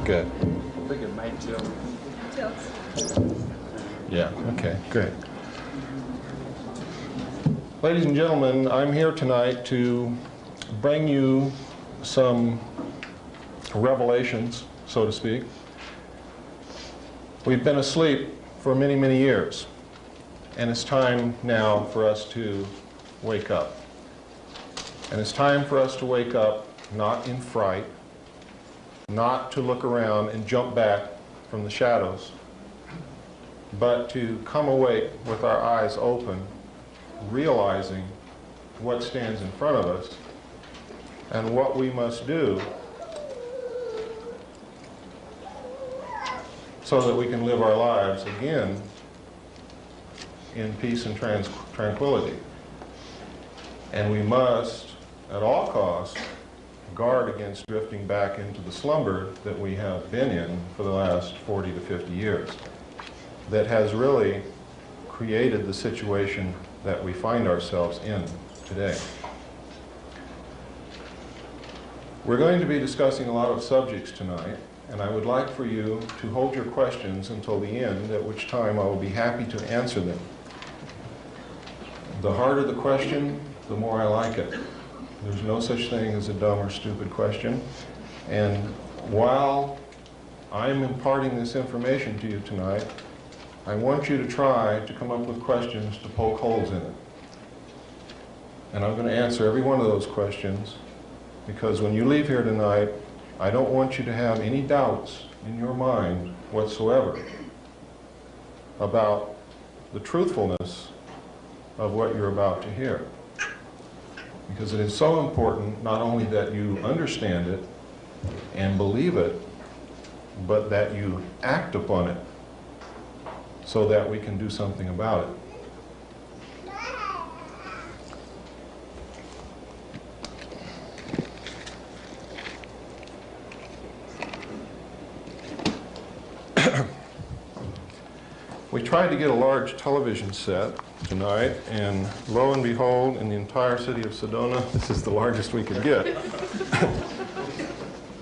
Good. I think it might tilt. Tilts. Yeah, okay, great. Ladies and gentlemen, I'm here tonight to bring you some revelations, so to speak. We've been asleep for many, many years, and it's time now for us to wake up. And it's time for us to wake up not in fright, not to look around and jump back from the shadows, but to come awake with our eyes open, realizing what stands in front of us and what we must do so that we can live our lives again in peace and tranquility. And we must, at all costs, guard against drifting back into the slumber that we have been in for the last 40 to 50 years, that has really created the situation that we find ourselves in today. We're going to be discussing a lot of subjects tonight, and I would like for you to hold your questions until the end, at which time I will be happy to answer them. The harder the question, the more I like it. There's no such thing as a dumb or stupid question. And while I'm imparting this information to you tonight, I want you to try to come up with questions to poke holes in it. And I'm going to answer every one of those questions, because when you leave here tonight, I don't want you to have any doubts in your mind whatsoever about the truthfulness of what you're about to hear. Because it is so important not only that you understand it and believe it, but that you act upon it so that we can do something about it. We tried to get a large television set tonight, and lo and behold, in the entire city of Sedona, this is the largest we could get.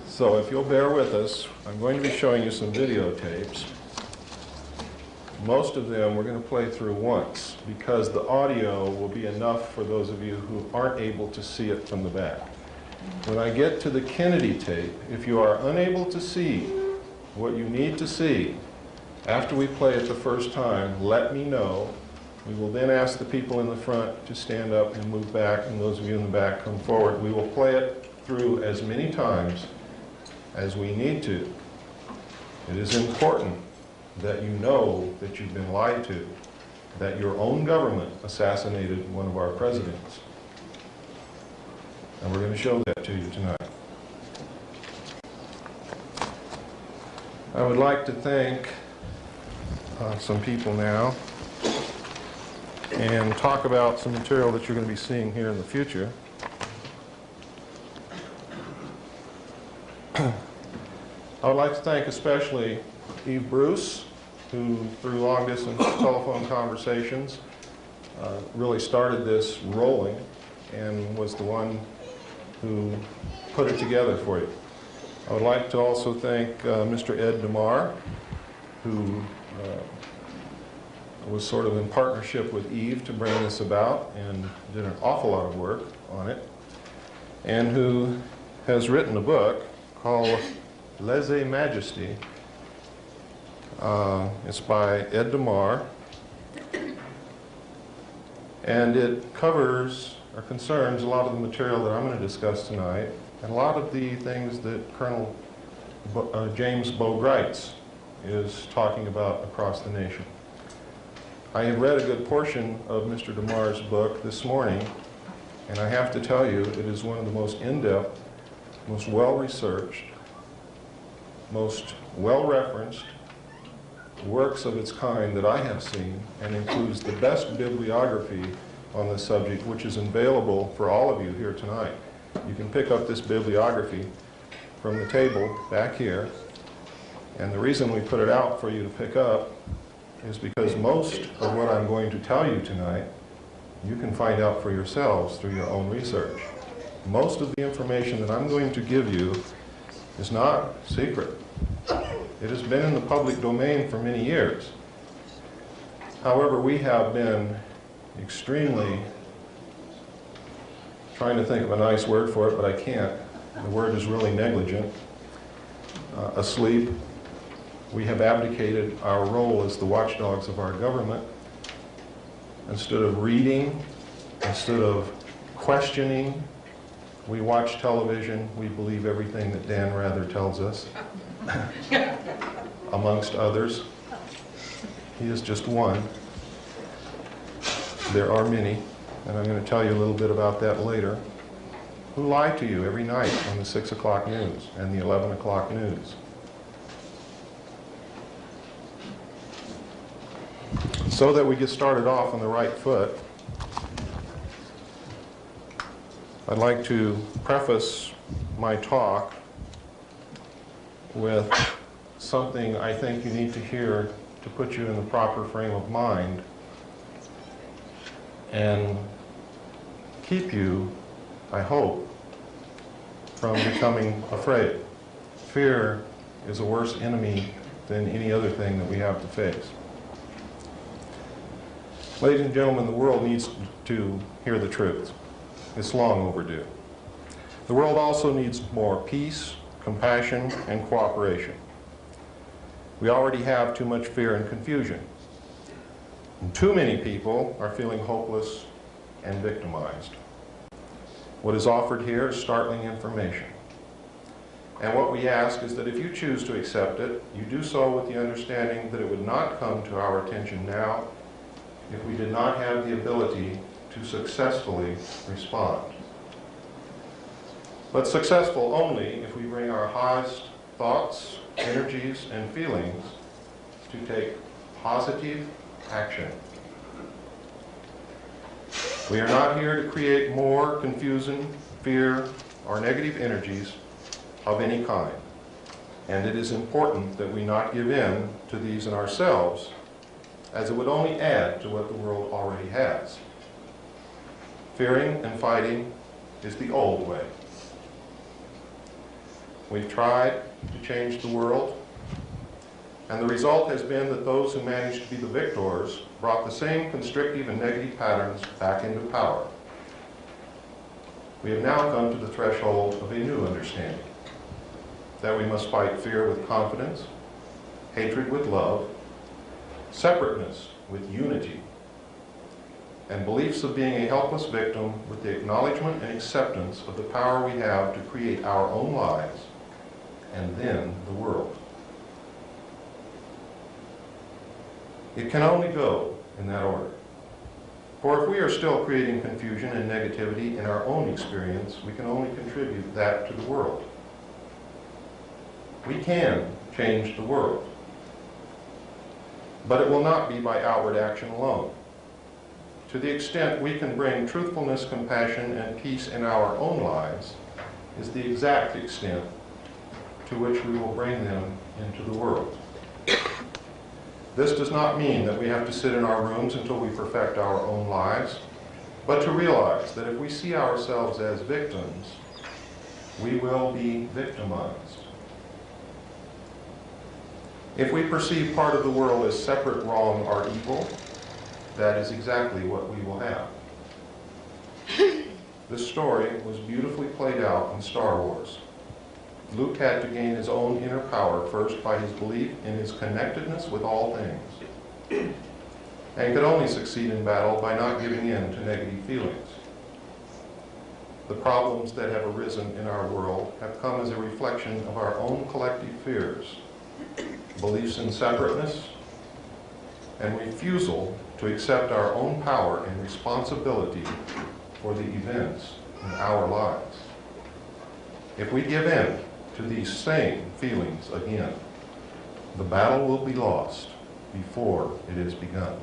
So if you'll bear with us, I'm going to be showing you some videotapes. Most of them we're going to play through once, because the audio will be enough for those of you who aren't able to see it from the back. When I get to the Kennedy tape, if you are unable to see what you need to see, after we play it the first time, let me know. We will then ask the people in the front to stand up and move back, and those of you in the back come forward. We will play it through as many times as we need to. It is important that you know that you've been lied to, that your own government assassinated one of our presidents. And we're going to show that to you tonight. I would like to thank some people now and talk about some material that you're going to be seeing here in the future. I would like to thank especially Eve Bruce, who through long-distance telephone conversations really started this rolling and was the one who put it together for you. I would like to also thank Mr. Ed DeMar, who was sort of in partnership with Eve to bring this about and did an awful lot of work on it, and who has written a book called Lese-Majesty. It's by Ed DeMar, and it covers or concerns a lot of the material that I'm going to discuss tonight, and a lot of the things that Colonel James Boegreitz is talking about across the nation. I have read a good portion of Mr. DeMar's book this morning, and I have to tell you, it is one of the most in-depth, most well-researched, most well-referenced works of its kind that I have seen, and includes the best bibliography on this subject, which is available for all of you here tonight. You can pick up this bibliography from the table back here, and the reason we put it out for you to pick up is because most of what I'm going to tell you tonight, you can find out for yourselves through your own research. Most of the information that I'm going to give you is not secret. It has been in the public domain for many years. However, we have been extremely, trying to think of a nice word for it, but I can't. The word is really negligent. Asleep. We have abdicated our role as the watchdogs of our government. Instead of reading, instead of questioning, we watch television. We believe everything that Dan Rather tells us, amongst others. He is just one. There are many, and I'm going to tell you a little bit about that later, who lie to you every night on the 6 o'clock news and the 11 o'clock news. So that we get started off on the right foot, I'd like to preface my talk with something I think you need to hear to put you in the proper frame of mind and keep you, I hope, from becoming afraid. Fear is a worse enemy than any other thing that we have to face. Ladies and gentlemen, the world needs to hear the truth. It's long overdue. The world also needs more peace, compassion, and cooperation. We already have too much fear and confusion. And too many people are feeling hopeless and victimized. What is offered here is startling information. And what we ask is that if you choose to accept it, you do so with the understanding that it would not come to our attention now if we did not have the ability to successfully respond. But successful only if we bring our highest thoughts, energies, and feelings to take positive action. We are not here to create more confusion, fear, or negative energies of any kind. And it is important that we not give in to these in ourselves, as it would only add to what the world already has. Fearing and fighting is the old way. We've tried to change the world, and the result has been that those who managed to be the victors brought the same constrictive and negative patterns back into power. We have now come to the threshold of a new understanding, that we must fight fear with confidence, hatred with love, separateness with unity, and beliefs of being a helpless victim with the acknowledgement and acceptance of the power we have to create our own lives and then the world. It can only go in that order. For if we are still creating confusion and negativity in our own experience, we can only contribute that to the world. We can change the world, but it will not be by outward action alone. To the extent we can bring truthfulness, compassion, and peace in our own lives is the exact extent to which we will bring them into the world. This does not mean that we have to sit in our rooms until we perfect our own lives, but to realize that if we see ourselves as victims, we will be victimized. If we perceive part of the world as separate, wrong, or evil, that is exactly what we will have. This story was beautifully played out in Star Wars. Luke had to gain his own inner power first by his belief in his connectedness with all things, and could only succeed in battle by not giving in to negative feelings. The problems that have arisen in our world have come as a reflection of our own collective fears, beliefs in separateness, and refusal to accept our own power and responsibility for the events in our lives. If we give in to these same feelings again, the battle will be lost before it is begun.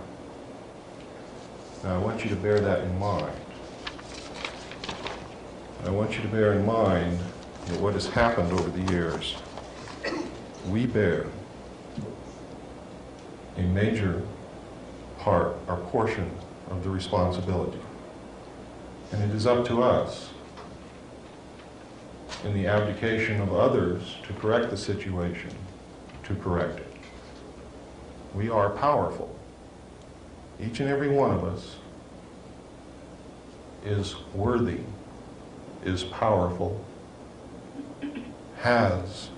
Now I want you to bear that in mind. I want you to bear in mind that what has happened over the years, we bear a major part or portion of the responsibility. And it is up to us, in the abdication of others, to correct the situation, to to correct it. We are powerful. Each and every one of us is worthy, is powerful, has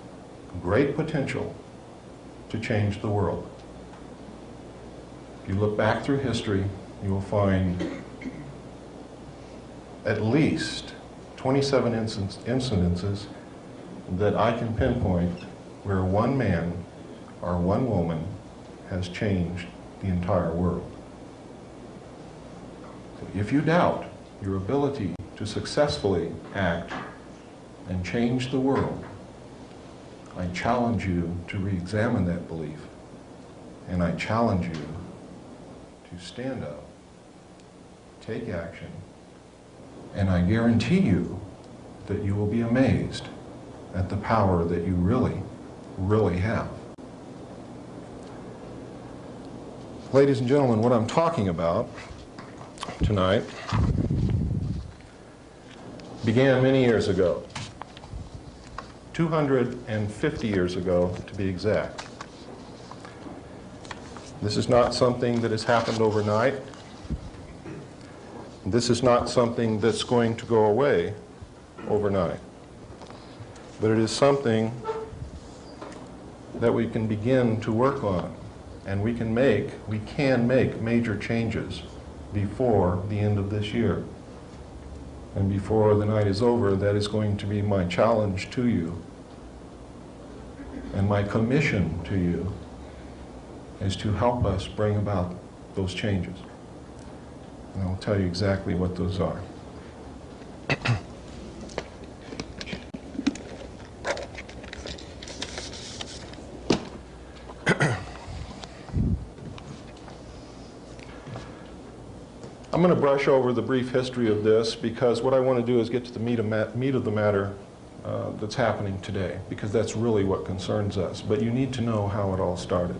great potential to change the world. If you look back through history, you will find at least 27 incidences that I can pinpoint where one man or one woman has changed the entire world. So if you doubt your ability to successfully act and change the world, I challenge you to re-examine that belief, and I challenge you to stand up, take action, and I guarantee you that you will be amazed at the power that you really, really have. Ladies and gentlemen, what I'm talking about tonight began many years ago, 250 years ago to be exact. This is not something that has happened overnight. This is not something that's going to go away overnight. But it is something that we can begin to work on, and we can make major changes before the end of this year. And before the night is over, that is going to be my challenge to you, and my commission to you is to help us bring about those changes. And I will tell you exactly what those are. I'm going to brush over the brief history of this because what I want to do is get to the meat of the matter that's happening today, because that's really what concerns us. But you need to know how it all started.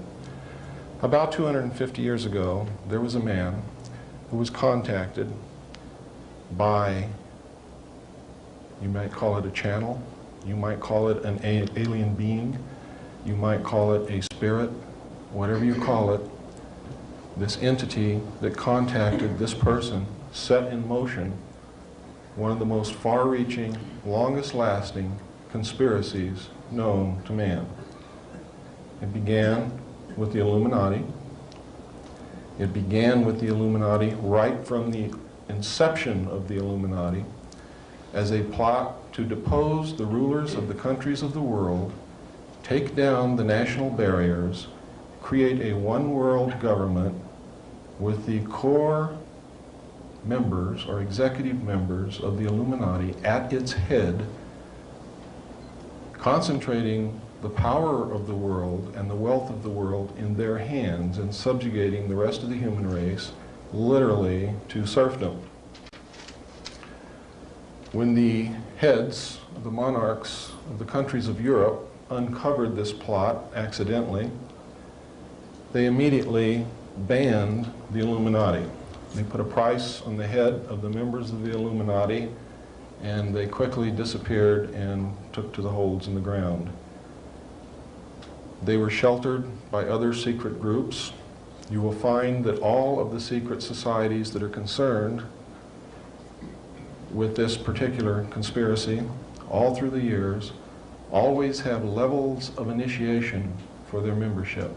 About 250 years ago, there was a man who was contacted by, you might call it a channel, you might call it an alien being, you might call it a spirit, whatever you call it. This entity that contacted this person set in motion one of the most far-reaching, longest-lasting conspiracies known to man. It began with the Illuminati. It began with the Illuminati right from the inception of the Illuminati as a plot to depose the rulers of the countries of the world, take down the national barriers, create a one-world government with the core members or executive members of the Illuminati at its head, concentrating the power of the world and the wealth of the world in their hands and subjugating the rest of the human race literally to serfdom. When the heads of the monarchs of the countries of Europe uncovered this plot accidentally, they immediately banned the Illuminati. They put a price on the head of the members of the Illuminati, and they quickly disappeared and took to the holes in the ground. They were sheltered by other secret groups. You will find that all of the secret societies that are concerned with this particular conspiracy, all through the years, always have levels of initiation for their membership.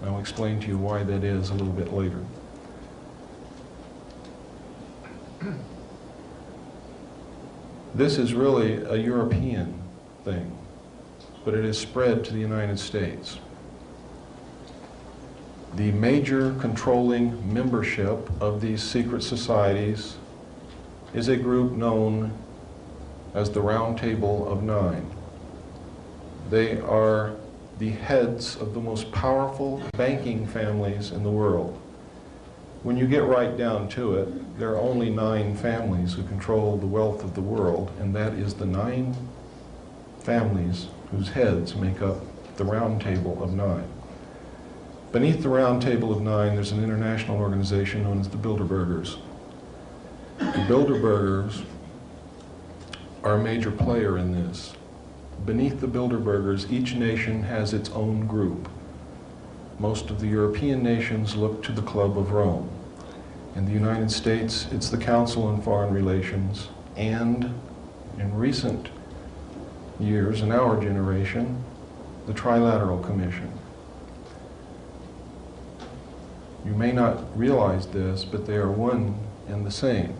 I'll explain to you why that is a little bit later. This is really a European thing, but it has spread to the United States. The major controlling membership of these secret societies is a group known as the Round Table of Nine. They are the heads of the most powerful banking families in the world. When you get right down to it, there are only 9 families who control the wealth of the world, and that is the 9 families whose heads make up the Round Table of Nine. Beneath the Round Table of Nine, there's an international organization known as the Bilderbergers. The Bilderbergers are a major player in this. beneath the Bilderbergers, each nation has its own group. Most of the European nations look to the Club of Rome. In the United States, it's the Council on Foreign Relations, and in recent years, in our generation, the Trilateral Commission. You may not realize this, but they are one and the same.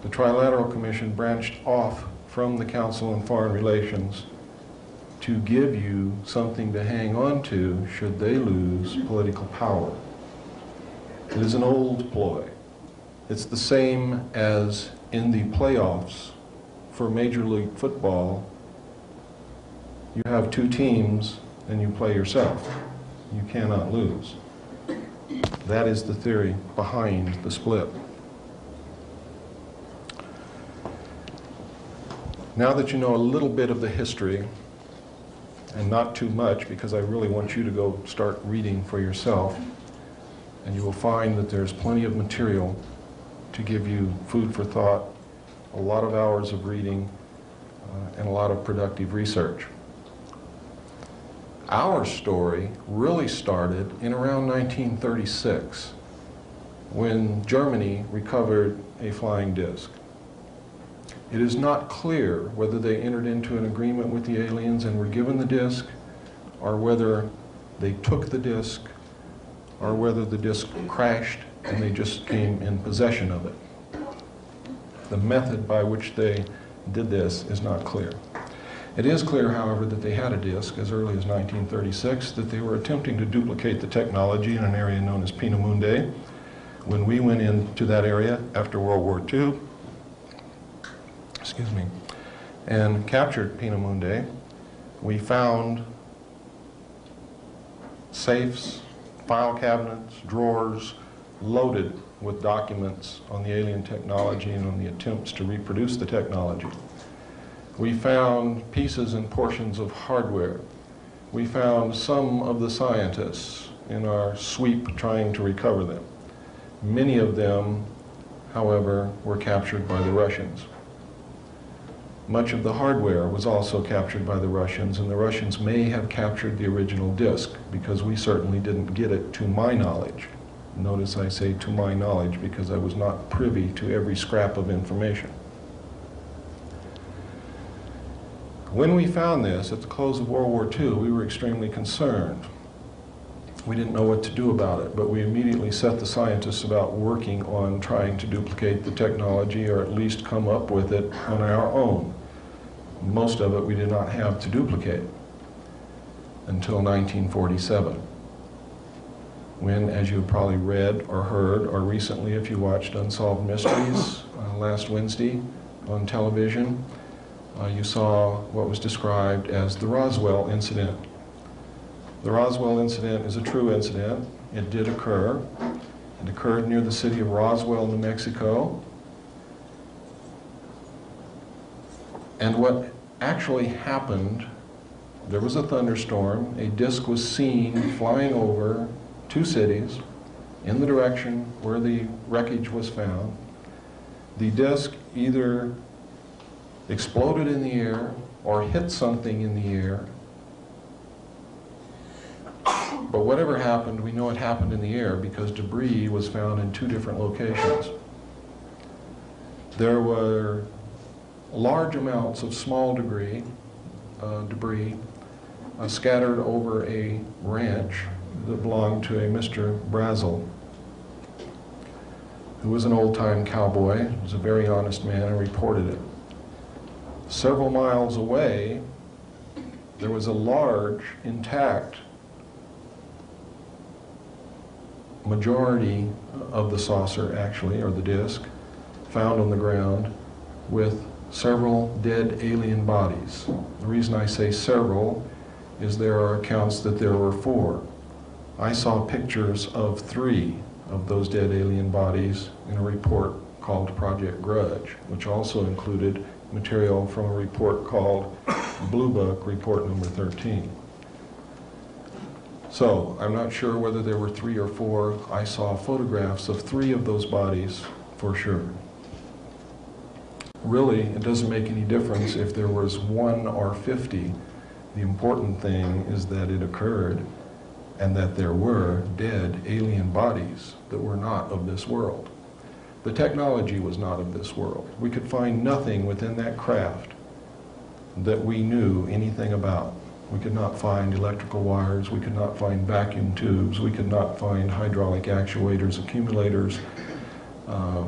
The Trilateral Commission branched off from the Council on Foreign Relations to give you something to hang on to should they lose political power. It is an old ploy. It's the same as in the playoffs for Major League Football. You have two teams and you play yourself. You cannot lose. That is the theory behind the split. Now that you know a little bit of the history, and not too much, because I really want you to go start reading for yourself, and you will find that there's plenty of material to give you food for thought, a lot of hours of reading, and a lot of productive research. Our story really started in around 1936, when Germany recovered a flying disc. It is not clear whether they entered into an agreement with the aliens and were given the disc, or whether they took the disc, or whether the disc crashed and they just came in possession of it. The method by which they did this is not clear. It is clear, however, that they had a disc as early as 1936, that they were attempting to duplicate the technology in an area known as Peenemünde. When we went into that area after World War II, and captured Peenemünde, we found safes, file cabinets, drawers loaded with documents on the alien technology and on the attempts to reproduce the technology. We found pieces and portions of hardware. We found some of the scientists in our sweep trying to recover them. Many of them, however, were captured by the Russians. Much of the hardware was also captured by the Russians, and the Russians may have captured the original disc, because we certainly didn't get it to my knowledge. Notice I say to my knowledge, because I was not privy to every scrap of information. When we found this at the close of World War II, we were extremely concerned. We didn't know what to do about it, but we immediately set the scientists about working on trying to duplicate the technology, or at least come up with it on our own. Most of it we did not have to duplicate until 1947, when, as you probably read or heard, or recently if you watched Unsolved Mysteries last Wednesday on television, you saw what was described as the Roswell incident. The Roswell incident is a true incident. It did occur. It occurred near the city of Roswell, New Mexico. And what actually happened, there was a thunderstorm. A disc was seen flying over two cities in the direction where the wreckage was found. The disc either exploded in the air or hit something in the air. But whatever happened, we know it happened in the air because debris was found in two different locations. There were large amounts of small debris scattered over a ranch that belonged to a Mr. Brazel, who was an old-time cowboy. He was a very honest man and reported it. Several miles away, there was a large, intact majority of the saucer, actually, or the disc, found on the ground with several dead alien bodies. The reason I say several is there are accounts that there were 4. I saw pictures of 3 of those dead alien bodies in a report called Project Grudge, which also included material from a report called Blue Book, report number 13. So, I'm not sure whether there were 3 or 4. I saw photographs of 3 of those bodies for sure. really, it doesn't make any difference if there was 1 or 50. The important thing is that it occurred and that there were dead alien bodies that were not of this world. The technology was not of this world. We could find nothing within that craft that we knew anything about. We could not find electrical wires, we could not find vacuum tubes, we could not find hydraulic actuators, accumulators,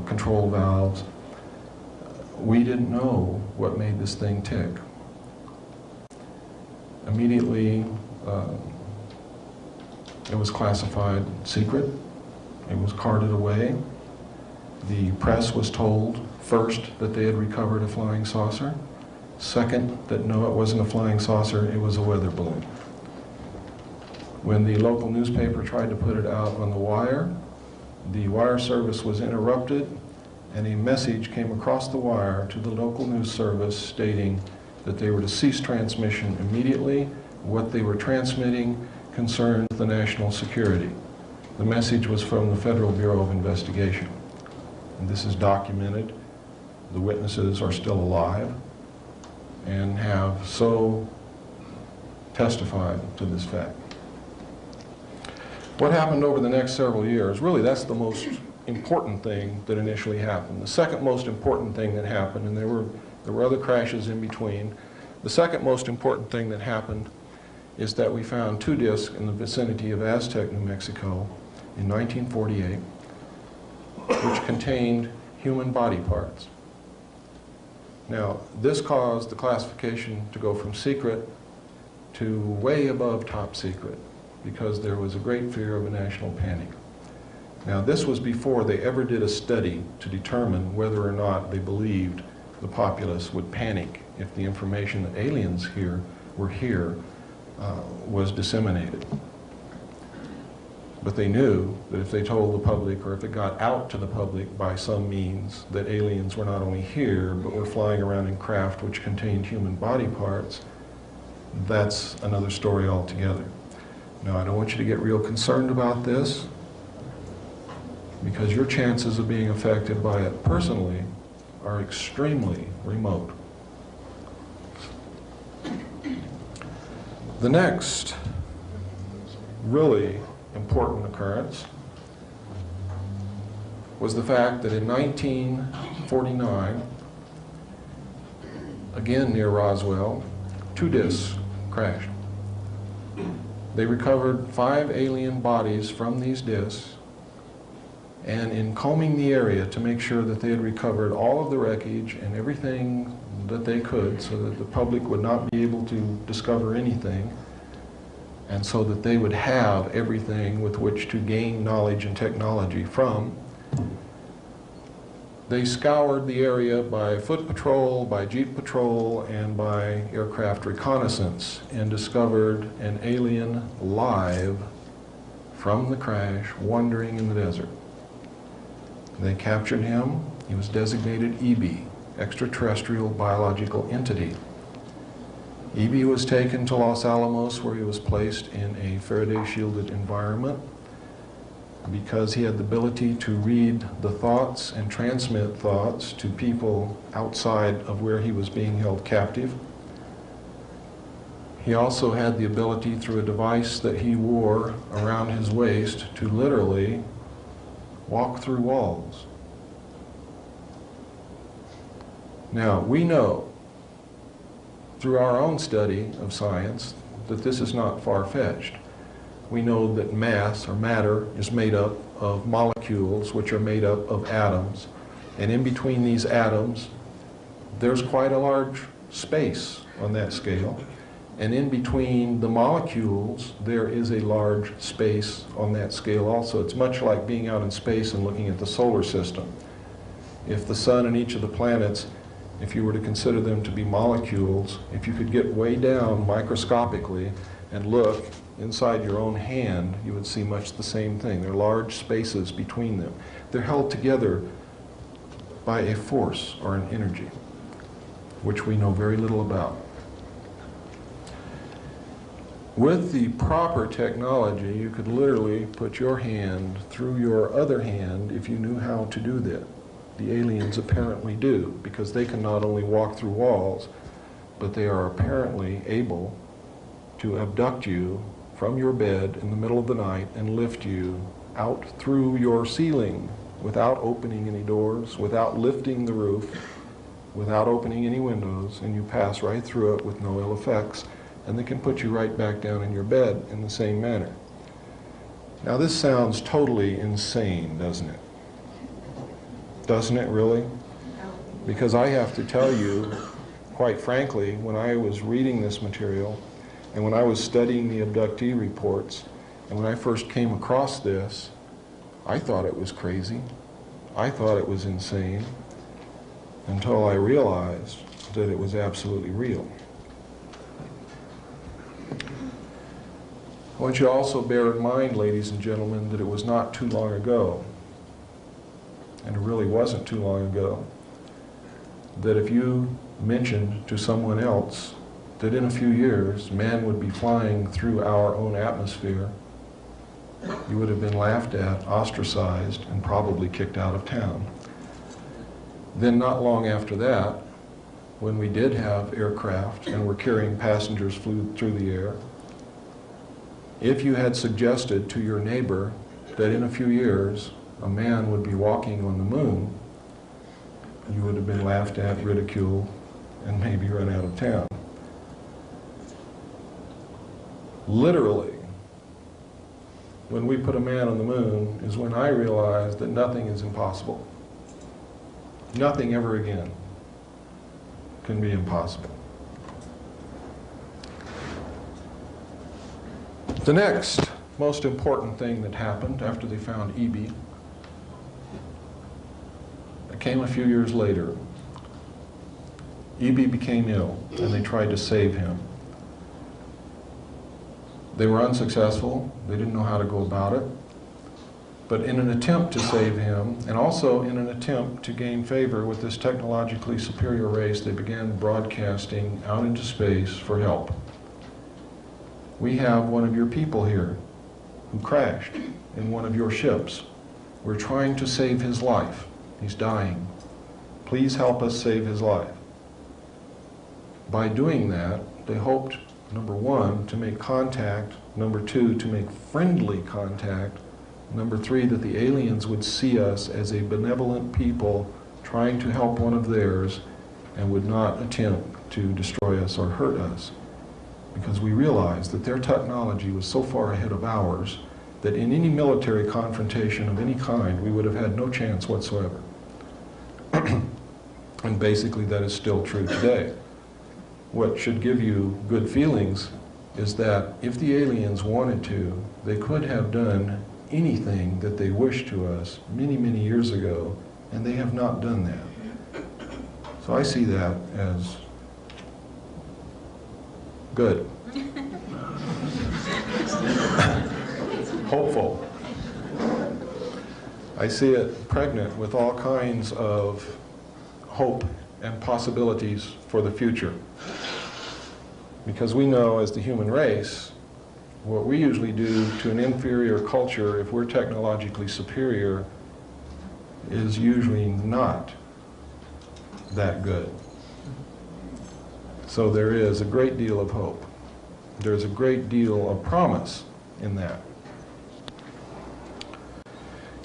control valves. We didn't know what made this thing tick. Immediately, it was classified secret. It was carted away. The press was told first that they had recovered a flying saucer. Second, that no, it wasn't a flying saucer, it was a weather balloon. When the local newspaper tried to put it out on the wire service was interrupted, and a message came across the wire to the local news service stating that they were to cease transmission immediately. What they were transmitting concerned the national security. The message was from the Federal Bureau of Investigation. And this is documented. The witnesses are still alive and have so testified to this fact. What happened over the next several years, really that's the most important thing that initially happened. The second most important thing that happened, and there were other crashes in between, the second most important thing that happened is that we found 2 discs in the vicinity of Aztec, New Mexico in 1948, which contained human body parts. Now, this caused the classification to go from secret to way above top secret, because there was a great fear of a national panic. Now, this was before they ever did a study to determine whether or not they believed the populace would panic if the information that aliens were here was disseminated. But they knew that if they told the public, or if it got out to the public by some means, that aliens were not only here, but were flying around in craft which contained human body parts, that's another story altogether. Now, I don't want you to get real concerned about this, because your chances of being affected by it personally are extremely remote. The next really important occurrence was the fact that in 1949, again near Roswell, 2 discs crashed. They recovered 5 alien bodies from these discs, and in combing the area to make sure that they had recovered all of the wreckage and everything that they could so that the public would not be able to discover anything, and so that they would have everything with which to gain knowledge and technology from, they scoured the area by foot patrol, by jeep patrol, and by aircraft reconnaissance, and discovered an alien live from the crash wandering in the desert. They captured him. He was designated EB, extraterrestrial biological entity. EB was taken to Los Alamos, where he was placed in a Faraday-shielded environment because he had the ability to read the thoughts and transmit thoughts to people outside of where he was being held captive. He also had the ability, through a device that he wore around his waist, to literally walk through walls. Now, we know through our own study of science that this is not far-fetched. We know that mass, or matter, is made up of molecules which are made up of atoms, and in between these atoms there's quite a large space on that scale, and in between the molecules there is a large space on that scale also. It's much like being out in space and looking at the solar system. If the sun and each of the planets, if you were to consider them to be molecules, if you could get way down microscopically and look inside your own hand, you would see much the same thing. There are large spaces between them. They're held together by a force or an energy, which we know very little about. With the proper technology, you could literally put your hand through your other hand if you knew how to do that. the aliens apparently do, because they can not only walk through walls, but they are apparently able to abduct you from your bed in the middle of the night and lift you out through your ceiling without opening any doors, without lifting the roof, without opening any windows, and you pass right through it with no ill effects, and they can put you right back down in your bed in the same manner. Now this sounds totally insane, doesn't it? Doesn't it really? Because I have to tell you, quite frankly, when I was reading this material, and when I was studying the abductee reports, and when I first came across this, I thought it was crazy. I thought it was insane, until I realized that it was absolutely real. I want you to also bear in mind, ladies and gentlemen, that it was not too long ago, and it really wasn't too long ago, that if you mentioned to someone else that in a few years man would be flying through our own atmosphere, you would have been laughed at, ostracized, and probably kicked out of town. Then not long after that, when we did have aircraft and were carrying passengers flew through the air, if you had suggested to your neighbor that in a few years a man would be walking on the moon, you would have been laughed at, ridiculed, and maybe run out of town. Literally, when we put a man on the moon is when I realized that nothing is impossible. Nothing ever again can be impossible. The next most important thing that happened after they found E.B. it came a few years later. E.B. became ill, and they tried to save him. They were unsuccessful. They didn't know how to go about it. But in an attempt to save him, and also in an attempt to gain favor with this technologically superior race, they began broadcasting out into space for help. We have one of your people here who crashed in one of your ships. We're trying to save his life. He's dying. Please help us save his life. By doing that, they hoped, number one, to make contact, number two, to make friendly contact, number three, that the aliens would see us as a benevolent people trying to help one of theirs and would not attempt to destroy us or hurt us. Because we realized that their technology was so far ahead of ours that in any military confrontation of any kind, we would have had no chance whatsoever. And basically that is still true today. What should give you good feelings is that if the aliens wanted to, they could have done anything that they wished to us many, many years ago, and they have not done that. So I see that as good. Hopeful. I see it pregnant with all kinds of hope and possibilities for the future. Because we know, as the human race, what we usually do to an inferior culture, if we're technologically superior, is usually not that good. So there is a great deal of hope. There's a great deal of promise in that.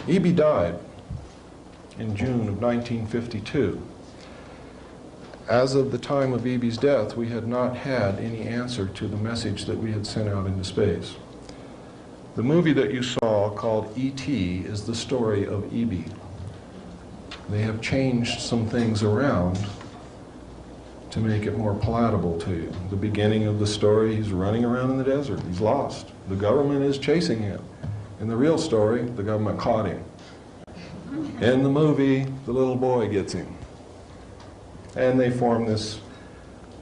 E.B. died in June of 1952. As of the time of E.B.'s death, we had not had any answer to the message that we had sent out into space. The movie that you saw, called E.T., is the story of E.B. They have changed some things around to make it more palatable to you. The beginning of the story, he's running around in the desert. He's lost. The government is chasing him. In the real story, the government caught him. In the movie, the little boy gets him. And they form this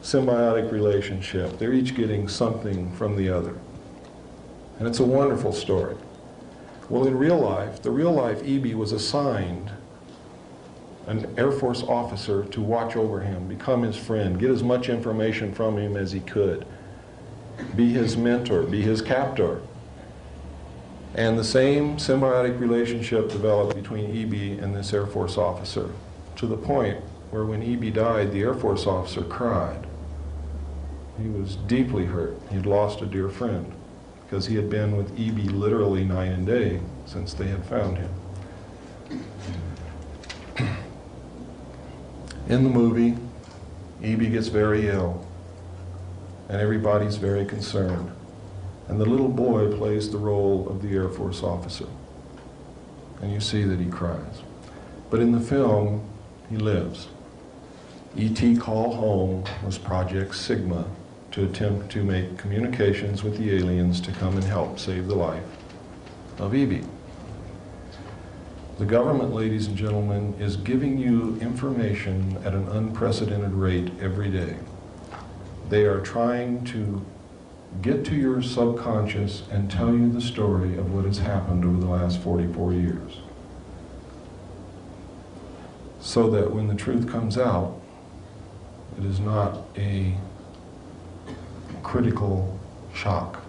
symbiotic relationship. They're each getting something from the other. And it's a wonderful story. Well, in real life, the real life E.B. was assigned an Air Force officer to watch over him, become his friend, get as much information from him as he could, be his mentor, be his captor. And the same symbiotic relationship developed between E.B. and this Air Force officer, to the point where when E.B. died, the Air Force officer cried. He was deeply hurt. He'd lost a dear friend because he had been with E.B. literally night and day since they had found him. In the movie, E.B. gets very ill, and everybody's very concerned. And the little boy plays the role of the Air Force officer. And you see that he cries. But in the film, he lives. E.T. Call Home was Project Sigma to attempt to make communications with the aliens to come and help save the life of E.B. The government, ladies and gentlemen, is giving you information at an unprecedented rate every day. They are trying to get to your subconscious and tell you the story of what has happened over the last 44 years. So that when the truth comes out, it is not a critical shock.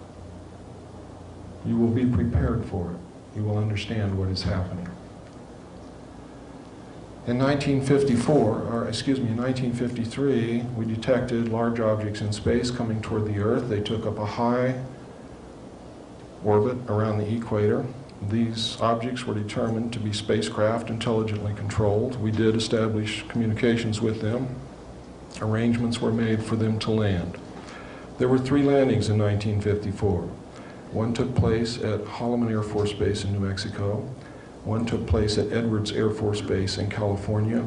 You will be prepared for it. You will understand what is happening. In 1953, we detected large objects in space coming toward the Earth. They took up a high orbit around the equator. These objects were determined to be spacecraft intelligently controlled. We did establish communications with them. Arrangements were made for them to land. There were 3 landings in 1954. One took place at Holloman Air Force Base in New Mexico. One took place at Edwards Air Force Base in California.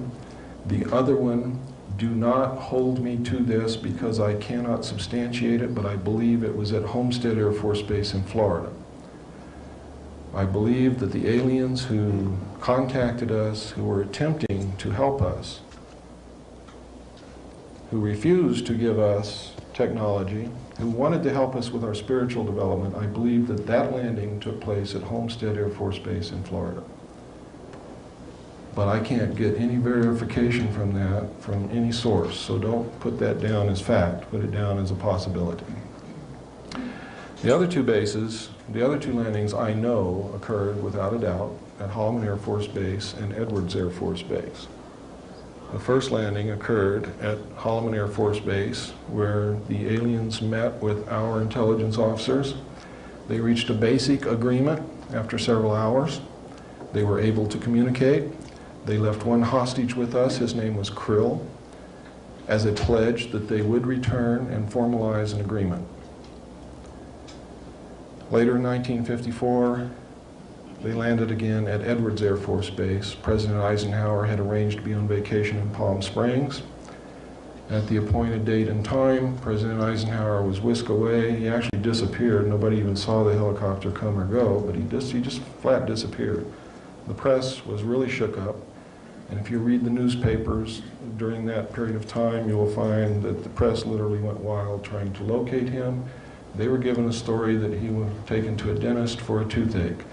The other one, do not hold me to this because I cannot substantiate it, but I believe it was at Homestead Air Force Base in Florida. I believe that the aliens who contacted us, who were attempting to help us, who refused to give us technology, who wanted to help us with our spiritual development, I believe that that landing took place at Homestead Air Force Base in Florida. But I can't get any verification from that from any source, so don't put that down as fact, put it down as a possibility. The other 2 bases, the other 2 landings I know occurred without a doubt at Holloman Air Force Base and Edwards Air Force Base. The first landing occurred at Holloman Air Force Base, where the aliens met with our intelligence officers. They reached a basic agreement after several hours. They were able to communicate. They left one hostage with us, his name was Krill, as a pledge that they would return and formalize an agreement. Later in 1954, they landed again at Edwards Air Force Base. President Eisenhower had arranged to be on vacation in Palm Springs. At the appointed date and time, President Eisenhower was whisked away. He actually disappeared. Nobody even saw the helicopter come or go, but he just flat disappeared. The press was really shook up, and if you read the newspapers during that period of time, you will find that the press literally went wild trying to locate him. They were given a story that he was taken to a dentist for a toothache.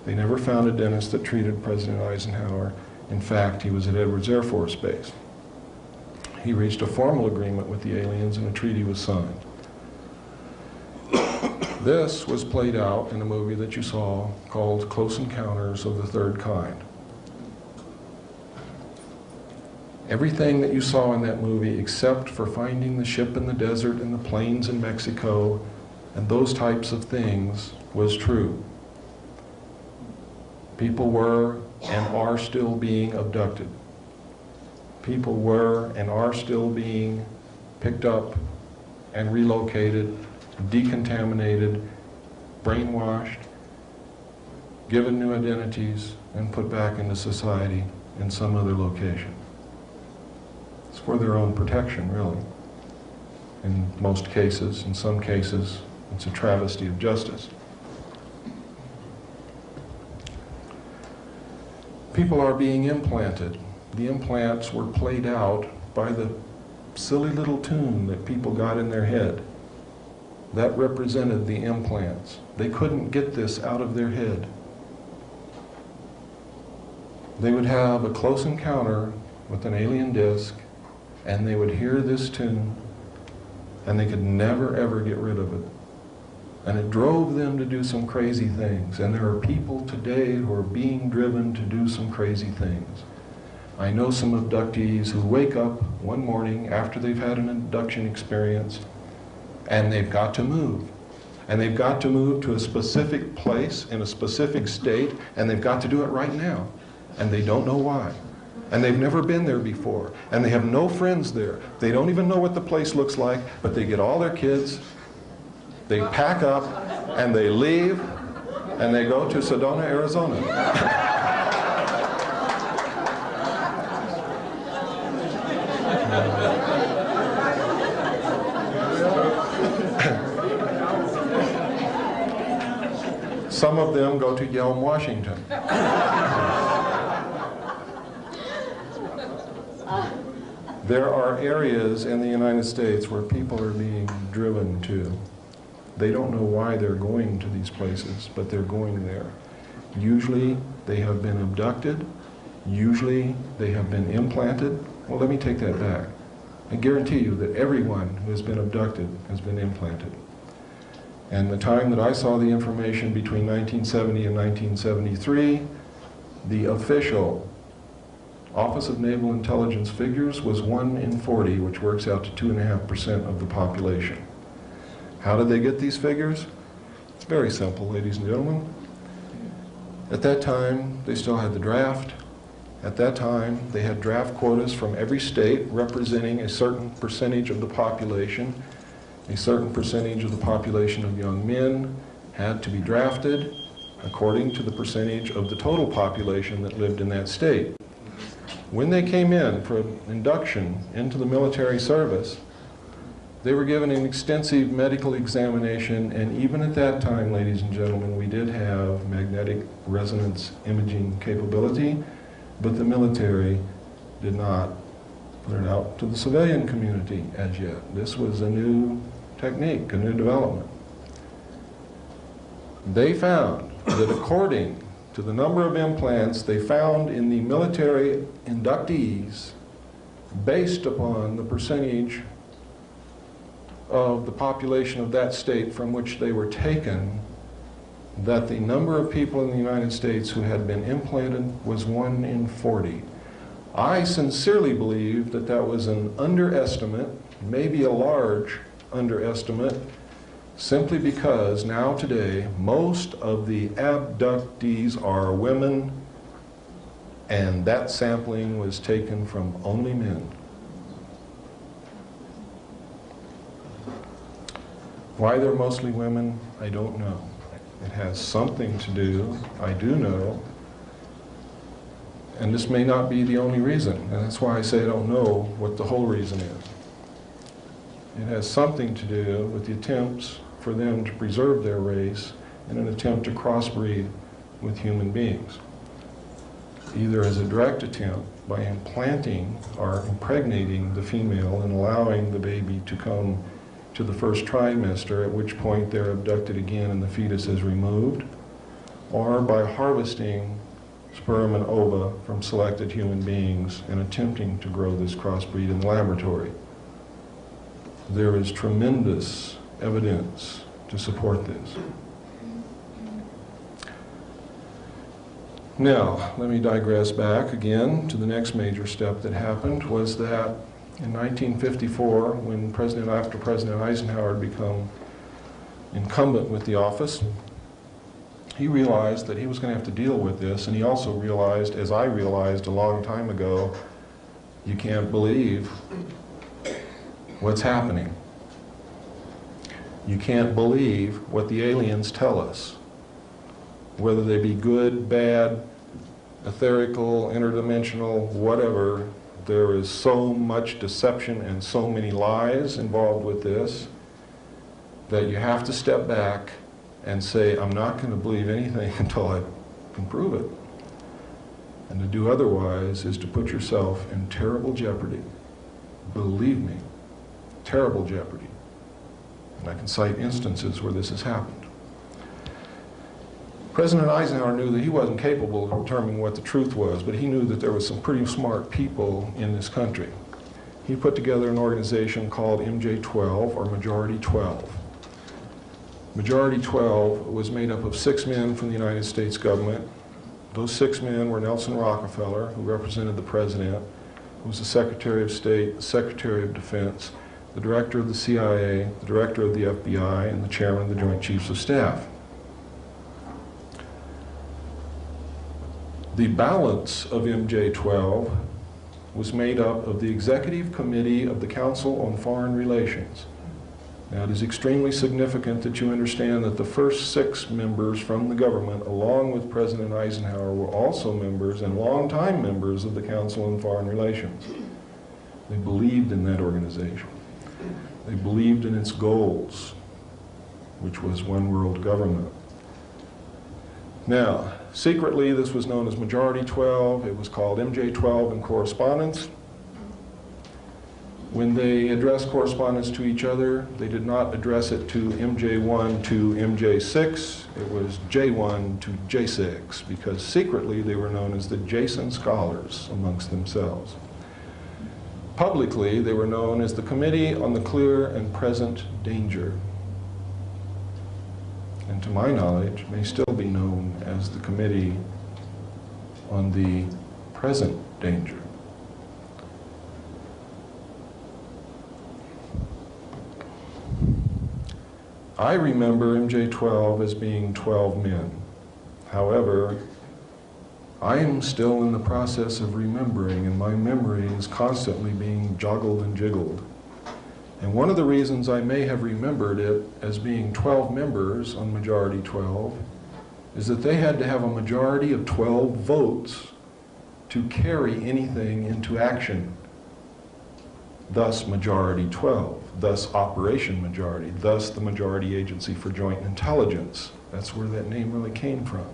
They never found a dentist that treated President Eisenhower. In fact, he was at Edwards Air Force Base. He reached a formal agreement with the aliens and a treaty was signed. This was played out in a movie that you saw called Close Encounters of the Third Kind. Everything that you saw in that movie, except for finding the ship in the desert and the plains in Mexico and those types of things, was true. People were and are still being abducted. People were and are still being picked up and relocated, decontaminated, brainwashed, given new identities, and put back into society in some other location. It's for their own protection, really. In most cases, in some cases, it's a travesty of justice. People are being implanted. The implants were played out by the silly little tune that people got in their head. That represented the implants. They couldn't get this out of their head. They would have a close encounter with an alien disc, and they would hear this tune, and they could never ever get rid of it. And it drove them to do some crazy things. And there are people today who are being driven to do some crazy things. I know some abductees who wake up one morning after they've had an abduction experience and they've got to move. And they've got to move to a specific place in a specific state, and they've got to do it right now. And they don't know why. And they've never been there before. And they have no friends there. They don't even know what the place looks like, but they get all their kids, they pack up, and they leave, and they go to Sedona, Arizona. Some of them go to Yelm, Washington. There are areas in the United States where people are being driven to. They don't know why they're going to these places, but they're going there. Usually they have been abducted. Usually they have been implanted. Well, let me take that back. I guarantee you that everyone who has been abducted has been implanted. And the time that I saw the information between 1970 and 1973, the official Office of Naval Intelligence figures was 1 in 40, which works out to 2.5% of the population. How did they get these figures? It's very simple, ladies and gentlemen. At that time, they still had the draft. At that time, they had draft quotas from every state representing a certain percentage of the population. A certain percentage of the population of young men had to be drafted according to the percentage of the total population that lived in that state. When they came in for induction into the military service, they were given an extensive medical examination, and even at that time, ladies and gentlemen, we did have magnetic resonance imaging capability, but the military did not put it out to the civilian community as yet. This was a new technique, a new development. They found that according to the number of implants they found in the military inductees, based upon the percentage of the population of that state from which they were taken, that the number of people in the United States who had been implanted was 1 in 40. I sincerely believe that that was an underestimate, maybe a large underestimate, simply because now today most of the abductees are women, and that sampling was taken from only men. Why they're mostly women, I don't know. It has something to do, I do know, and this may not be the only reason, and that's why I say I don't know what the whole reason is. It has something to do with the attempts for them to preserve their race in an attempt to crossbreed with human beings, either as a direct attempt by implanting or impregnating the female and allowing the baby to come to the first trimester, at which point they're abducted again and the fetus is removed, or by harvesting sperm and ova from selected human beings and attempting to grow this crossbreed in the laboratory. There is tremendous evidence to support this. Now, let me digress back again to the next major step that happened, was that in 1954, when after President Eisenhower had become incumbent with the office, he realized that he was going to have to deal with this, and he also realized, as I realized a long time ago, you can't believe what's happening. You can't believe what the aliens tell us, whether they be good, bad, etherical, interdimensional, whatever. There is so much deception and so many lies involved with this that you have to step back and say, I'm not going to believe anything until I can prove it. And to do otherwise is to put yourself in terrible jeopardy. Believe me, terrible jeopardy. And I can cite instances where this has happened. President Eisenhower knew that he wasn't capable of determining what the truth was, but he knew that there was some pretty smart people in this country. He put together an organization called MJ-12, or Majority 12. Majority 12 was made up of 6 men from the United States government. Those 6 men were Nelson Rockefeller, who represented the president, who was the Secretary of State, the Secretary of Defense, the Director of the CIA, the Director of the FBI, and the Chairman of the Joint Chiefs of Staff. The balance of MJ-12 was made up of the Executive Committee of the Council on Foreign Relations. Now, it is extremely significant that you understand that the first 6 members from the government, along with President Eisenhower, were also members and longtime members of the Council on Foreign Relations. They believed in that organization. They believed in its goals, which was one world government. Now, secretly, this was known as Majority 12. It was called MJ-12 in correspondence. When they addressed correspondence to each other, they did not address it to MJ1 to MJ6. It was J1 to J6, because secretly they were known as the Jason Scholars amongst themselves. Publicly, they were known as the Committee on the Clear and Present Danger, and to my knowledge may still be known as the Committee on the Present Danger. I remember MJ-12 as being 12 men. However, I am still in the process of remembering, and my memory is constantly being joggled and jiggled. And one of the reasons I may have remembered it as being 12 members on Majority 12 is that they had to have a majority of 12 votes to carry anything into action. Thus Majority 12, thus Operation Majority, thus the Majority Agency for Joint Intelligence. That's where that name really came from.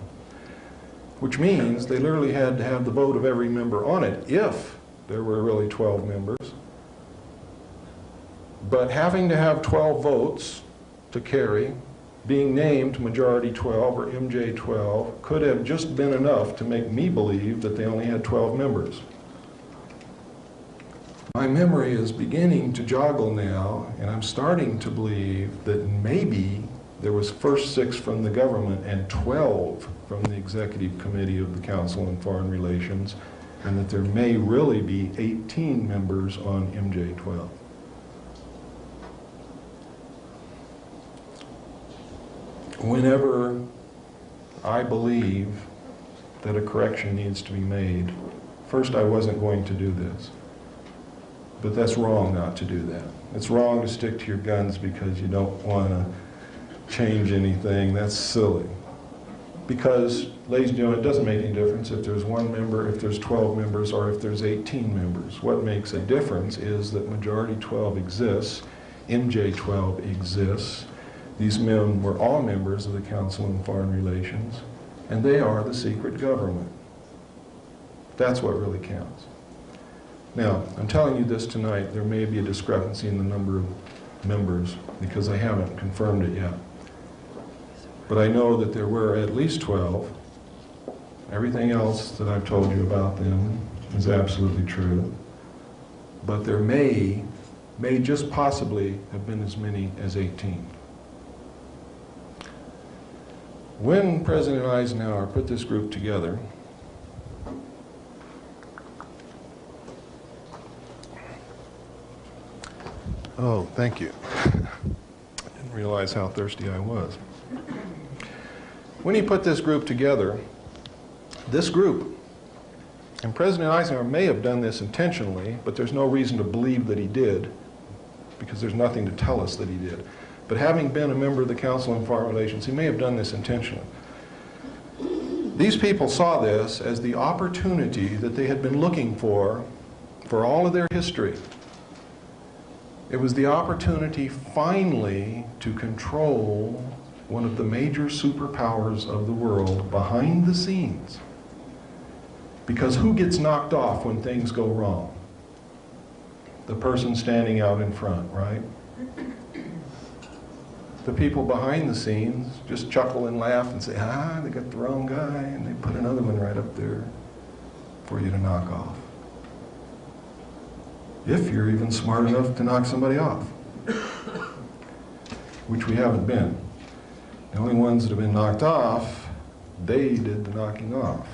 Which means they literally had to have the vote of every member on it if there were really 12 members. But having to have 12 votes to carry, being named Majority 12 or MJ-12 could have just been enough to make me believe that they only had 12 members. My memory is beginning to joggle now, and I'm starting to believe that maybe there was first 6 from the government and 12 from the Executive Committee of the Council on Foreign Relations, and that there may really be 18 members on MJ-12. Whenever I believe that a correction needs to be made, first, I wasn't going to do this. But that's wrong not to do that. It's wrong to stick to your guns because you don't want to change anything. That's silly. Because, ladies and gentlemen, it doesn't make any difference if there's 1 member, if there's 12 members, or if there's 18 members. What makes a difference is that Majority 12 exists, MJ-12 exists. These men were all members of the Council on Foreign Relations, and they are the secret government. That's what really counts. Now, I'm telling you this tonight, there may be a discrepancy in the number of members because I haven't confirmed it yet. But I know that there were at least 12. Everything else that I've told you about them is absolutely true. But there may just possibly have been as many as 18. When President Eisenhower put this group together, oh, thank you. I didn't realize how thirsty I was. When he put this group together, this group, and President Eisenhower may have done this intentionally, but there's no reason to believe that he did, because there's nothing to tell us that he did. But having been a member of the Council on Foreign Relations, he may have done this intentionally. These people saw this as the opportunity that they had been looking for all of their history. It was the opportunity finally to control one of the major superpowers of the world behind the scenes. Because who gets knocked off when things go wrong? The person standing out in front, right? The people behind the scenes just chuckle and laugh and say, ah, they got the wrong guy, and they put another one right up there for you to knock off. If you're even smart enough to knock somebody off, which we haven't been. The only ones that have been knocked off, they did the knocking off.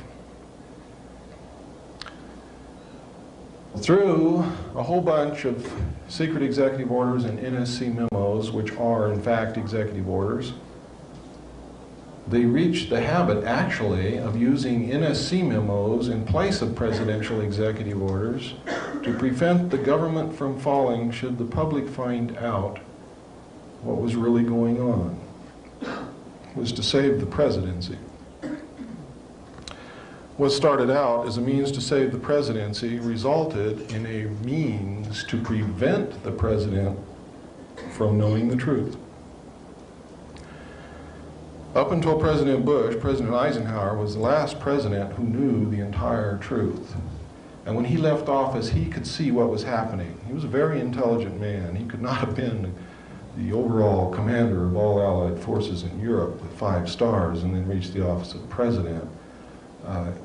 Through a whole bunch of secret executive orders and NSC memos, which are in fact executive orders, they reached the habit actually of using NSC memos in place of presidential executive orders to prevent the government from falling should the public find out what was really going on. It was to save the presidency. What started out as a means to save the presidency resulted in a means to prevent the president from knowing the truth. Up until President Bush, President Eisenhower was the last president who knew the entire truth. And when he left office, he could see what was happening. He was a very intelligent man. He could not have been the overall commander of all Allied forces in Europe with 5 stars and then reached the office of president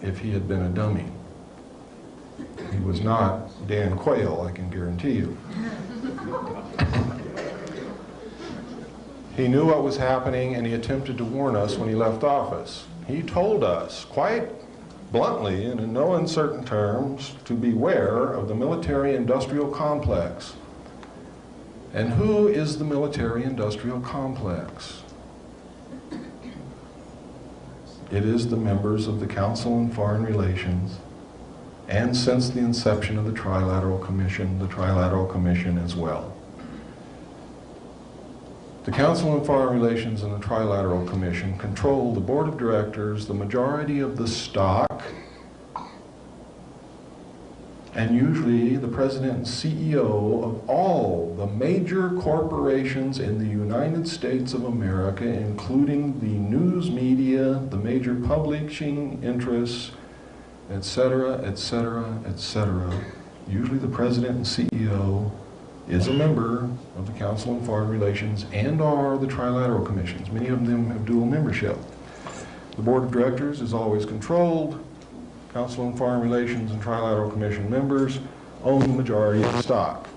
if he had been a dummy. He was not Dan Quayle, I can guarantee you. He knew what was happening, and he attempted to warn us when he left office. He told us quite bluntly and in no uncertain terms to beware of the military-industrial complex. And who is the military-industrial complex? It is the members of the Council on Foreign Relations, and since the inception of the Trilateral Commission as well. The Council on Foreign Relations and the Trilateral Commission control the board of directors, the majority of the stock, and usually the president and CEO of all the major corporations in the United States of America, including the news media, the major publishing interests, etc., etc., etc. Usually the president and CEO is a member of the Council on Foreign Relations and are the Trilateral Commissions. Many of them have dual membership. The board of directors is always controlled. Council on Foreign Relations and Trilateral Commission members own the majority of the stock.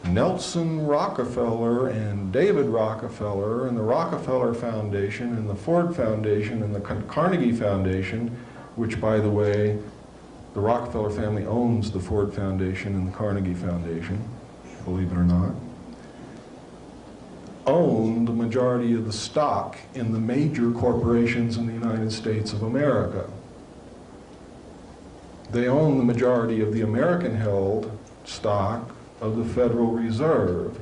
Nelson Rockefeller and David Rockefeller and the Rockefeller Foundation and the Ford Foundation and the Carnegie Foundation, which, by the way, the Rockefeller family owns the Ford Foundation and the Carnegie Foundation, believe it or not, own the majority of the stock in the major corporations in the United States of America. They own the majority of the American-held stock of the Federal Reserve,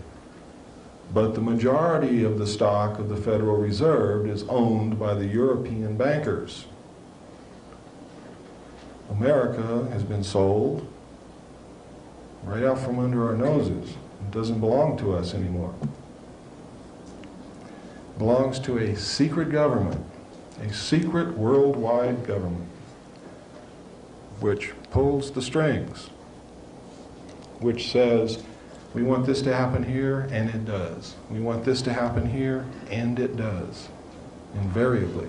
but the majority of the stock of the Federal Reserve is owned by the European bankers. America has been sold right out from under our noses. It doesn't belong to us anymore. It belongs to a secret government, a secret worldwide government, which pulls the strings, which says, we want this to happen here, and it does. We want this to happen here, and it does, invariably.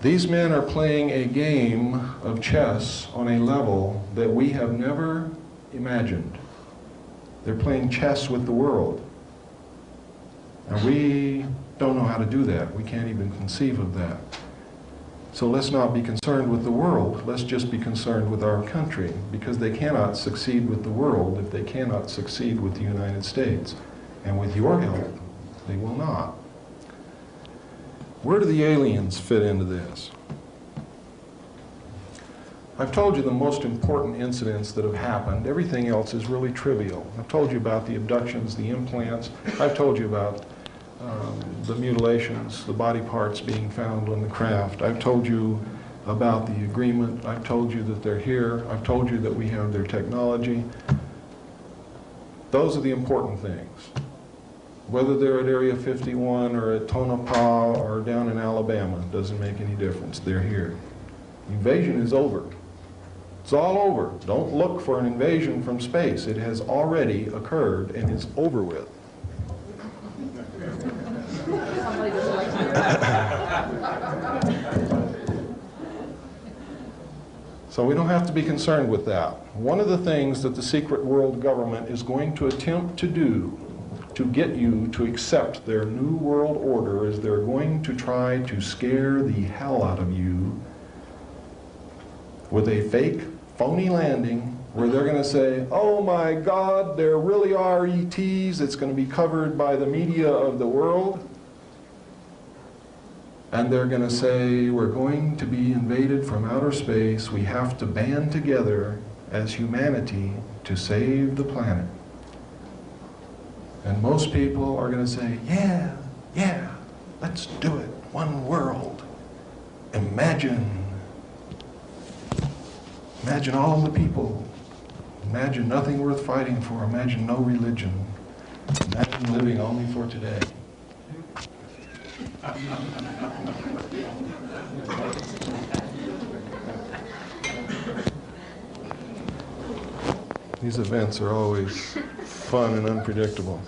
These men are playing a game of chess on a level that we have never imagined. They're playing chess with the world. And we don't know how to do that. We can't even conceive of that. So let's not be concerned with the world. Let's just be concerned with our country, because they cannot succeed with the world if they cannot succeed with the United States. And with your help, they will not. Where do the aliens fit into this? I've told you the most important incidents that have happened. Everything else is really trivial. I've told you about the abductions, the implants. I've told you about the mutilations, the body parts being found on the craft. I've told you about the agreement. I've told you that they're here. I've told you that we have their technology. Those are the important things. Whether they're at Area 51 or at Tonopah or down in Alabama, doesn't make any difference. They're here. The invasion is over. It's all over. Don't look for an invasion from space. It has already occurred and is over with. Somebody doesn't like to hear that. So we don't have to be concerned with that. One of the things that the secret world government is going to attempt to do to get you to accept their new world order is they're going to try to scare the hell out of you with a fake, phony landing where they're going to say, oh my God, there really are ETs. It's going to be covered by the media of the world. And they're going to say, we're going to be invaded from outer space. We have to band together as humanity to save the planet. And most people are going to say, yeah, yeah, let's do it. One world. Imagine all the people. Imagine nothing worth fighting for. Imagine no religion. Imagine living only for today. These events are always fun and unpredictable.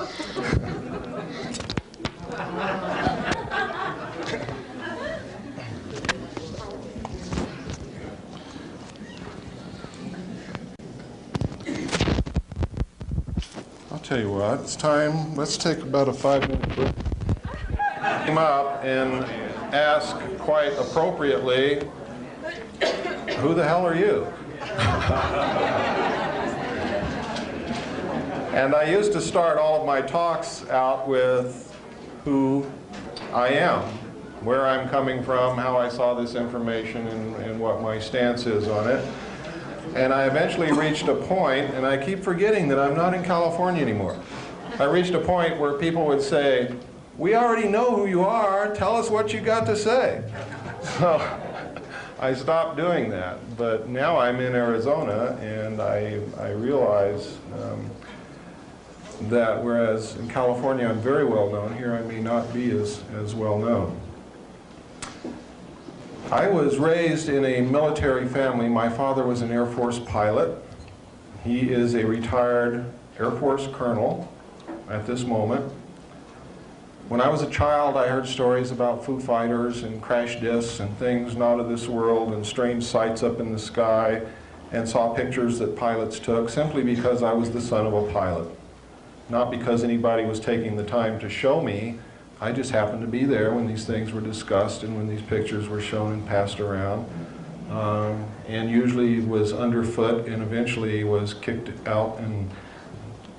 I'll tell you what, it's time, let's take about a 5-minute break. Came up and ask quite appropriately, who the hell are you? And I used to start all of my talks out with who I am, where I'm coming from, how I saw this information, and what my stance is on it. And I eventually reached a point, and I keep forgetting that I'm not in California anymore. I reached a point where people would say, we already know who you are, tell us what you got to say. So I stopped doing that, but now I'm in Arizona, and I realize that whereas in California I'm very well known, here I may not be as well known. I was raised in a military family. My father was an Air Force pilot. He is a retired Air Force colonel at this moment. When I was a child, I heard stories about Foo Fighters and crash discs and things not of this world and strange sights up in the sky, and saw pictures that pilots took simply because I was the son of a pilot. Not because anybody was taking the time to show me. I just happened to be there when these things were discussed and when these pictures were shown and passed around. And usually was underfoot and eventually was kicked out and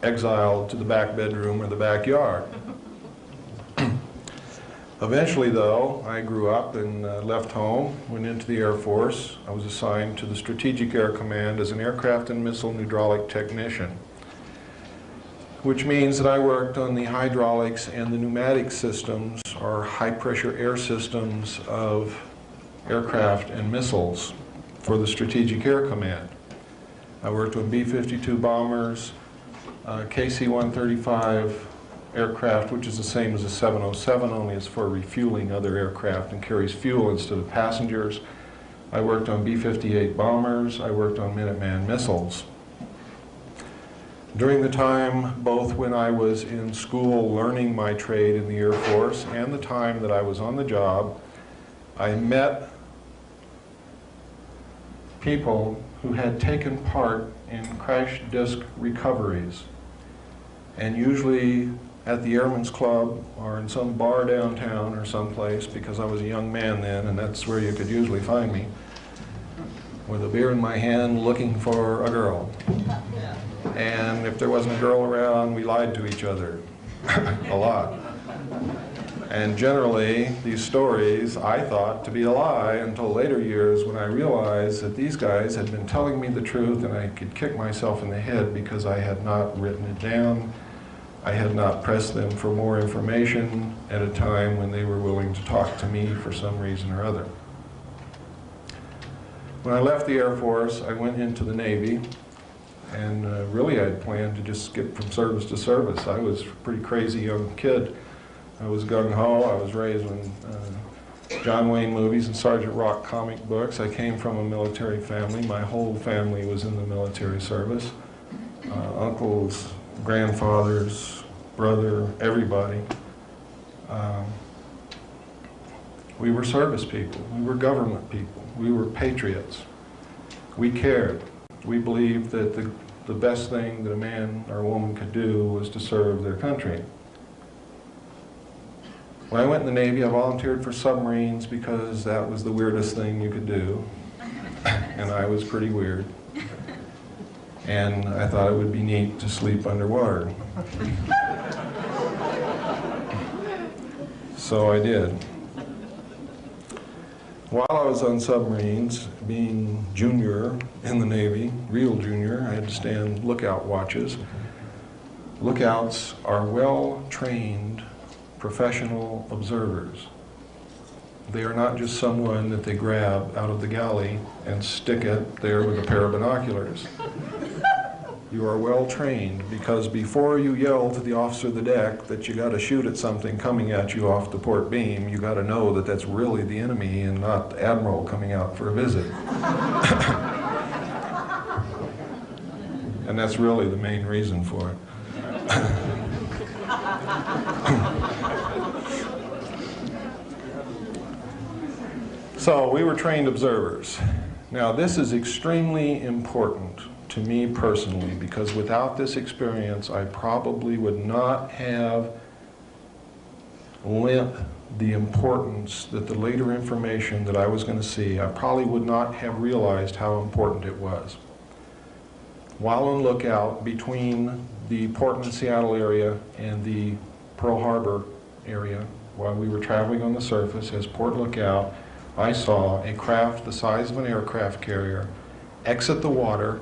exiled to the back bedroom or the backyard. Eventually, though, I grew up and left home, went into the Air Force. I was assigned to the Strategic Air Command as an aircraft and missile hydraulic technician, which means that I worked on the hydraulics and the pneumatic systems, or high-pressure air systems of aircraft and missiles for the Strategic Air Command. I worked with B-52 bombers, KC-135 aircraft, which is the same as a 707, only it's for refueling other aircraft and carries fuel instead of passengers. I worked on B-58 bombers. I worked on Minuteman missiles. During the time, both when I was in school learning my trade in the Air Force and the time that I was on the job, I met people who had taken part in crash disk recoveries. And usually at the Airmen's Club or in some bar downtown or someplace, because I was a young man then, and that's where you could usually find me, with a beer in my hand looking for a girl. And if there wasn't a girl around, we lied to each other a lot. And generally, these stories I thought to be a lie until later years when I realized that these guys had been telling me the truth and I could kick myself in the head because I had not written it down. I had not pressed them for more information at a time when they were willing to talk to me for some reason or other. When I left the Air Force, I went into the Navy, and really I had planned to just skip from service to service. I was a pretty crazy young kid. I was gung-ho. I was raised on John Wayne movies and Sergeant Rock comic books. I came from a military family. My whole family was in the military service. Uncles, grandfathers, brother, everybody. We were service people. We were government people. We were patriots. We cared. We believed that the the best thing that a man or a woman could do was to serve their country. When I went in the Navy, I volunteered for submarines because that was the weirdest thing you could do. And I was pretty weird. And I thought it would be neat to sleep underwater. So I did. While I was on submarines, being junior in the Navy, real junior, I had to stand lookout watches. Lookouts are well-trained professional observers. They are not just someone that they grab out of the galley and stick it there with a pair of binoculars. You are well trained because before you yell to the officer of the deck that you got to shoot at something coming at you off the port beam, you got to know that that's really the enemy and not the admiral coming out for a visit. And that's really the main reason for it. So we were trained observers. Now this is extremely important to me personally, because without this experience I probably would not have lent the importance that the later information that I was going to see, I probably would not have realized how important it was. While on lookout between the Portland, Seattle area and the Pearl Harbor area, while we were traveling on the surface as port lookout, I saw a craft the size of an aircraft carrier exit the water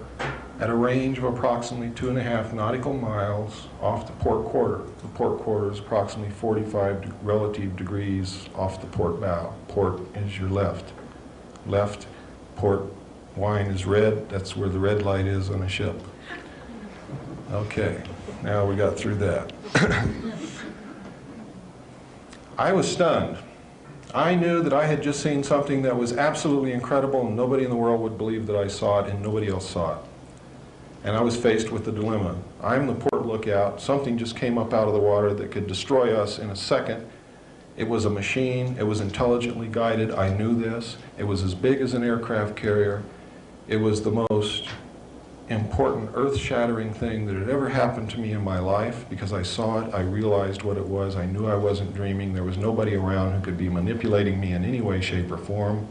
at a range of approximately 2.5 nautical miles off the port quarter. The port quarter is approximately 45 relative degrees off the port bow. Port is your left. Left, port wine is red. That's where the red light is on a ship. Okay, now we got through that. I was stunned. I knew that I had just seen something that was absolutely incredible and nobody in the world would believe that I saw it and nobody else saw it. And I was faced with the dilemma. I'm the port lookout. Something just came up out of the water that could destroy us in a second. It was a machine. It was intelligently guided. I knew this. It was as big as an aircraft carrier. It was the most important, earth-shattering thing that had ever happened to me in my life. Because I saw it, I realized what it was. I knew I wasn't dreaming. There was nobody around who could be manipulating me in any way, shape, or form.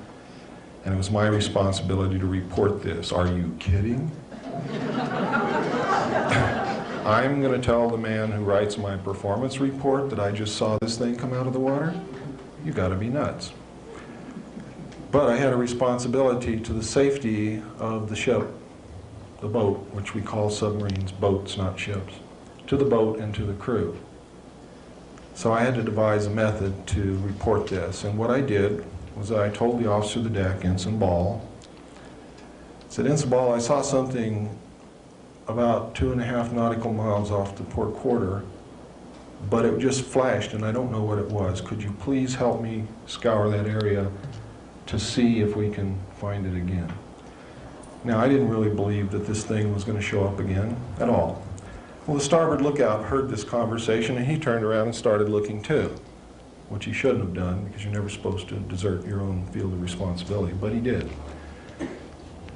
And it was my responsibility to report this. Are you kidding? I'm going to tell the man who writes my performance report that I just saw this thing come out of the water? You got to be nuts. But I had a responsibility to the safety of the ship, the boat, which we call submarines, boats, not ships, to the boat and to the crew. So I had to devise a method to report this. And what I did was I told the officer of the deck, Ensign Ball, I said, Ensign Ball, I saw something about 2.5 nautical miles off the port quarter, but it just flashed and I don't know what it was. Could you please help me scour that area to see if we can find it again? Now, I didn't really believe that this thing was going to show up again at all. Well, the starboard lookout heard this conversation and he turned around and started looking too, which he shouldn't have done because you're never supposed to desert your own field of responsibility, but he did.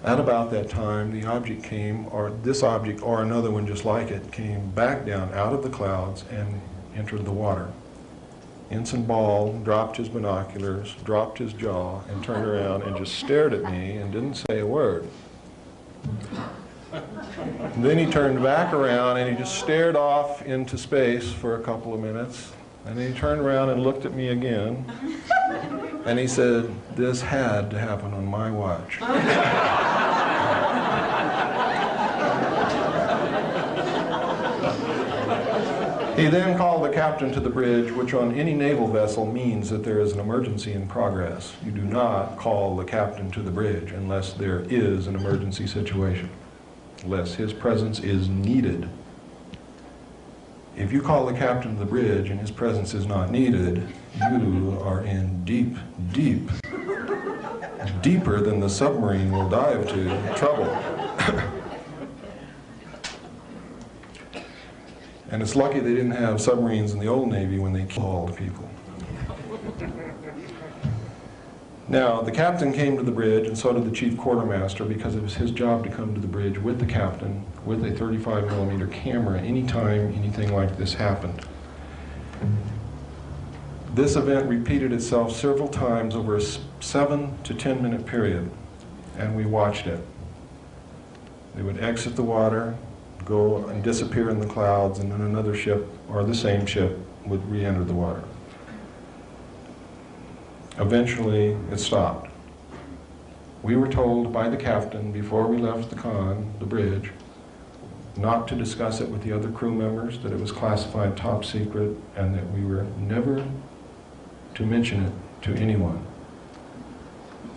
At about that time, the object came, or this object or another one just like it, came back down out of the clouds and entered the water. Ensign Ball dropped his binoculars, dropped his jaw, and turned around and just stared at me and didn't say a word. And then he turned back around and he just stared off into space for a couple of minutes. And then he turned around and looked at me again. And he said, this had to happen on my watch. He then called the captain to the bridge, which on any naval vessel means that there is an emergency in progress. You do not call the captain to the bridge unless there is an emergency situation, unless his presence is needed. If you call the captain to the bridge and his presence is not needed, you are in deep, deep, deeper than the submarine will dive to, trouble. And it's lucky they didn't have submarines in the old Navy when they hauled people. Now, the captain came to the bridge, and so did the chief quartermaster, because it was his job to come to the bridge with the captain with a 35mm camera anytime anything like this happened. This event repeated itself several times over a 7 to 10 minute period, and we watched it. They would exit the water, go and disappear in the clouds, and then another ship, or the same ship, would re-enter the water. Eventually, it stopped. We were told by the captain before we left the bridge, not to discuss it with the other crew members, that it was classified top secret, and that we were never to mention it to anyone.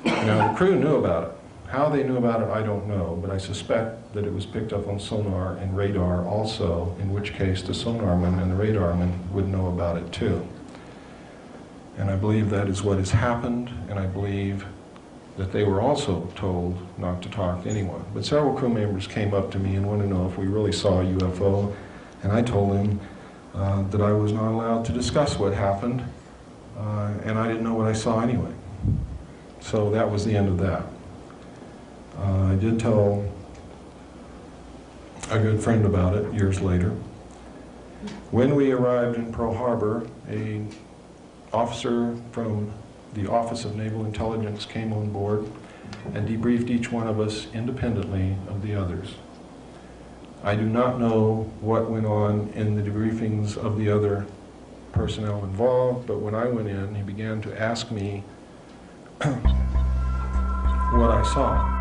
Now, the crew knew about it. How they knew about it, I don't know, but I suspect that it was picked up on sonar and radar also, in which case the sonarman and the radarman would know about it too. And I believe that is what has happened, and I believe that they were also told not to talk to anyone. But several crew members came up to me and wanted to know if we really saw a UFO, and I told them that I was not allowed to discuss what happened, and I didn't know what I saw anyway. So that was the end of that. I did tell a good friend about it years later. When we arrived in Pearl Harbor, an officer from the Office of Naval Intelligence came on board and debriefed each one of us independently of the others. I do not know what went on in the debriefings of the other personnel involved, but when I went in, he began to ask me what I saw.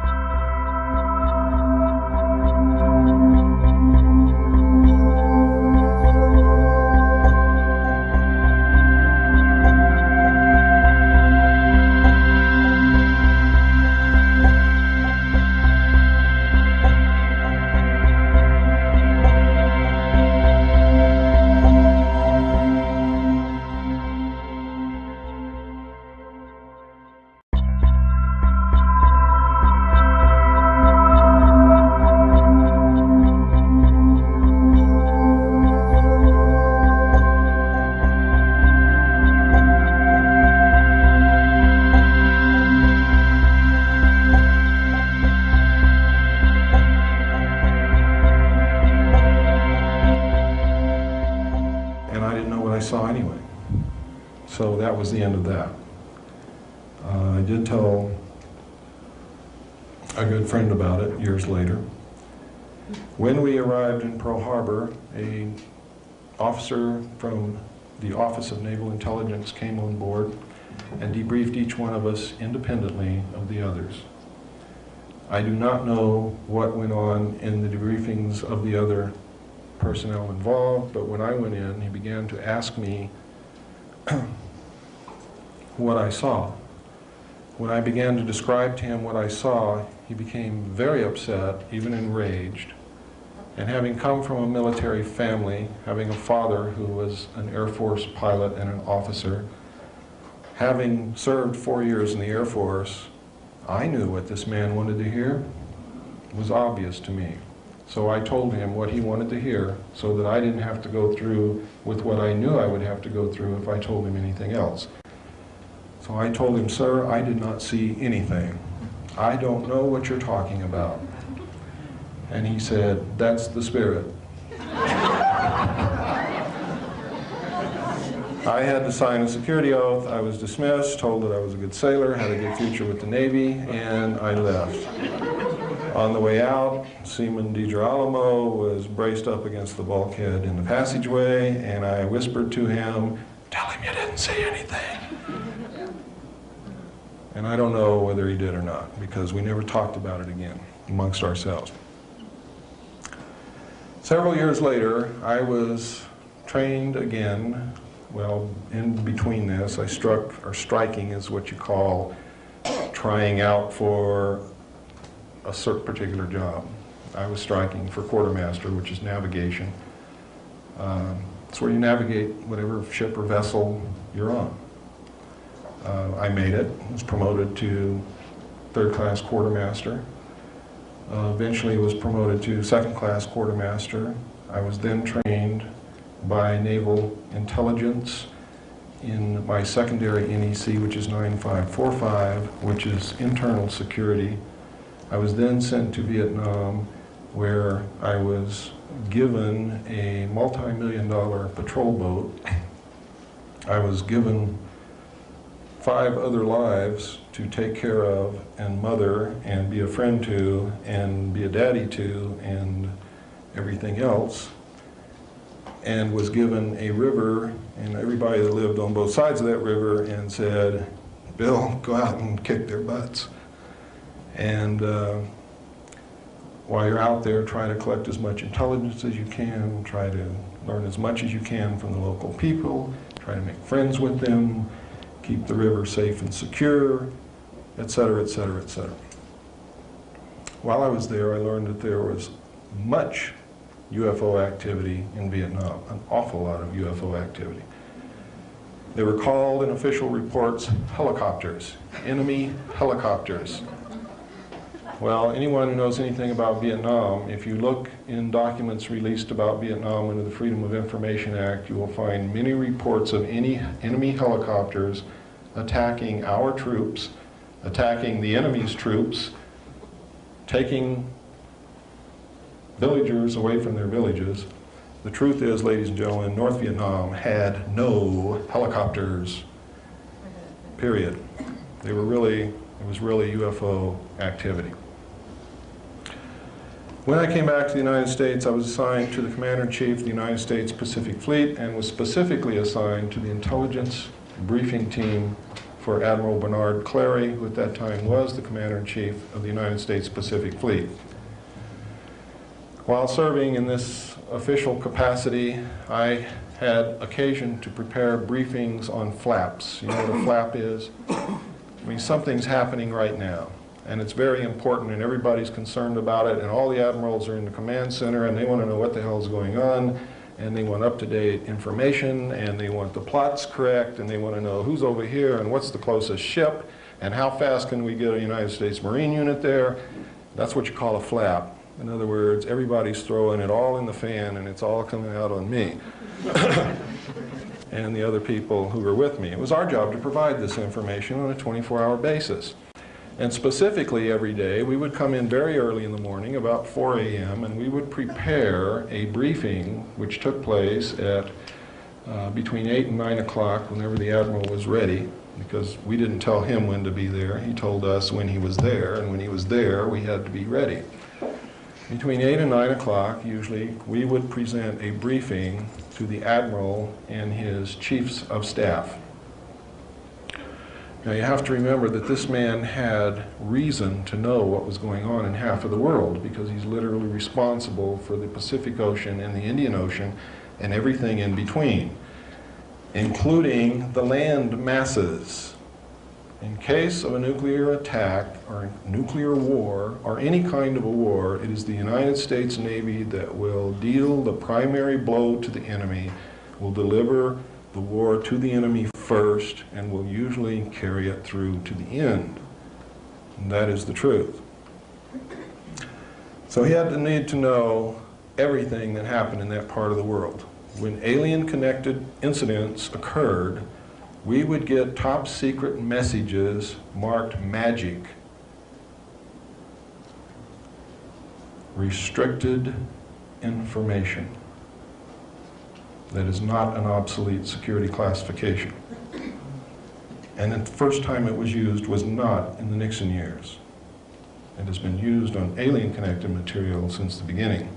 Saw anyway. So that was the end of that. I did tell a good friend about it years later. When we arrived in Pearl Harbor, an officer from the Office of Naval Intelligence came on board and debriefed each one of us independently of the others. I do not know what went on in the debriefings of the other personnel involved, but when I went in, he began to ask me what I saw. When I began to describe to him what I saw, he became very upset, even enraged. And having come from a military family, having a father who was an Air Force pilot and an officer, having served 4 years in the Air Force, I knew what this man wanted to hear. It was obvious to me. So I told him what he wanted to hear so that I didn't have to go through with what I knew I would have to go through if I told him anything else. So I told him, "Sir, I did not see anything. I don't know what you're talking about." And he said, "That's the spirit." I had to sign a security oath. I was dismissed, told that I was a good sailor, had a good future with the Navy, and I left. On the way out, Seaman DiGirolamo was braced up against the bulkhead in the passageway, and I whispered to him, "Tell him you didn't see anything." And I don't know whether he did or not, because we never talked about it again amongst ourselves. Several years later, I was trained again. Well, in between this, striking is what you call trying out for a certain particular job. I was striking for quartermaster, which is navigation. It's where you navigate whatever ship or vessel you're on. I made it, was promoted to third-class quartermaster. Eventually was promoted to second-class quartermaster. I was then trained by Naval Intelligence in my secondary NEC, which is 9545, which is internal security. I was then sent to Vietnam, where I was given a multi-million-dollar patrol boat. I was given 5 other lives to take care of and mother and be a friend to and be a daddy to and everything else, and was given a river and everybody that lived on both sides of that river and said, Bill, go out and kick their butts. And while you're out there, try to collect as much intelligence as you can, try to learn as much as you can from the local people, try to make friends with them, keep the river safe and secure, etc., etc., etc. While I was there, I learned that there was much UFO activity in Vietnam, an awful lot of UFO activity. They were called in official reports helicopters, enemy helicopters. Well, anyone who knows anything about Vietnam, if you look in documents released about Vietnam under the Freedom of Information Act, you will find many reports of any enemy helicopters attacking our troops, attacking the enemy's troops, taking villagers away from their villages. The truth is, ladies and gentlemen, North Vietnam had no helicopters, period. It was really UFO activity. When I came back to the United States, I was assigned to the Commander-in-Chief of the United States Pacific Fleet and was specifically assigned to the intelligence briefing team for Admiral Bernard Clary, who at that time was the Commander-in-Chief of the United States Pacific Fleet. While serving in this official capacity, I had occasion to prepare briefings on flaps. You know what a flap is? I mean, something's happening right now, and it's very important, and everybody's concerned about it, and all the admirals are in the command center, and they want to know what the hell's going on, and they want up-to-date information, and they want the plots correct, and they want to know who's over here, and what's the closest ship, and how fast can we get a United States Marine unit there. That's what you call a flap. In other words, everybody's throwing it all in the fan, and it's all coming out on me and the other people who were with me. It was our job to provide this information on a 24-hour basis. And specifically every day, we would come in very early in the morning, about 4 a.m., and we would prepare a briefing which took place at between 8 and 9 o'clock whenever the Admiral was ready, because we didn't tell him when to be there. He told us when he was there, and when he was there, we had to be ready. Between 8 and 9 o'clock, usually, we would present a briefing to the Admiral and his chiefs of staff. Now you have to remember that this man had reason to know what was going on in half of the world, because he's literally responsible for the Pacific Ocean and the Indian Ocean and everything in between, including the land masses. In case of a nuclear attack or nuclear war or any kind of a war, it is the United States Navy that will deal the primary blow to the enemy, will deliver the war to the enemy first, and will usually carry it through to the end. And that is the truth. So he had the need to know everything that happened in that part of the world. When alien-connected incidents occurred, we would get top secret messages marked magic, restricted information. That is not an obsolete security classification. And the first time it was used was not in the Nixon years. It has been used on alien-connected material since the beginning.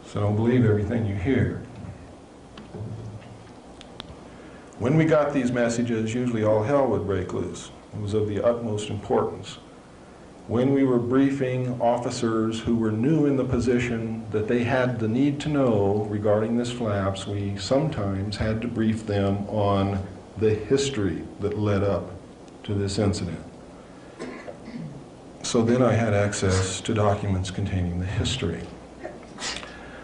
So don't believe everything you hear. When we got these messages, usually all hell would break loose. It was of the utmost importance. When we were briefing officers who were new in the position that they had the need to know regarding this flaps, we sometimes had to brief them on the history that led up to this incident. So then I had access to documents containing the history.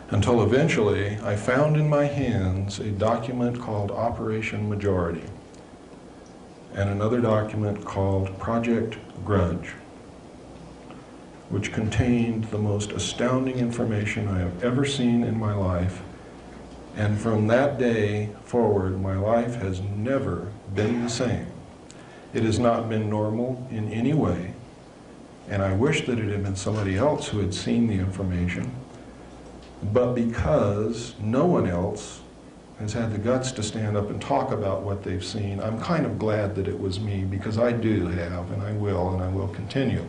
Until eventually, I found in my hands a document called Operation Majority and another document called Project Grudge, which contained the most astounding information I have ever seen in my life And from that day forward, my life has never been the same. It has not been normal in any way, and I wish that it had been somebody else who had seen the information, but because no one else has had the guts to stand up and talk about what they've seen, I'm kind of glad that it was me, because I do have, and I will continue,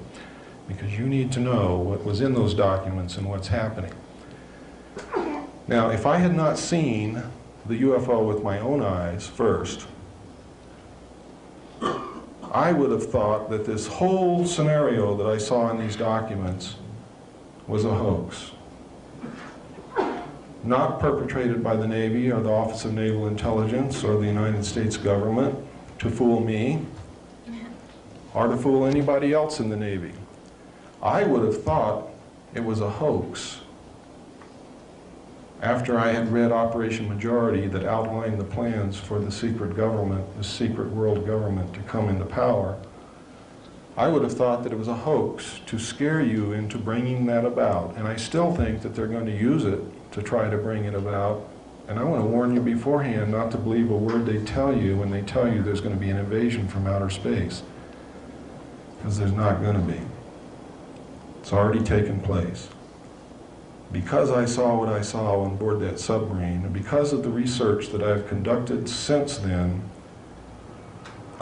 because you need to know what was in those documents and what's happening. Now, if I had not seen the UFO with my own eyes first, I would have thought that this whole scenario that I saw in these documents was a hoax. Not perpetrated by the Navy or the Office of Naval Intelligence or the United States government to fool me or to fool anybody else in the Navy. I would have thought it was a hoax after I had read Operation Majority that outlined the plans for the secret government, the secret world government, to come into power. I would have thought that it was a hoax to scare you into bringing that about, and I still think that they're going to use it to try to bring it about. And I want to warn you beforehand not to believe a word they tell you when they tell you there's going to be an invasion from outer space, because there's not going to be. It's already taken place. Because I saw what I saw on board that submarine, and because of the research that I've conducted since then,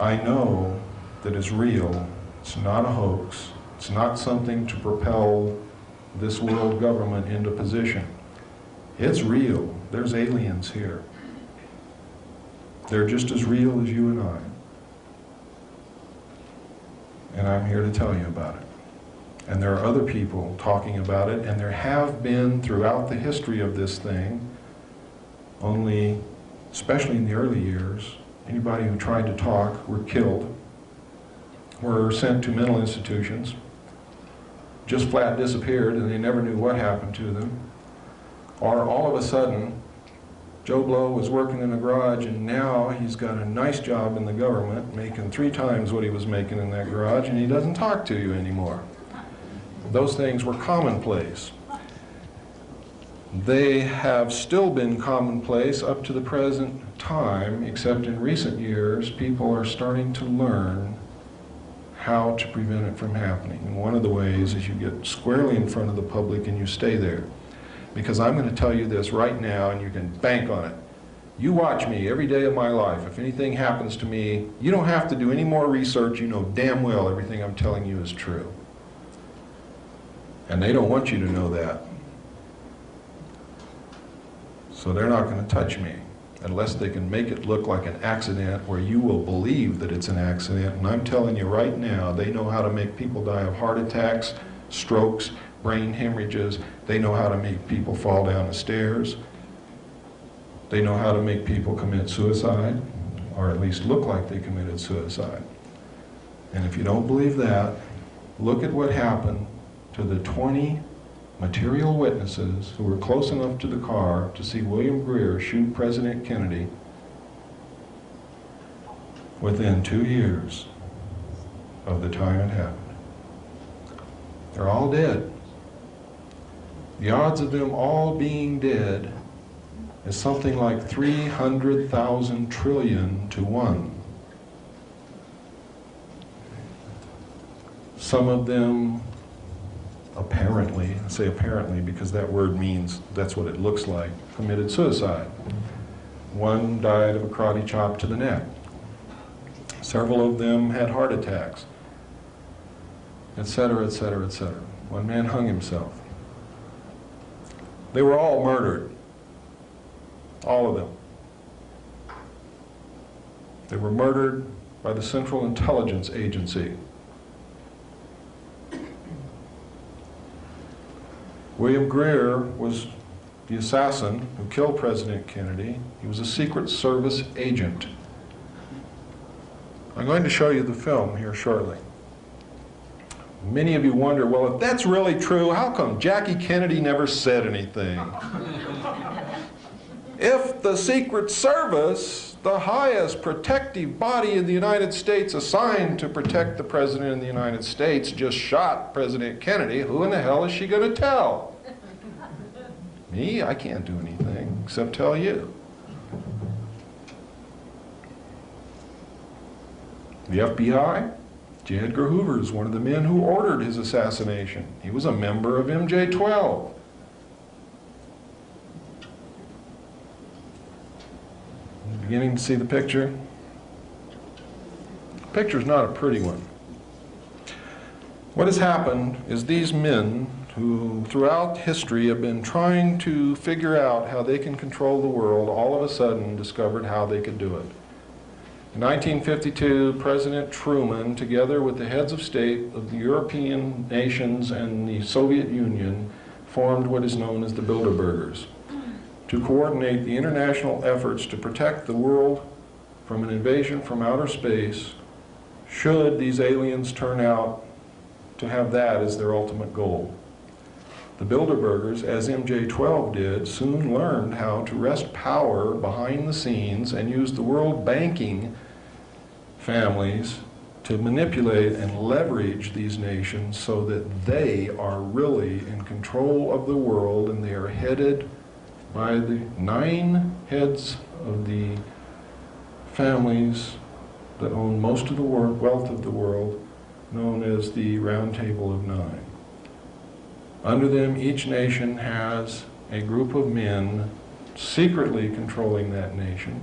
I know that it's real. It's not a hoax. It's not something to propel this world government into position. It's real. There's aliens here. They're just as real as you and I. And I'm here to tell you about it. And there are other people talking about it, and there have been throughout the history of this thing, only, especially in the early years, anybody who tried to talk were killed, were sent to mental institutions, just flat disappeared and they never knew what happened to them. Or all of a sudden, Joe Blow was working in a garage and now he's got a nice job in the government, making 3 times what he was making in that garage, and he doesn't talk to you anymore. Those things were commonplace. They have still been commonplace up to the present time, except in recent years, people are starting to learn how to prevent it from happening. And one of the ways is you get squarely in front of the public and you stay there. Because I'm going to tell you this right now, and you can bank on it. You watch me every day of my life. If anything happens to me, you don't have to do any more research. You know damn well everything I'm telling you is true. And they don't want you to know that. So they're not going to touch me unless they can make it look like an accident where you will believe that it's an accident. And I'm telling you right now, they know how to make people die of heart attacks, strokes, brain hemorrhages. They know how to make people fall down the stairs. They know how to make people commit suicide, or at least look like they committed suicide. And if you don't believe that, look at what happened to the 20 material witnesses who were close enough to the car to see William Greer shoot President Kennedy within 2 years of the time it happened. They're all dead. The odds of them all being dead is something like 300,000 trillion to 1. Some of them apparently, I say apparently because that word means that's what it looks like, committed suicide. One died of a karate chop to the neck. Several of them had heart attacks, etc., etc., etc. One man hung himself. They were all murdered. All of them. They were murdered by the Central Intelligence Agency. William Greer was the assassin who killed President Kennedy. He was a Secret Service agent. I'm going to show you the film here shortly. Many of you wonder, well, if that's really true, how come Jackie Kennedy never said anything? If the Secret Service, the highest protective body in the United States assigned to protect the President of the United States, just shot President Kennedy, who in the hell is she going to tell? Me? I can't do anything. except tell you. The FBI, J. Edgar Hoover is one of the men who ordered his assassination. He was a member of MJ-12. Beginning to see the picture? The picture's not a pretty one. What has happened is these men who throughout history have been trying to figure out how they can control the world, all of a sudden discovered how they could do it. In 1952, President Truman, together with the heads of state of the European nations and the Soviet Union, formed what is known as the Bilderbergers to coordinate the international efforts to protect the world from an invasion from outer space should these aliens turn out to have that as their ultimate goal. The Bilderbergers, as MJ-12 did, soon learned how to wrest power behind the scenes and use the world banking families to manipulate and leverage these nations so that they are really in control of the world, and they are headed by the 9 heads of the families that own most of the wealth of the world, known as the Round Table of 9. Under them, each nation has a group of men secretly controlling that nation.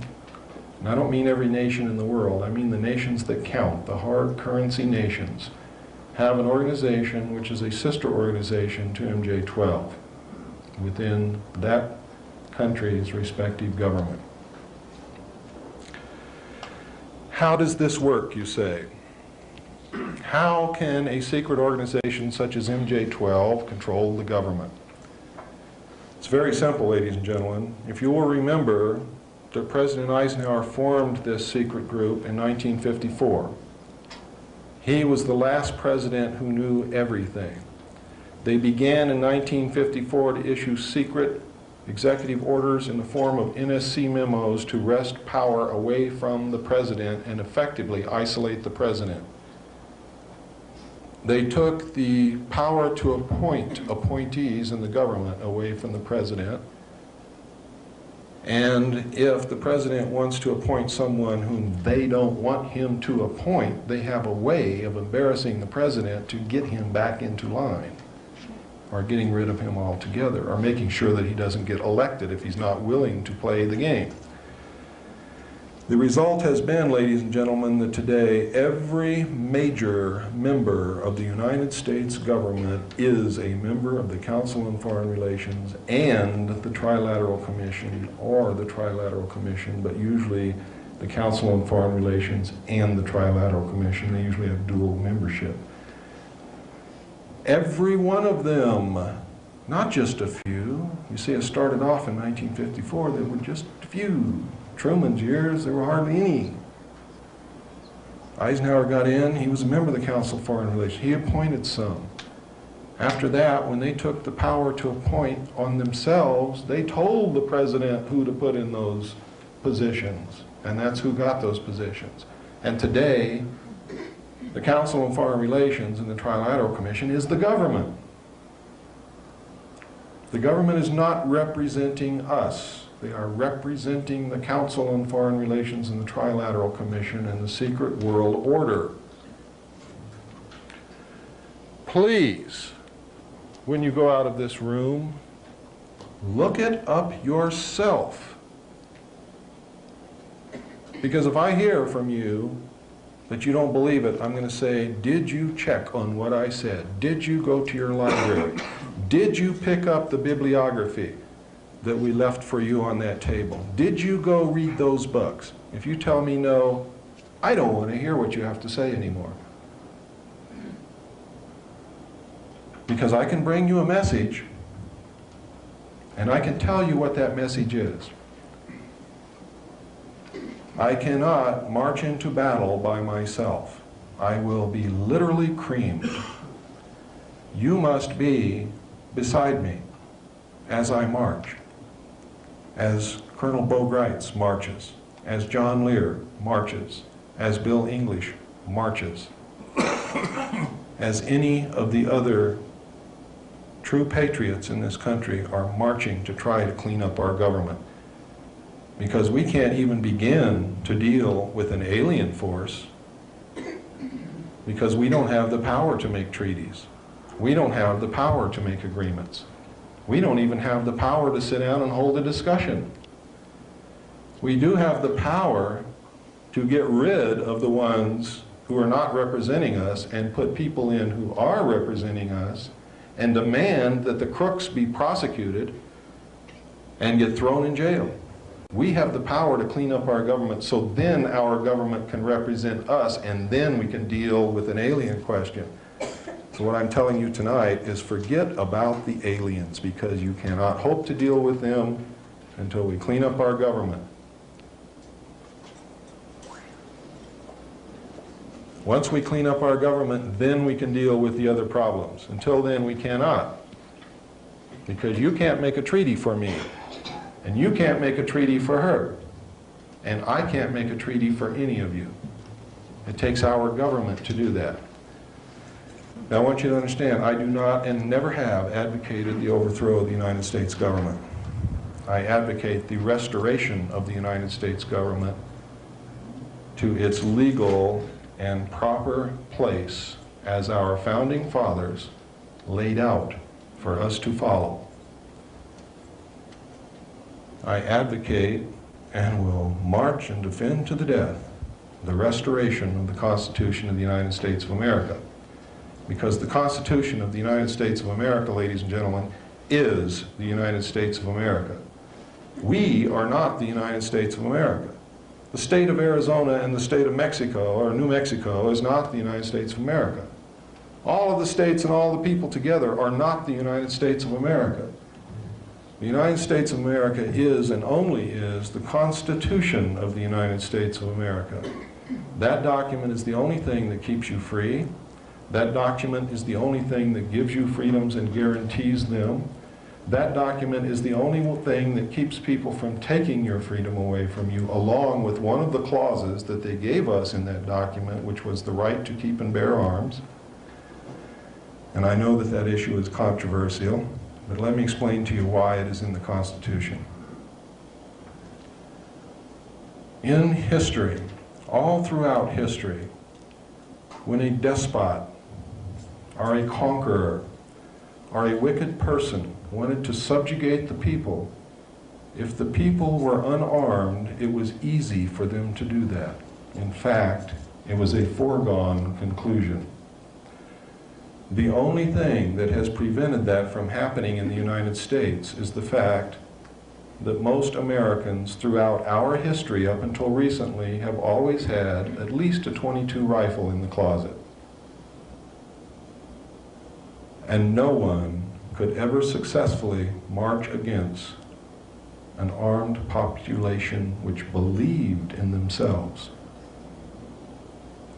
And I don't mean every nation in the world, I mean the nations that count, the hard currency nations, have an organization which is a sister organization to MJ-12 within that country's respective government. How does this work, you say? How can a secret organization such as MJ-12 control the government? It's very simple, ladies and gentlemen. If you will remember that President Eisenhower formed this secret group in 1954. He was the last president who knew everything. They began in 1954 to issue secret executive orders in the form of NSC memos to wrest power away from the president and effectively isolate the president. They took the power to appoint appointees in the government away from the president. And if the president wants to appoint someone whom they don't want him to appoint, they have a way of embarrassing the president to get him back into line, or getting rid of him altogether, or making sure that he doesn't get elected if he's not willing to play the game. The result has been, ladies and gentlemen, that today every major member of the United States government is a member of the Council on Foreign Relations and the Trilateral Commission, or the Trilateral Commission, but usually the Council on Foreign Relations and the Trilateral Commission. They usually have dual membership. Every one of them, not just a few. You see, it started off in 1954, there were just a few. Truman's years, there were hardly any. Eisenhower got in, he was a member of the Council of Foreign Relations. He appointed some. After that, when they took the power to appoint on themselves, they told the president who to put in those positions, and that's who got those positions. And today, the Council on Foreign Relations and the Trilateral Commission is the government. The government is not representing us. They are representing the Council on Foreign Relations and the Trilateral Commission and the secret world order. Please, when you go out of this room, look it up yourself. Because if I hear from you that you don't believe it, I'm going to say, did you check on what I said? Did you go to your library? Did you pick up the bibliography that we left for you on that table? Did you go read those books? If you tell me no, I don't want to hear what you have to say anymore. Because I can bring you a message, and I can tell you what that message is. I cannot march into battle by myself. I will be literally creamed. You must be beside me as I march, as Colonel Bo Greitz marches, as John Lear marches, as Bill English marches, as any of the other true patriots in this country are marching to try to clean up our government. Because we can't even begin to deal with an alien force because we don't have the power to make treaties. We don't have the power to make agreements. We don't even have the power to sit down and hold a discussion. We do have the power to get rid of the ones who are not representing us and put people in who are representing us and demand that the crooks be prosecuted and get thrown in jail. We have the power to clean up our government so then our government can represent us and then we can deal with an alien question. So what I'm telling you tonight is forget about the aliens because you cannot hope to deal with them until we clean up our government. Once we clean up our government, then we can deal with the other problems. Until then, we cannot. Because you can't make a treaty for me. And you can't make a treaty for her. And I can't make a treaty for any of you. It takes our government to do that. Now I want you to understand, I do not and never have advocated the overthrow of the United States government. I advocate the restoration of the United States government to its legal and proper place as our founding fathers laid out for us to follow. I advocate and will march and defend to the death the restoration of the Constitution of the United States of America. Because the Constitution of the United States of America, ladies and gentlemen, is the United States of America. We are not the United States of America. The state of Arizona and the state of Mexico, or New Mexico, is not the United States of America. All of the states and all the people together are not the United States of America. The United States of America is and only is the Constitution of the United States of America. That document is the only thing that keeps you free. That document is the only thing that gives you freedoms and guarantees them. That document is the only thing that keeps people from taking your freedom away from you, along with one of the clauses that they gave us in that document, which was the right to keep and bear arms. And I know that that issue is controversial, but let me explain to you why it is in the Constitution. In history, all throughout history, when a despot or a conqueror or a wicked person wanted to subjugate the people, if the people were unarmed, it was easy for them to do that. In fact, it was a foregone conclusion. The only thing that has prevented that from happening in the United States is the fact that most Americans throughout our history up until recently have always had at least a .22 rifle in the closet. And no one could ever successfully march against an armed population which believed in themselves.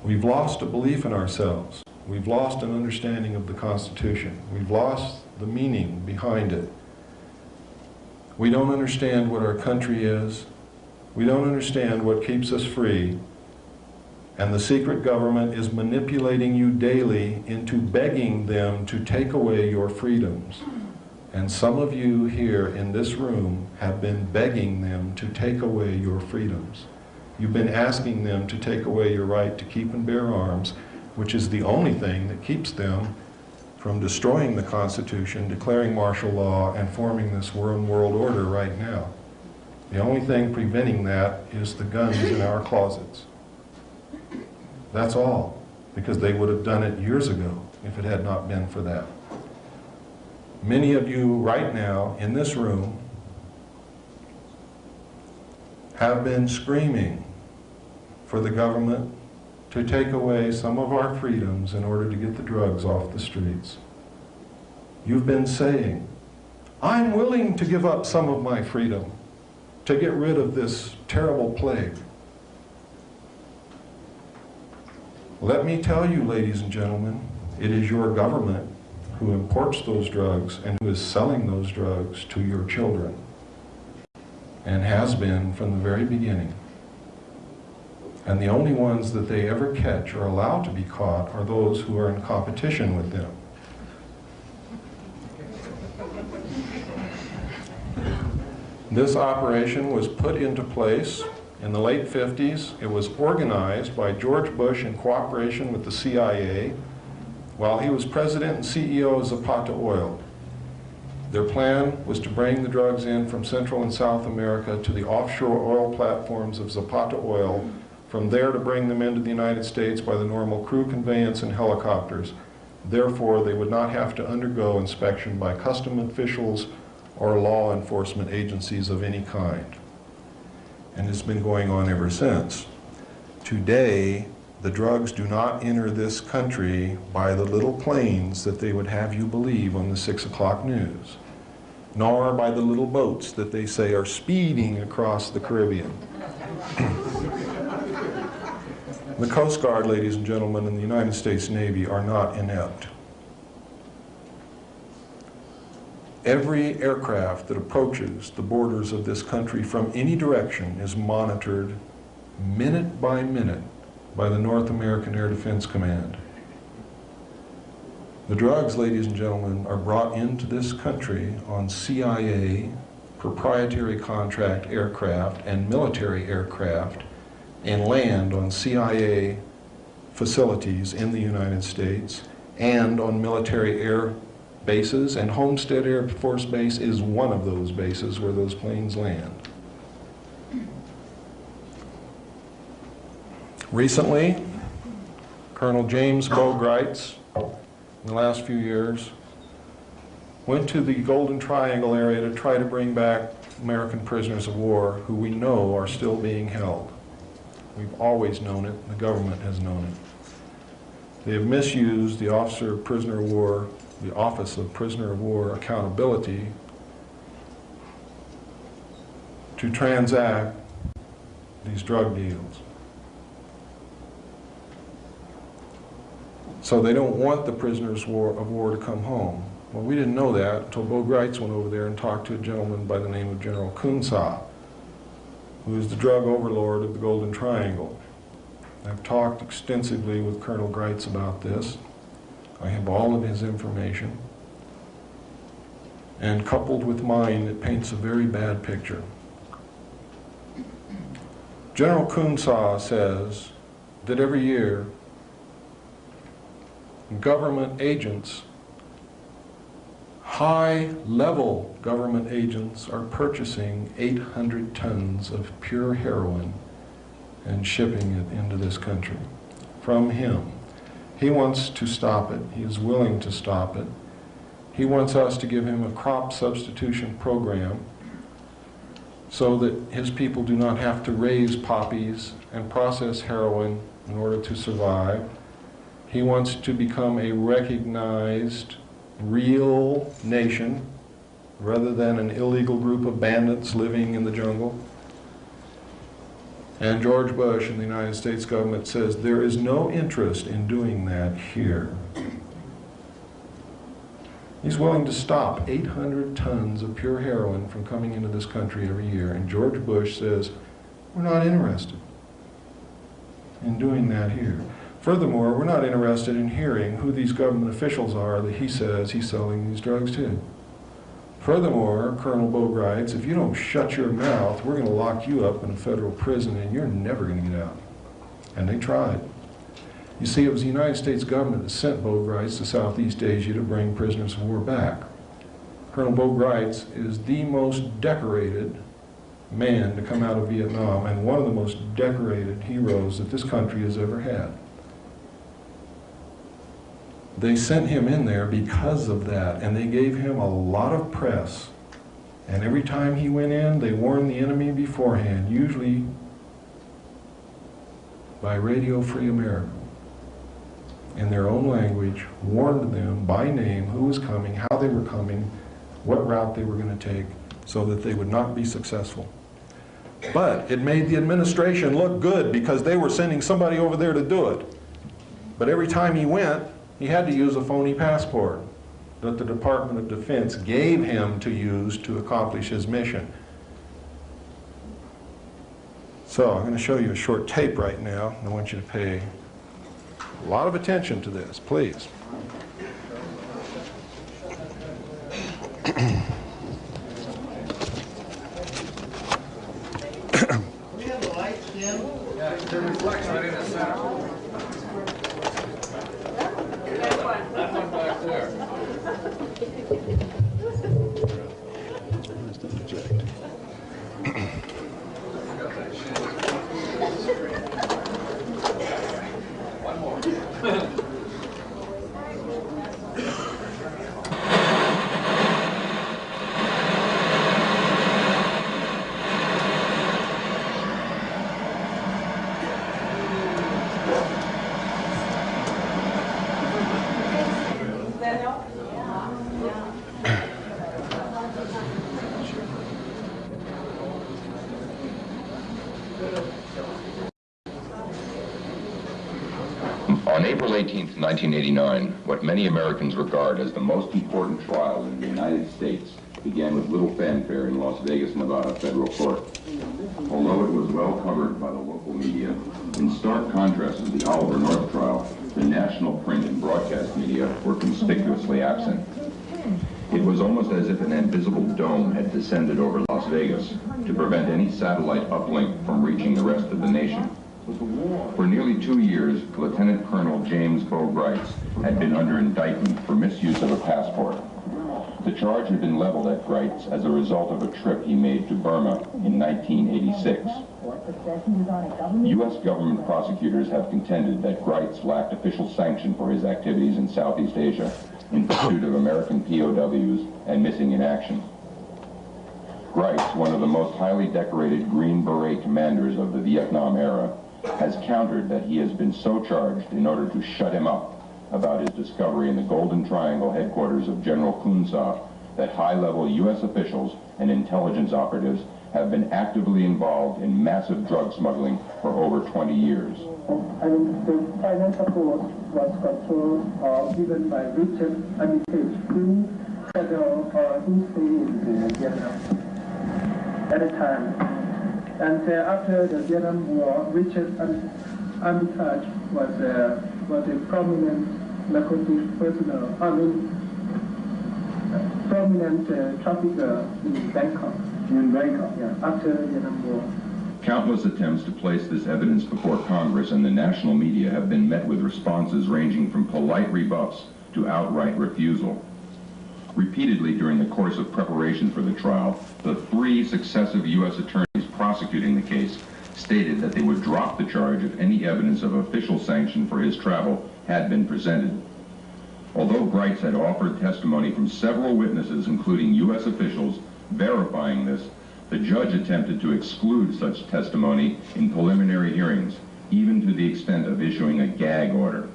We've lost a belief in ourselves. We've lost an understanding of the Constitution. We've lost the meaning behind it. We don't understand what our country is. We don't understand what keeps us free. And the secret government is manipulating you daily into begging them to take away your freedoms. And some of you here in this room have been begging them to take away your freedoms. You've been asking them to take away your right to keep and bear arms, which is the only thing that keeps them from destroying the Constitution, declaring martial law, and forming this one world order right now. The only thing preventing that is the guns in our closets. That's all, because they would have done it years ago if it had not been for that. Many of you right now in this room have been screaming for the government to take away some of our freedoms in order to get the drugs off the streets. You've been saying, I'm willing to give up some of my freedom to get rid of this terrible plague. Let me tell you, ladies and gentlemen, it is your government who imports those drugs and who is selling those drugs to your children, and has been from the very beginning. And the only ones that they ever catch or allow to be caught are those who are in competition with them. This operation was put into place in the late 50s. It was organized by George Bush in cooperation with the CIA while he was president and CEO of Zapata Oil. Their plan was to bring the drugs in from Central and South America to the offshore oil platforms of Zapata Oil, from there to bring them into the United States by the normal crew conveyance and helicopters. Therefore, they would not have to undergo inspection by custom officials or law enforcement agencies of any kind. And it's been going on ever since. Today, the drugs do not enter this country by the little planes that they would have you believe on the 6 o'clock news, nor by the little boats that they say are speeding across the Caribbean. The Coast Guard, ladies and gentlemen, and the United States Navy are not inept. Every aircraft that approaches the borders of this country from any direction is monitored minute by minute by the North American Air Defense Command. The drugs, ladies and gentlemen, are brought into this country on CIA proprietary contract aircraft and military aircraft and land on CIA facilities in the United States and on military air bases, and Homestead Air Force Base is one of those bases where those planes land. Recently, Colonel James Bogreitz, in the last few years, went to the Golden Triangle area to try to bring back American prisoners of war who we know are still being held. We've always known it. The government has known it. They have misused the Office of Prisoner of War Accountability to transact these drug deals. So they don't want the prisoners of war to come home. Well, we didn't know that until Bo Greitz went over there and talked to a gentleman by the name of General Kunsa, who is the drug overlord of the Golden Triangle. I've talked extensively with Colonel Greitz about this. I have all of his information. And coupled with mine, it paints a very bad picture. General Kunsa says that every year, government agents, high-level government agents, are purchasing 800 tons of pure heroin and shipping it into this country from him. He wants to stop it. He is willing to stop it. He wants us to give him a crop substitution program so that his people do not have to raise poppies and process heroin in order to survive. He wants to become a recognized, real nation rather than an illegal group of bandits living in the jungle. And George Bush and the United States government says there is no interest in doing that here. He's willing to stop 800 tons of pure heroin from coming into this country every year. And George Bush says, we're not interested in doing that here. Furthermore, we're not interested in hearing who these government officials are that he says he's selling these drugs to. Furthermore, Colonel Bogreitz, if you don't shut your mouth, we're going to lock you up in a federal prison and you're never going to get out. And they tried. You see, it was the United States government that sent Bogreitz to Southeast Asia to bring prisoners of war back. Colonel Bogreitz is the most decorated man to come out of Vietnam and one of the most decorated heroes that this country has ever had. They sent him in there because of that, and they gave him a lot of press. And every time he went in, they warned the enemy beforehand, usually by Radio Free America, in their own language, warned them by name who was coming, how they were coming, what route they were going to take, so that they would not be successful. But it made the administration look good because they were sending somebody over there to do it. But every time he went, he had to use a phony passport that the Department of Defense gave him to use to accomplish his mission. So I'm going to show you a short tape right now. I want you to pay a lot of attention to this, please. Yeah, it reflects right in the center. That one back there. One more. On April 18, 1989, what many Americans regard as the most important trial in the United States began with little fanfare in Las Vegas, Nevada federal court. Although it was well covered by the local media, in stark contrast to the Oliver North trial, the national print and broadcast media were conspicuously absent. It was almost as if an invisible dome had descended over Las Vegas to prevent any satellite uplink from reaching the rest of the nation. For nearly 2 years, Lieutenant Colonel James Bo Grites had been under indictment for misuse of a passport. The charge had been leveled at Grites as a result of a trip he made to Burma in 1986. U.S. government prosecutors have contended that Grites lacked official sanction for his activities in Southeast Asia in pursuit of American POWs and missing in action. Grites, one of the most highly decorated Green Beret commanders of the Vietnam era, has countered that he has been so charged in order to shut him up about his discovery in the Golden Triangle headquarters of General Kun Sa that high-level U.S. officials and intelligence operatives have been actively involved in massive drug smuggling for over 20 years. The finance support was controlled given by Richard Armitage, who stayed in Vietnam at the time. And after the Vietnam War, Richard Armitage was a prominent narcotic personnel, prominent trafficker in Bangkok. Yeah, after the Vietnam War. Countless attempts to place this evidence before Congress and the national media have been met with responses ranging from polite rebuffs to outright refusal. Repeatedly during the course of preparation for the trial, the 3 successive U.S. attorneys prosecuting the case stated that they would drop the charge if any evidence of official sanction for his travel had been presented. Although Grites had offered testimony from several witnesses, including U.S. officials, verifying this, the judge attempted to exclude such testimony in preliminary hearings, even to the extent of issuing a gag order.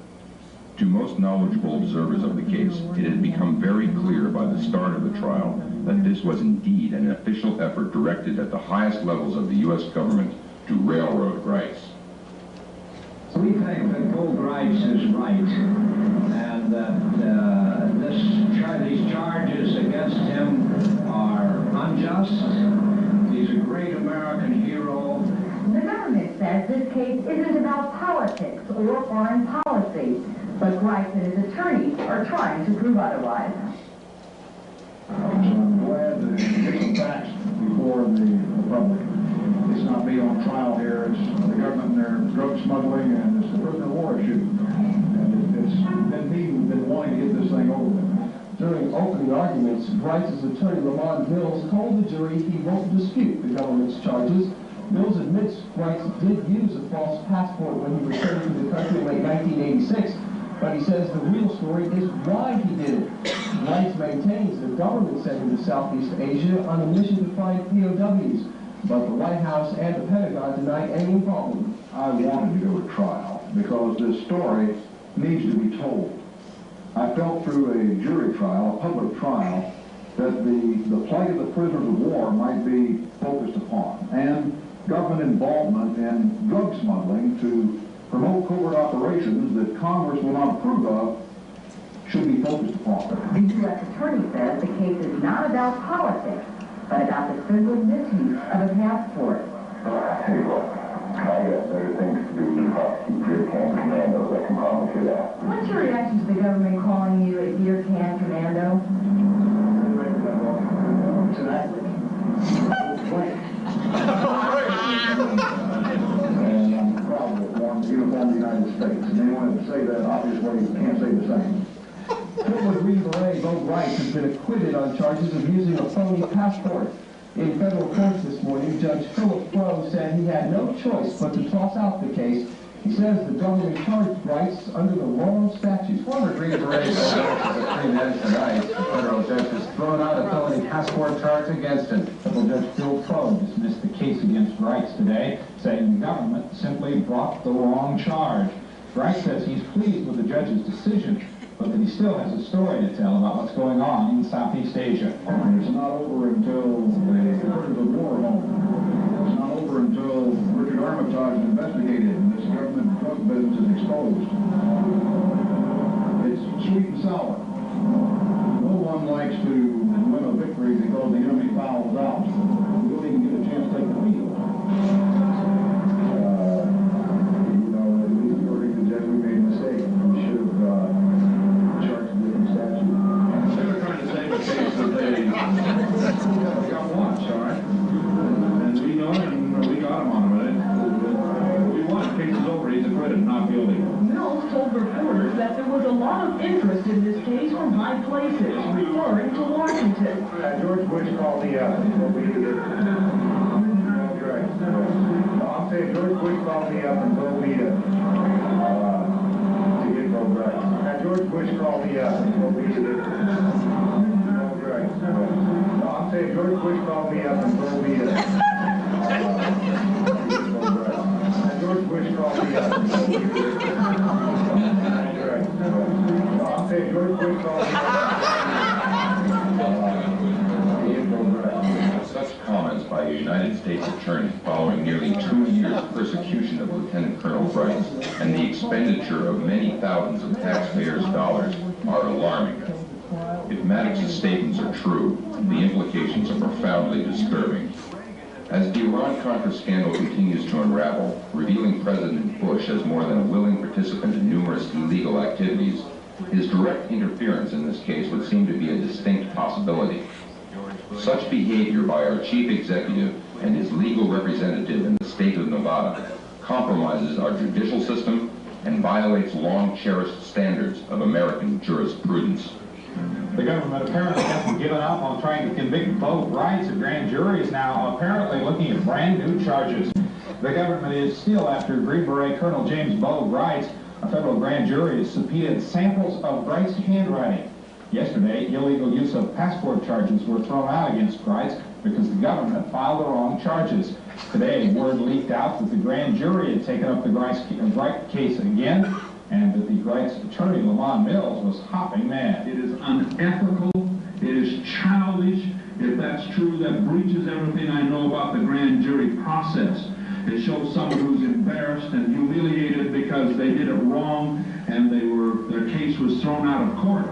To most knowledgeable observers of the case, it had become very clear by the start of the trial that this was indeed an official effort directed at the highest levels of the U.S. government to railroad Grites. We think that Bo Grites is right, and that these charges against him are unjust. He's a great American hero. The government says this case isn't about politics or foreign policy, but Grites and his attorneys are trying to prove otherwise. I'm glad that get some facts before the public. It's not me on trial here. It's the government and their drug smuggling, and it's the prisoner of war issue. And it's been wanting to get this thing over with. During opening arguments, Grites' attorney Lamont Mills told the jury he won't dispute the government's charges. Mills admits Grites did use a false passport when he returned to the country in late 1986, but he says the real story is why he did it. Grites maintains the government sent him to Southeast Asia on a mission to find POWs, but the White House and the Pentagon denied any involvement. I wanted to go to trial because this story needs to be told. I felt through a jury trial, a public trial, that the plight of the prisoners of war might be focused upon, and government involvement in drug smuggling to promote covert operations that Congress will not approve of should be focused upon. The U.S. attorney says the case is not about politics, but about the simple misuse of a passport. Hey, look, I got better things to do than prosecute beer can commandos, I can promise you that. What's your reaction to the government calling you a beer can commando? States. And anyone that say that obviously can't say the same. Former Green Beret Bo Bright has been acquitted on charges of using a phony passport. In federal court this morning, Judge Philip Froh said he had no choice but to toss out the case. He says the government charged Brights under the wrong statutes. Former Green Beret Bo Bright is a free man tonight. The federal judge has thrown out a felony passport charge against him. Federal Judge Phil Froh dismissed the case against Brights today, saying the government simply brought the wrong charge. Bright says he's pleased with the judge's decision, but that he still has a story to tell about what's going on in Southeast Asia. It's not over until the prisoners of war home. It's not over until Richard Armitage is investigated and this government drug business is exposed. It's sweet and sour. No one likes to win a victory because the enemy fouls out. We don't even get a chance to take the field. You know, at least according to the judge, we made a mistake. We should have charged a different statute. They were trying to save a case that they got watched, all right? And we know it, and we got him on it. We won. Case is over. He's acquitted, not guilty. Mills told reporters that there was a lot of interest in this case from high places, referring to Washington. George Bush called the right. No, I'm saying George Bush called me up and told me to get gold right. George Bush called me up and told me to get gold right. No, I'm saying George Bush called me up and told me to get gold right. George Bush called me up and told me to get gold right. No, I'm saying George Bush called me up. Such comments by a United States attorney following nearly 2 years' persecution of Lieutenant Colonel Brights and the expenditure of many thousands of taxpayers' dollars are alarming. If Maddox's statements are true, the implications are profoundly disturbing. As the Iran-Contra scandal continues to unravel, revealing President Bush as more than a willing participant in numerous illegal activities, his direct interference in this case would seem to be a distinct possibility. Such behavior by our chief executive and his legal representative in the state of Nevada compromises our judicial system and violates long-cherished standards of American jurisprudence. The government apparently hasn't given up on trying to convict Bo Brights. A grand jury is now apparently looking at brand new charges. The government is still after Green Beret Colonel James Bo Brights. A federal grand jury has subpoenaed samples of Brights' handwriting. Yesterday, illegal use of passport charges were thrown out against Brights because the government filed the wrong charges. Today, word leaked out that the grand jury had taken up the Bright case again, and that the Brights attorney, Lamont Mills, was hopping mad. It is unethical, it is childish. If that's true, that breaches everything I know about the grand jury process. It shows someone who's embarrassed and humiliated because they did it wrong and their case was thrown out of court.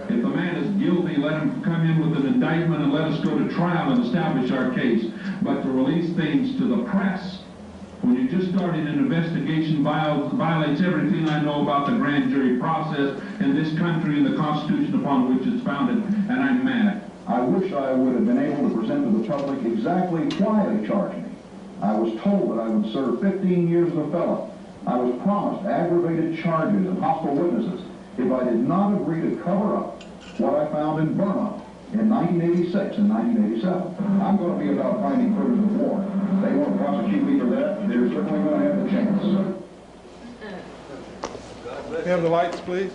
If the man is guilty, let him come in with an indictment and let us go to trial and establish our case. But to release things to the press, when you just started an investigation, violates everything I know about the grand jury process in this country and the Constitution upon which it's founded, and I'm mad. I wish I would have been able to present to the public exactly why they charged me. I was told that I would serve 15 years as a felon. I was promised aggravated charges and hostile witnesses if I did not agree to cover up what I found in Burma in 1986 and 1987. I'm going to be about finding prisoners of war. If they want to prosecute me for that, they're certainly going to have the chance. Can we have the lights, please?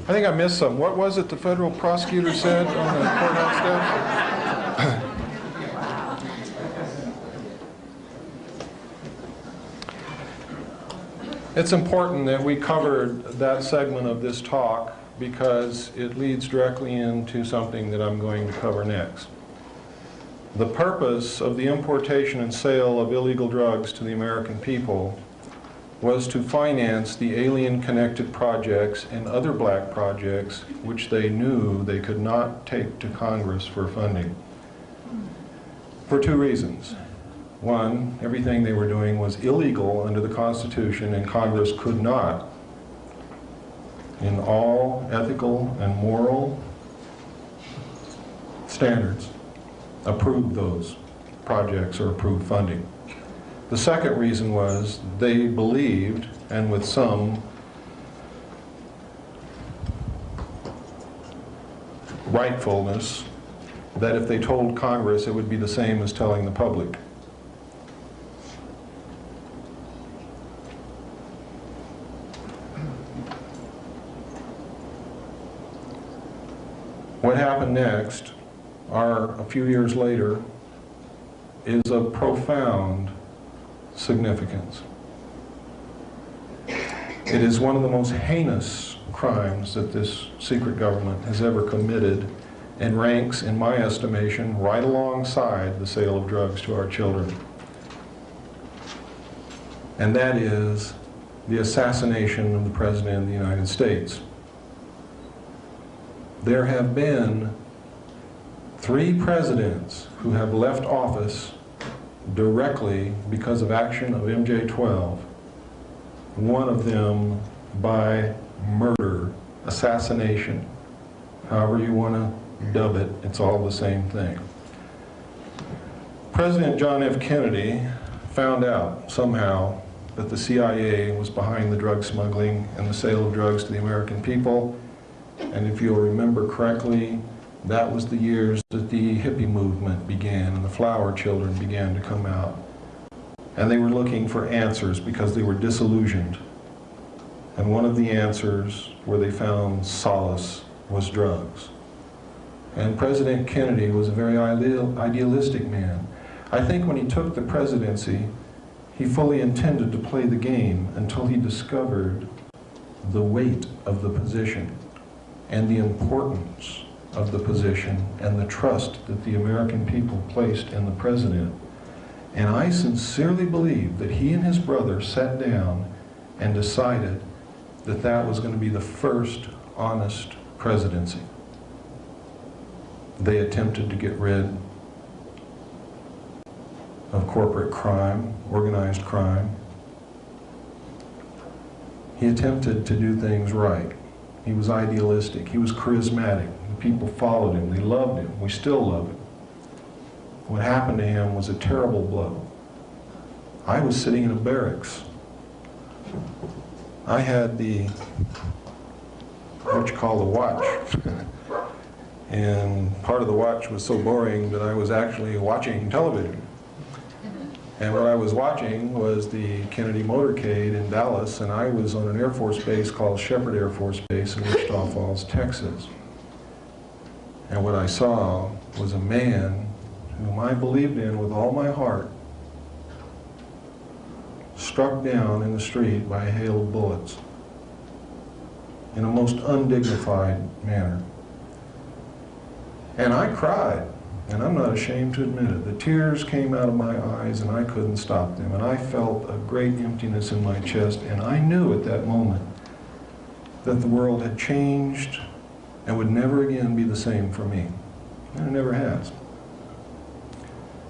I think I missed some. What was it the federal prosecutor said on the courthouse steps? It's important that we covered that segment of this talk because it leads directly into something that I'm going to cover next. The purpose of the importation and sale of illegal drugs to the American people was to finance the alien-connected projects and other black projects which they knew they could not take to Congress for funding. For two reasons. One, everything they were doing was illegal under the Constitution, and Congress could not, in all ethical and moral standards, approve those projects or approve funding. The second reason was they believed, and with some rightfulness, that if they told Congress, it would be the same as telling the public. What happened next, a few years later, is of profound significance. It is one of the most heinous crimes that this secret government has ever committed, and ranks, in my estimation, right alongside the sale of drugs to our children. And that is the assassination of the President of the United States. There have been 3 presidents who have left office directly because of action of MJ-12, one of them by murder, assassination, however you want to dub it, it's all the same thing. President John F. Kennedy found out somehow that the CIA was behind the drug smuggling and the sale of drugs to the American people. And if you'll remember correctly, that was the years that the hippie movement began and the flower children began to come out. And they were looking for answers because they were disillusioned. And one of the answers where they found solace was drugs. And President Kennedy was a very idealistic man. I think when he took the presidency, he fully intended to play the game until he discovered the weight of the position and the importance of the position and the trust that the American people placed in the president. And I sincerely believe that he and his brother sat down and decided that that was going to be the first honest presidency. They attempted to get rid of corporate crime, organized crime. He attempted to do things right. He was idealistic. He was charismatic. The people followed him. They loved him. We still love him. What happened to him was a terrible blow. I was sitting in a barracks. I had what you call the watch. And part of the watch was so boring that I was actually watching television. And what I was watching was the Kennedy motorcade in Dallas, and I was on an Air Force base called Shepherd Air Force Base in Wichita Falls, Texas. And what I saw was a man whom I believed in with all my heart, struck down in the street by a hail of bullets in a most undignified manner. And I cried, and I'm not ashamed to admit it. The tears came out of my eyes and I couldn't stop them. And I felt a great emptiness in my chest, and I knew at that moment that the world had changed and would never again be the same for me. And it never has.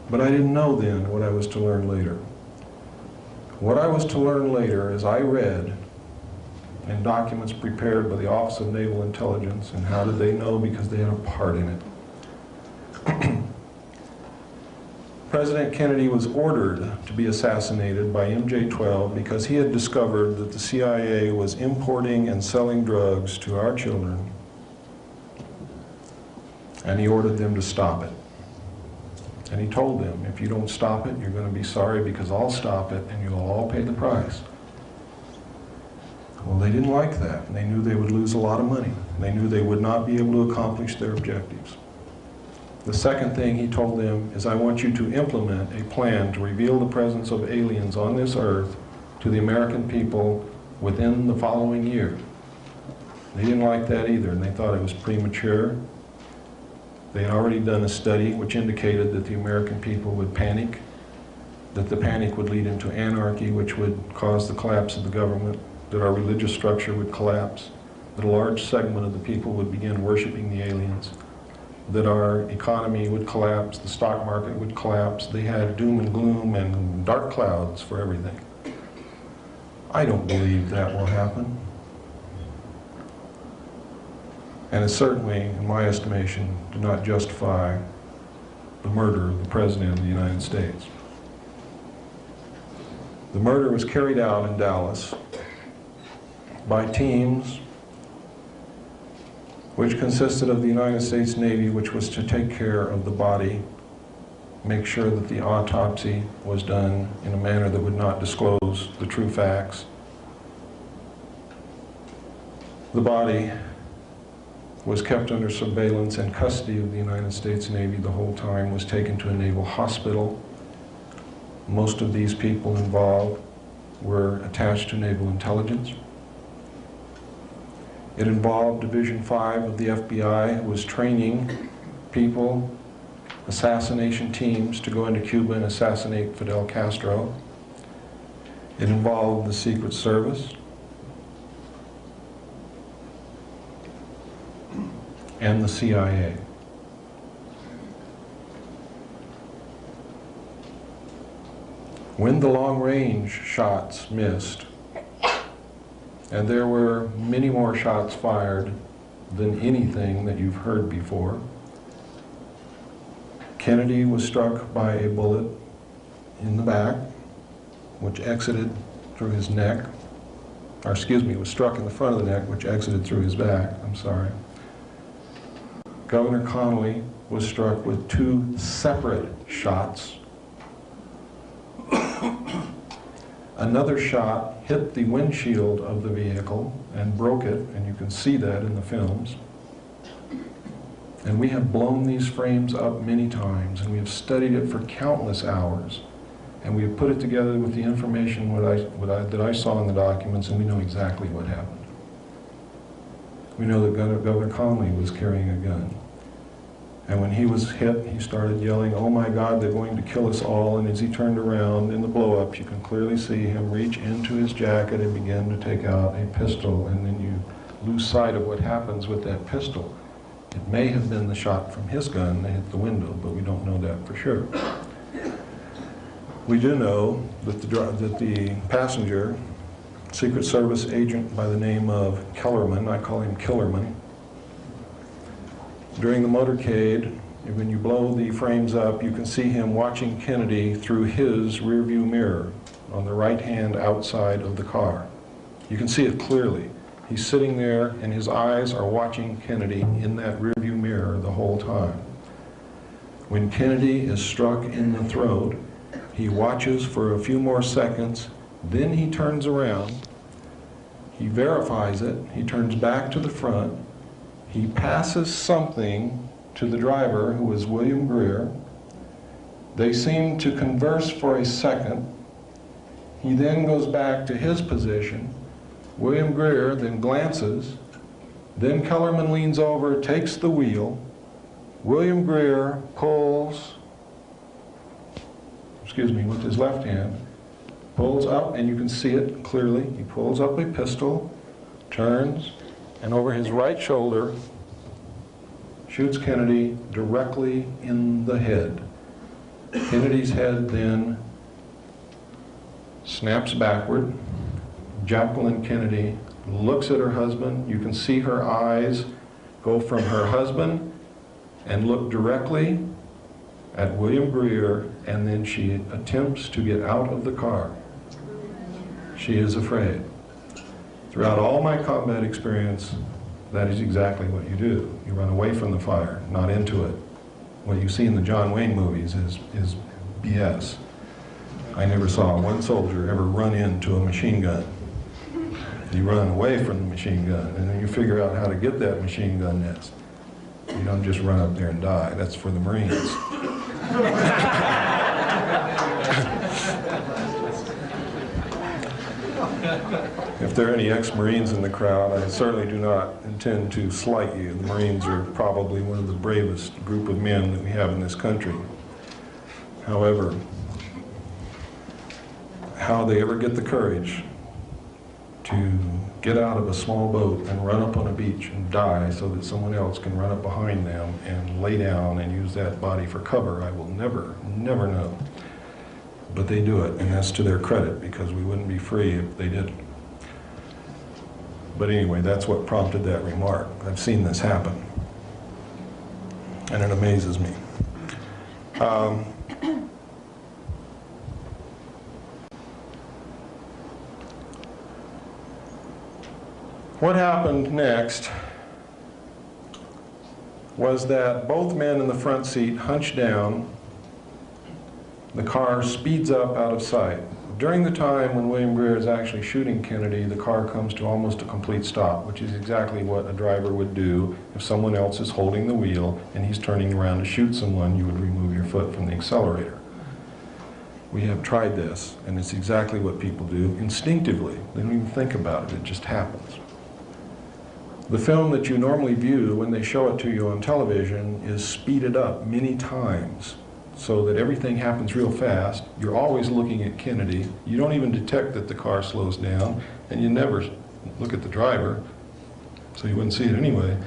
But I didn't know then what I was to learn later. What I was to learn later is I read in documents prepared by the Office of Naval Intelligence, and how did they know? Because they had a part in it. President Kennedy was ordered to be assassinated by MJ-12 because he had discovered that the CIA was importing and selling drugs to our children, and he ordered them to stop it. And he told them, if you don't stop it, you're going to be sorry, because I'll stop it and you'll all pay the price. Well, they didn't like that, and they knew they would lose a lot of money. They knew they would not be able to accomplish their objectives. The second thing he told them is, I want you to implement a plan to reveal the presence of aliens on this earth to the American people within the following year. They didn't like that either, and they thought it was premature. They had already done a study which indicated that the American people would panic, that the panic would lead into anarchy, which would cause the collapse of the government, that our religious structure would collapse, that a large segment of the people would begin worshiping the aliens. that our economy would collapse, the stock market would collapse. They had doom and gloom and dark clouds for everything. I don't believe that will happen. And it certainly, in my estimation, did not justify the murder of the President of the United States. The murder was carried out in Dallas by teams which consisted of the United States Navy, which was to take care of the body, make sure that the autopsy was done in a manner that would not disclose the true facts. The body was kept under surveillance and custody of the United States Navy the whole time, was taken to a naval hospital. Most of these people involved were attached to naval intelligence. It involved Division 5 of the FBI, who was training people, assassination teams, to go into Cuba and assassinate Fidel Castro. It involved the Secret Service and the CIA. When the long-range shots missed, and there were many more shots fired than anything that you've heard before, Kennedy was struck by a bullet in the back, which exited through his neck, or excuse me, was struck in the front of the neck, which exited through his back, I'm sorry. Governor Connolly was struck with 2 separate shots. Another shot hit the windshield of the vehicle and broke it, and you can see that in the films. And we have blown these frames up many times, and we have studied it for countless hours. And we have put it together with the information that I saw in the documents, and we know exactly what happened. We know that Governor Connolly was carrying a gun. And when he was hit, he started yelling, "Oh my God, they're going to kill us all." And as he turned around in the blow-ups, you can clearly see him reach into his jacket and begin to take out a pistol. And then you lose sight of what happens with that pistol. It may have been the shot from his gun that hit the window, but we don't know that for sure. We do know that the passenger, Secret Service agent by the name of Kellerman, I call him Killerman, during the motorcade, when you blow the frames up, you can see him watching Kennedy through his rearview mirror on the right hand outside of the car. You can see it clearly. He's sitting there and his eyes are watching Kennedy in that rearview mirror the whole time. When Kennedy is struck in the throat, he watches for a few more seconds, then he turns around, he verifies it, he turns back to the front, he passes something to the driver, who is William Greer. They seem to converse for a second. He then goes back to his position. William Greer then glances. Then Kellerman leans over, takes the wheel. William Greer pulls, with his left hand, pulls up, and you can see it clearly. He pulls up a pistol, turns, and over his right shoulder shoots Kennedy directly in the head. Kennedy's head then snaps backward. Jacqueline Kennedy looks at her husband. You can see her eyes go from her husband and look directly at William Greer, and then she attempts to get out of the car. She is afraid. Throughout all my combat experience, that is exactly what you do. You run away from the fire, not into it. What you see in the John Wayne movies is BS. I never saw one soldier ever run into a machine gun. You run away from the machine gun, and then you figure out how to get that machine gun nest. You don't just run up there and die. That's for the Marines. If there are any ex-Marines in the crowd, I certainly do not intend to slight you. The Marines are probably one of the bravest group of men that we have in this country. However, how they ever get the courage to get out of a small boat and run up on a beach and die so that someone else can run up behind them and lay down and use that body for cover, I will never, never know. But they do it, and that's to their credit, because we wouldn't be free if they didn't. But anyway, that's what prompted that remark. I've seen this happen, and it amazes me. What happened next was that both men in the front seat hunched down. The car speeds up out of sight. During the time when William Greer is actually shooting Kennedy, the car comes to almost a complete stop, which is exactly what a driver would do if someone else is holding the wheel and he's turning around to shoot someone. You would remove your foot from the accelerator. We have tried this, and it's exactly what people do instinctively. They don't even think about it, it just happens. The film that you normally view when they show it to you on television is speeded up many times so that everything happens real fast. You're always looking at Kennedy. You don't even detect that the car slows down, and you never look at the driver, so you wouldn't see it anyway.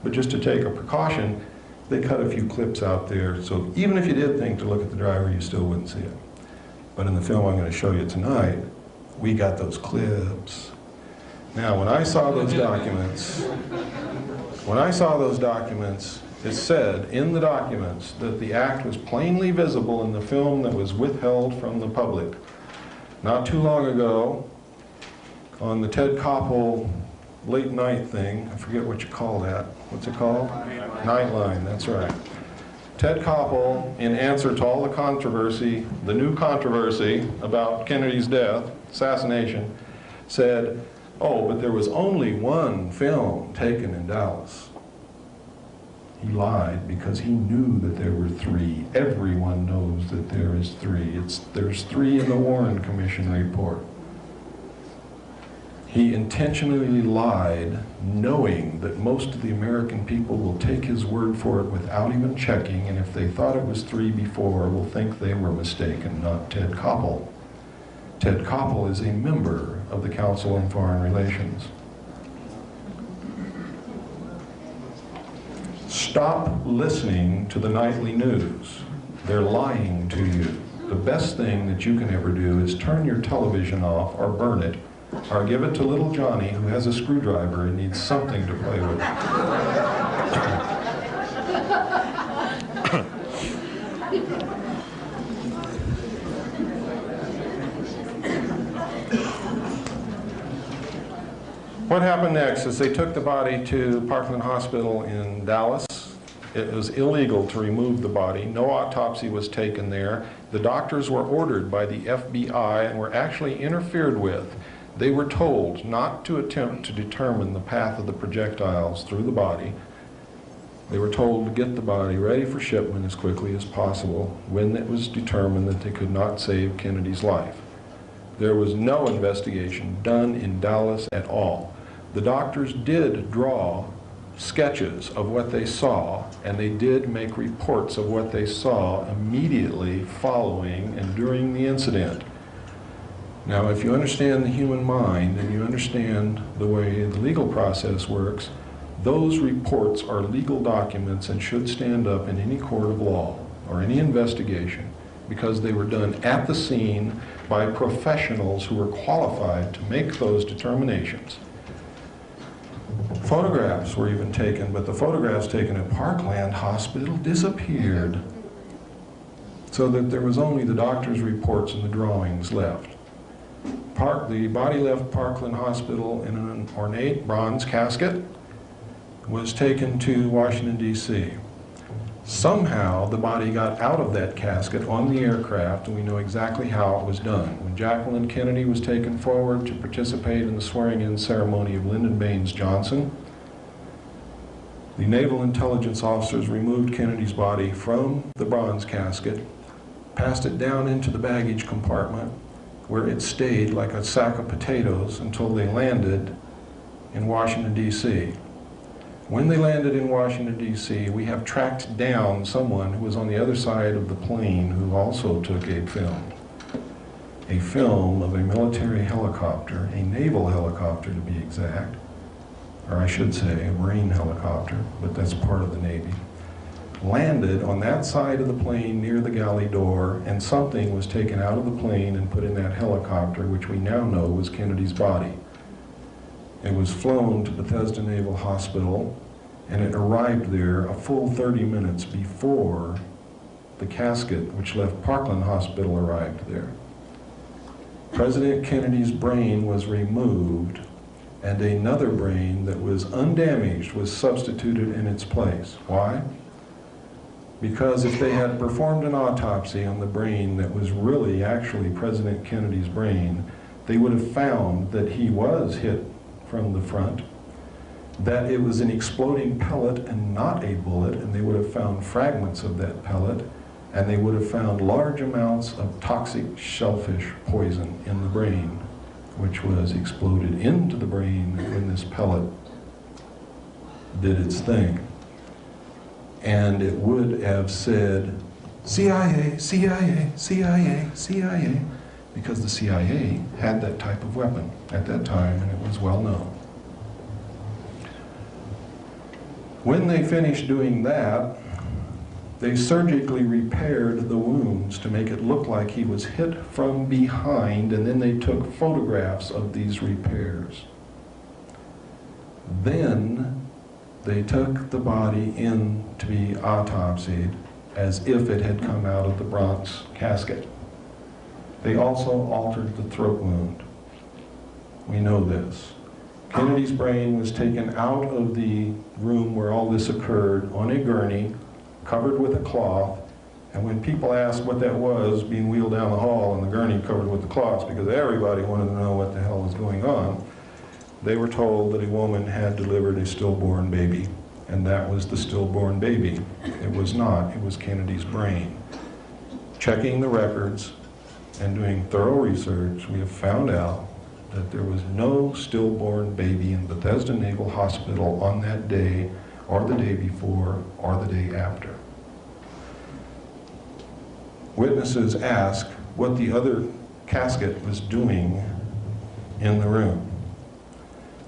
But just to take a precaution, they cut a few clips out there, so even if you did think to look at the driver, you still wouldn't see it. But in the film I'm going to show you tonight, we got those clips. Now, when I saw those documents, it said in the documents that the act was plainly visible in the film that was withheld from the public. Not too long ago, on the Ted Koppel late night thing, I forget what you call that. What's it called? Nightline, that's right. Ted Koppel, in answer to all the controversy, the new controversy about Kennedy's death, assassination, said, oh, but there was only one film taken in Dallas. He lied because he knew that there were three. Everyone knows that there is three. There's three in the Warren Commission report. He intentionally lied, knowing that most of the American people will take his word for it without even checking, and if they thought it was three before, will think they were mistaken, not Ted Koppel. Ted Koppel is a member of the Council on Foreign Relations. Stop listening to the nightly news. They're lying to you. The best thing that you can ever do is turn your television off or burn it, or give it to little Johnny who has a screwdriver and needs something to play with. What happened next is they took the body to Parkland Hospital in Dallas. It was illegal to remove the body. No autopsy was taken there. The doctors were ordered by the FBI and were actually interfered with. They were told not to attempt to determine the path of the projectiles through the body. They were told to get the body ready for shipment as quickly as possible when it was determined that they could not save Kennedy's life. There was no investigation done in Dallas at all. The doctors did draw sketches of what they saw, and they did make reports of what they saw immediately following and during the incident. Now, if you understand the human mind and you understand the way the legal process works, those reports are legal documents and should stand up in any court of law or any investigation, because they were done at the scene by professionals who were qualified to make those determinations. Photographs were even taken, but the photographs taken at Parkland Hospital disappeared, so that there was only the doctor's reports and the drawings left. The body left Parkland Hospital in an ornate bronze casket, was taken to Washington, D.C. Somehow the body got out of that casket on the aircraft, and we know exactly how it was done. When Jacqueline Kennedy was taken forward to participate in the swearing-in ceremony of Lyndon Baines Johnson, the Naval Intelligence officers removed Kennedy's body from the bronze casket, passed it down into the baggage compartment, where it stayed like a sack of potatoes until they landed in Washington, D.C. When they landed in Washington, D.C., we have tracked down someone who was on the other side of the plane who also took a film. a film of a military helicopter, a naval helicopter to be exact, or I should say a Marine helicopter, but that's part of the Navy, landed on that side of the plane near the galley door, and something was taken out of the plane and put in that helicopter, which we now know was Kennedy's body. It was flown to Bethesda Naval Hospital, and it arrived there a full 30 minutes before the casket which left Parkland Hospital arrived there. President Kennedy's brain was removed, and another brain that was undamaged was substituted in its place. Why? Because if they had performed an autopsy on the brain that was really actually President Kennedy's brain, they would have found that he was hit from the front, that it was an exploding pellet and not a bullet, and they would have found fragments of that pellet, and they would have found large amounts of toxic shellfish poison in the brain, which was exploded into the brain when this pellet did its thing. And it would have said, CIA, CIA, CIA, CIA, because the CIA had that type of weapon at that time, and it was well known. When they finished doing that, they surgically repaired the wounds to make it look like he was hit from behind, and then they took photographs of these repairs. Then they took the body in to be autopsied as if it had come out of the Bronx casket. They also altered the throat wound. We know this. Kennedy's brain was taken out of the room where all this occurred on a gurney, covered with a cloth, and when people asked what that was being wheeled down the hall and the gurney covered with the cloths, because everybody wanted to know what the hell was going on, they were told that a woman had delivered a stillborn baby, and that was the stillborn baby. It was not, it was Kennedy's brain. Checking the records and doing thorough research, we have found out that there was no stillborn baby in Bethesda Naval Hospital on that day, or the day before, or the day after. Witnesses asked what the other casket was doing in the room.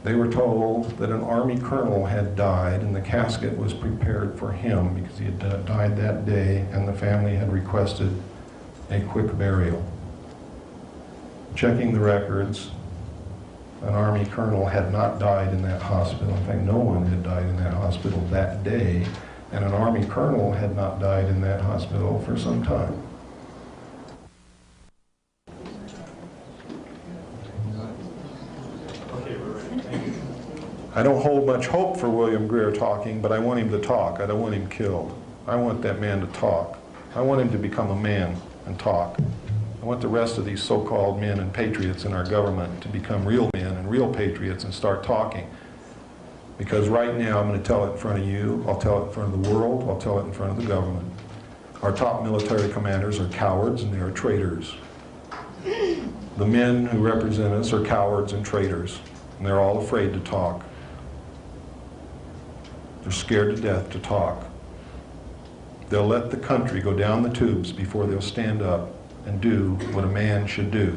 They were told that an Army colonel had died and the casket was prepared for him because he had died that day and the family had requested a quick burial. Checking the records, an Army colonel had not died in that hospital. In fact, no one had died in that hospital that day, and an Army colonel had not died in that hospital for some time. I don't hold much hope for William Greer talking, but I want him to talk. I don't want him killed. I want that man to talk. I want him to become a man and talk. I want the rest of these so-called men and patriots in our government to become real men and real patriots and start talking. Because right now I'm going to tell it in front of you, I'll tell it in front of the world, I'll tell it in front of the government. Our top military commanders are cowards and they are traitors. The men who represent us are cowards and traitors, and they're all afraid to talk. They're scared to death to talk. They'll let the country go down the tubes before they'll stand up and do what a man should do.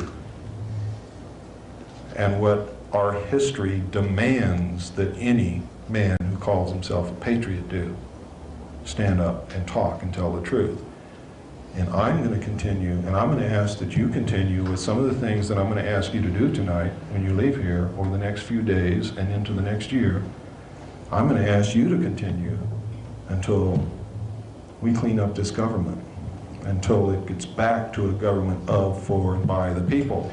And what our history demands that any man who calls himself a patriot do. Stand up and talk and tell the truth. And I'm going to continue, and I'm going to ask that you continue with some of the things that I'm going to ask you to do tonight when you leave here over the next few days and into the next year. I'm going to ask you to continue until we clean up this government, until it gets back to a government of, for, and by the people.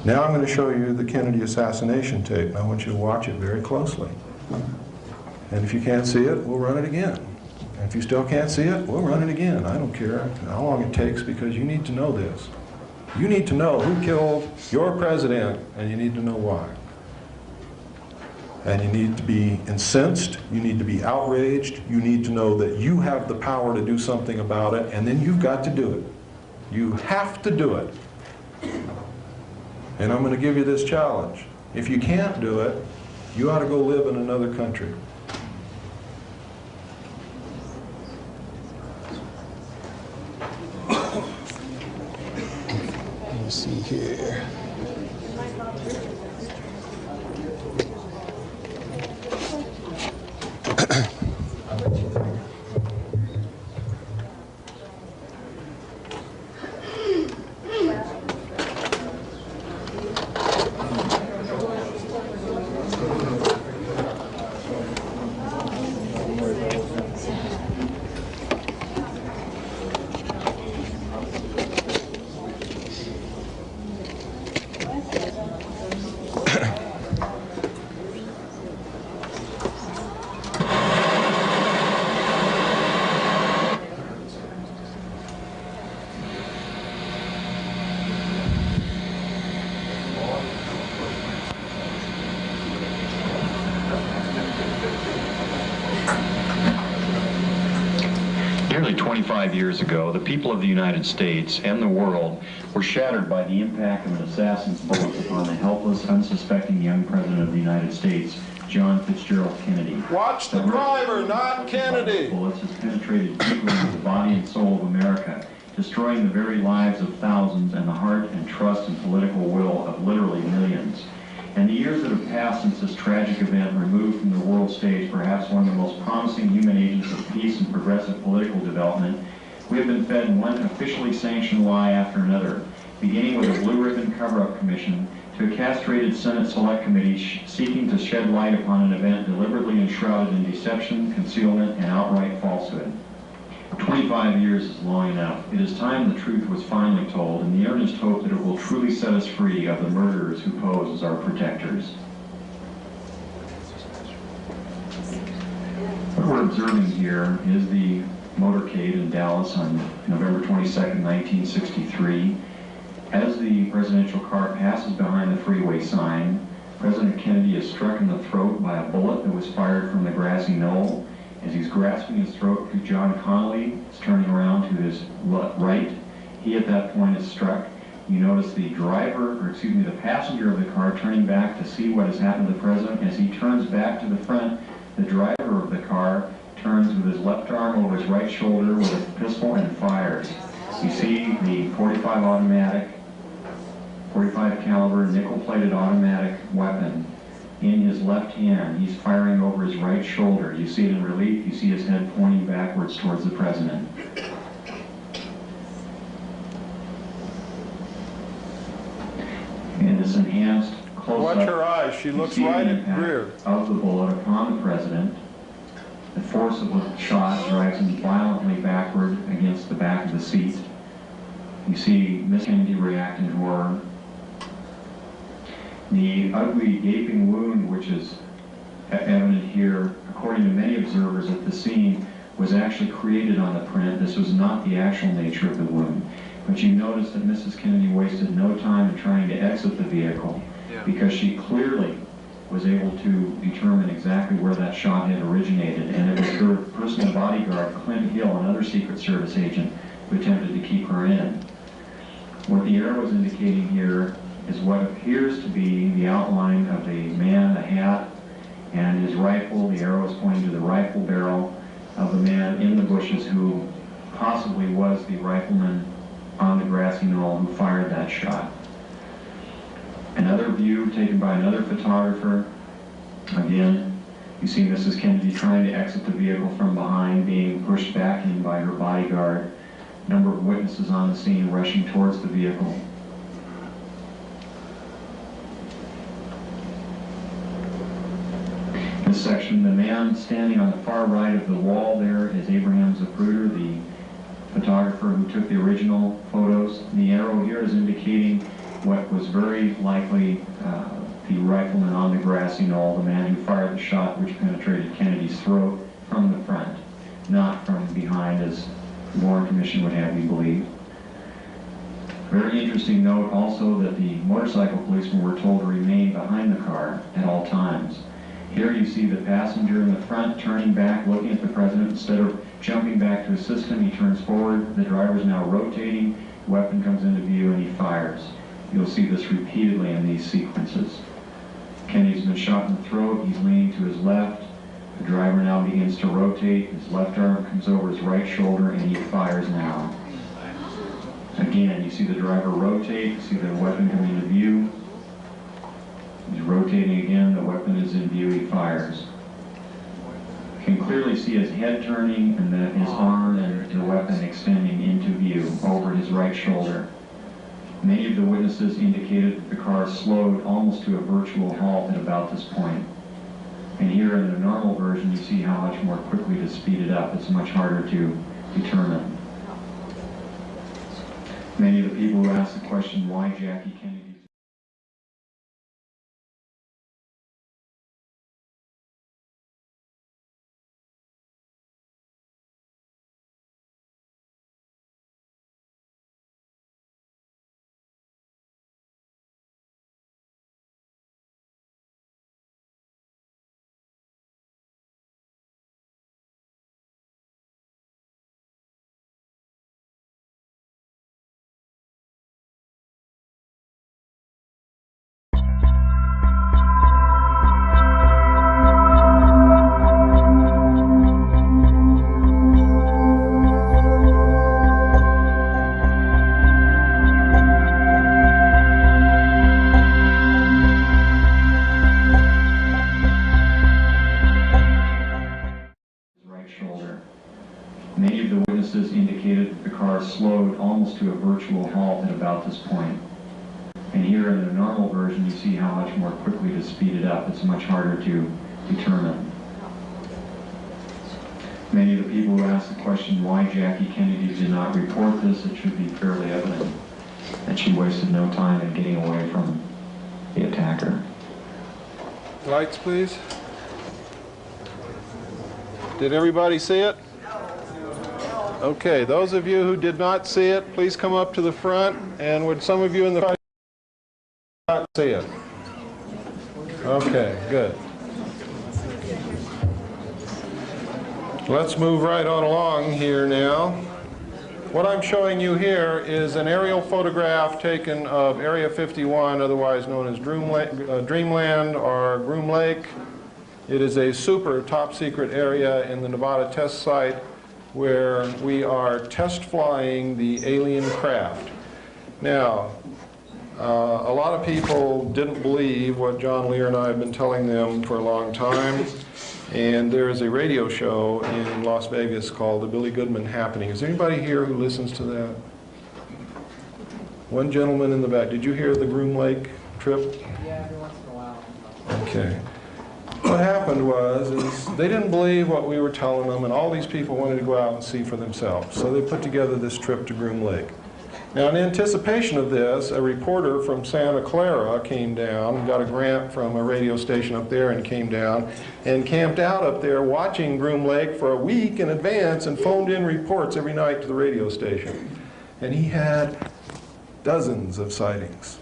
Now I'm going to show you the Kennedy assassination tape, and I want you to watch it very closely. And if you can't see it, we'll run it again. And if you still can't see it, we'll run it again. I don't care how long it takes, because you need to know this. You need to know who killed your president, and you need to know why. And you need to be incensed, you need to be outraged, you need to know that you have the power to do something about it, and then you've got to do it. You have to do it. And I'm going to give you this challenge. If you can't do it, you ought to go live in another country. me see here. Nearly 25 years ago, the people of the United States and the world were shattered by the impact of an assassin's bullet upon the helpless, unsuspecting young President of the United States, John Fitzgerald Kennedy. Watch the driver, not Kennedy! Bullets has penetrated deeply into the body and soul of America, destroying the very lives of thousands and the heart and trust and political will of literally millions. And the years that have passed since this tragic event removed from the world stage perhaps one of the most promising human agents of peace and progressive political development, we have been fed one officially sanctioned lie after another, beginning with a blue ribbon cover-up commission to a castrated Senate Select Committee seeking to shed light upon an event deliberately enshrouded in deception, concealment, and outright falsehood. 25 years is long enough. It is time the truth was finally told, in the earnest hope that it will truly set us free of the murderers who pose as our protectors. What we're observing here is the motorcade in Dallas on November 22nd, 1963. As the presidential car passes behind the freeway sign, President Kennedy is struck in the throat by a bullet that was fired from the grassy knoll. As he's grasping his throat, John Connolly is turning around to his right. He at that point is struck. You notice the the passenger of the car turning back to see what has happened to the president. As he turns back to the front, the driver of the car turns with his left arm over his right shoulder with a pistol and fires. You see the 45 caliber nickel-plated automatic weapon in his left hand. He's firing over his right shoulder. You see it in relief. You see his head pointing backwards towards the president. In this enhanced close-up, watch her eyes. She looks right at Greer. Of the bullet upon the president. The force of the shot drives him violently backward against the back of the seat. You see Miss Kennedy react in horror. The ugly gaping wound, which is evident here, according to many observers at the scene, was actually created on the print. This was not the actual nature of the wound. But you notice that Mrs. Kennedy wasted no time in trying to exit the vehicle because she clearly was able to determine exactly where that shot had originated. And it was her personal bodyguard, Clint Hill, another Secret Service agent, who attempted to keep her in. What the arrow is indicating here is what appears to be the outline of a man, a hat, and his rifle. The arrow is pointing to the rifle barrel of the man in the bushes who possibly was the rifleman on the grassy knoll who fired that shot. Another view taken by another photographer. Again, you see Mrs. Kennedy trying to exit the vehicle from behind, being pushed back in by her bodyguard. A number of witnesses on the scene rushing towards the vehicle. This section, the man standing on the far right of the wall there is Abraham Zapruder, the photographer who took the original photos. The arrow here is indicating what was very likely the rifleman on the grassy knoll, the man who fired the shot which penetrated Kennedy's throat from the front, not from behind as the Warren Commission would have you believe. Very interesting note also that the motorcycle policemen were told to remain behind the car at all times. Here you see the passenger in the front turning back, looking at the president. Instead of jumping back to assist him, he turns forward. The driver is now rotating. The weapon comes into view and he fires. You'll see this repeatedly in these sequences. Kennedy's been shot in the throat. He's leaning to his left. The driver now begins to rotate. His left arm comes over his right shoulder and he fires now. Again, you see the driver rotate, you see the weapon coming into view. He's rotating again, the weapon is in view, he fires. You can clearly see his head turning and then his arm and the weapon extending into view over his right shoulder. Many of the witnesses indicated that the car slowed almost to a virtual halt at about this point. And here in the normal version, you see how much more quickly to speed it up. It's much harder to determine. Many of the people who asked the question, why Jackie Kennedy? Many of the witnesses indicated that the car slowed almost to a virtual halt at about this point. And here in the normal version, you see how much more quickly to speed it up. It's much harder to determine. Many of the people who asked the question, why Jackie Kennedy did not report this, it should be fairly evident that she wasted no time in getting away from the attacker. Lights, please. Did everybody see it? Okay, those of you who did not see it, please come up to the front, and would some of you in the front not see it? Okay, good. Let's move right on along here now. What I'm showing you here is an aerial photograph taken of Area 51, otherwise known as Dreamland or Groom Lake. It is a super top secret area in the Nevada test site where we are test flying the alien craft. Now, a lot of people didn't believe what John Lear and I have been telling them for a long time, and there is a radio show in Las Vegas called The Billy Goodman Happening. Is anybody here who listens to that? One gentleman in the back. Did you hear the Groom Lake trip? Yeah, every once in a while. Okay. What happened was they didn't believe what we were telling them, and all these people wanted to go out and see for themselves. So they put together this trip to Groom Lake. Now, in anticipation of this, a reporter from Santa Clara came down, got a grant from a radio station up there, and came down and camped out up there watching Groom Lake for a week in advance and phoned in reports every night to the radio station. And he had dozens of sightings.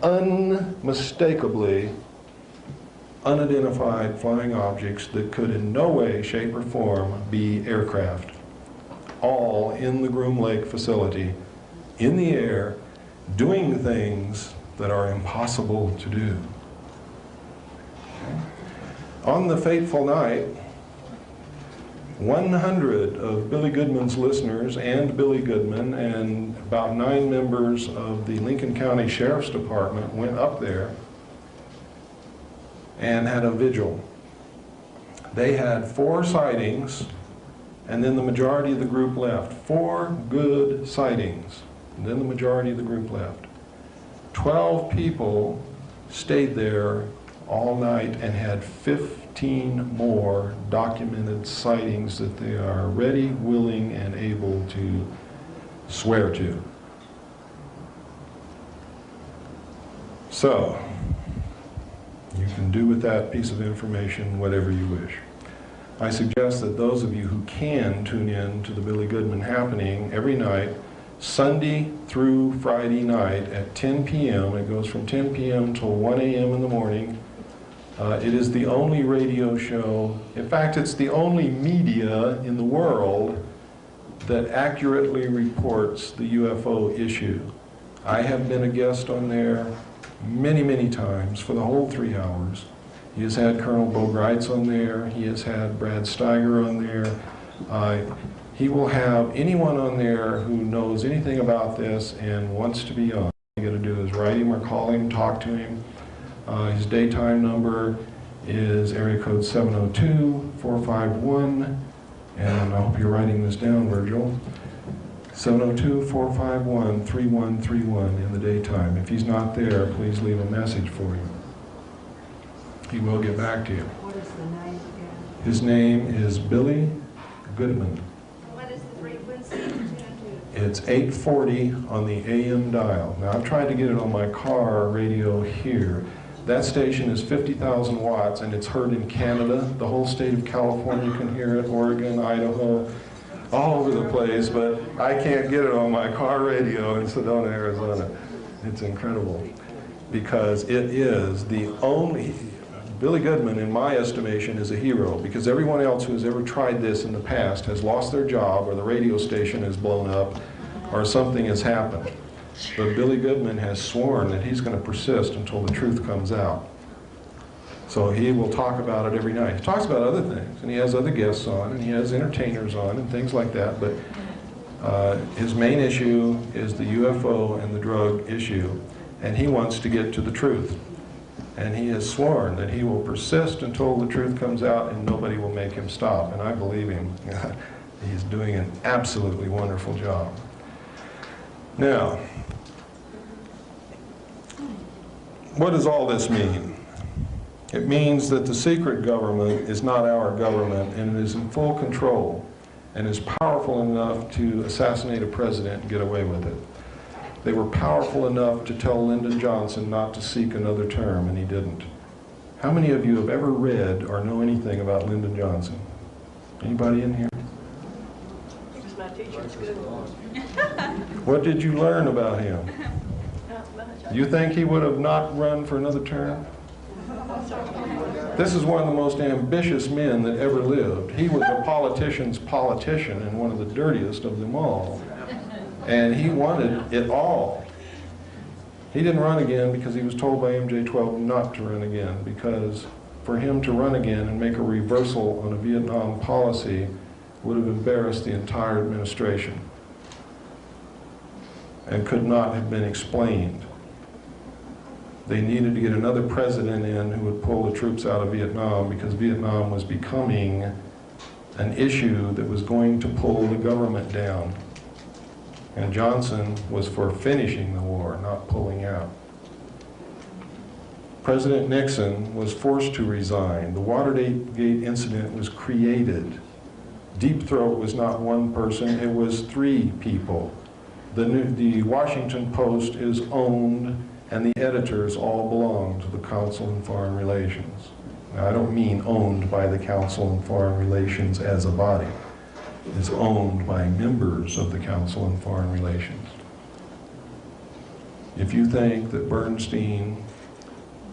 Unmistakably unidentified flying objects that could in no way, shape, or form be aircraft. All in the Groom Lake facility, in the air, doing things that are impossible to do. On the fateful night, 100 of Billy Goodman's listeners and Billy Goodman and about 9 members of the Lincoln County Sheriff's Department went up there and had a vigil. They had 4 sightings, and then the majority of the group left. 4 good sightings, and then the majority of the group left. 12 people stayed there all night and had 15 more documented sightings that they are ready, willing, and able to swear to. So, you can do with that piece of information whatever you wish. I suggest that those of you who can tune in to the Billy Goodman Happening every night, Sunday through Friday night at 10 p.m. It goes from 10 p.m. till 1 a.m. in the morning. It is the only radio show, in fact, it's the only media in the world that accurately reports the UFO issue. I have been a guest on there many, many times for the whole 3 hours. He has had Colonel Bo Greitz on there. He has had Brad Steiger on there. He will have anyone on there who knows anything about this and wants to be on. All you got to do is write him or call him, talk to him. His daytime number is area code 702-451, and I hope you're writing this down, Virgil. 702-451-3131 in the daytime. If he's not there, please leave a message for him. He will get back to you. What is the name again? His name is Billy Goodman. What is the frequency? It's 840 on the AM dial. Now, I've tried to get it on my car radio here. That station is 50,000 watts, and it's heard in Canada. The whole state of California can hear it, Oregon, Idaho, all over the place, but I can't get it on my car radio in Sedona, Arizona. It's incredible, because it is the only... Billy Goodman, in my estimation, is a hero, because everyone else who has ever tried this in the past has lost their job, or the radio station has blown up, or something has happened. But Billy Goodman has sworn that he's going to persist until the truth comes out. So he will talk about it every night. He talks about other things, and he has other guests on, and he has entertainers on, and things like that, but his main issue is the UFO and the drug issue, and he wants to get to the truth. And he has sworn that he will persist until the truth comes out and nobody will make him stop. And I believe him. He's doing an absolutely wonderful job. Now, what does all this mean? It means that the secret government is not our government, and it is in full control and is powerful enough to assassinate a president and get away with it. They were powerful enough to tell Lyndon Johnson not to seek another term, and he didn't. How many of you have ever read or know anything about Lyndon Johnson? Anybody in here? He was my teacher at school. What did you learn about him? Not much. You think he would have not run for another term? This is one of the most ambitious men that ever lived. He was a politician's politician and one of the dirtiest of them all. And he wanted it all. He didn't run again because he was told by MJ-12 not to run again, because for him to run again and make a reversal on a Vietnam policy would have embarrassed the entire administration and could not have been explained. They needed to get another president in who would pull the troops out of Vietnam, because Vietnam was becoming an issue that was going to pull the government down. And Johnson was for finishing the war, not pulling out. President Nixon was forced to resign. The Watergate incident was created. Deep Throat was not one person, it was 3 people. The Washington Post is owned, and the editors all belong to the Council on Foreign Relations. Now, I don't mean owned by the Council on Foreign Relations as a body. Is owned by members of the Council on Foreign Relations. If you think that Bernstein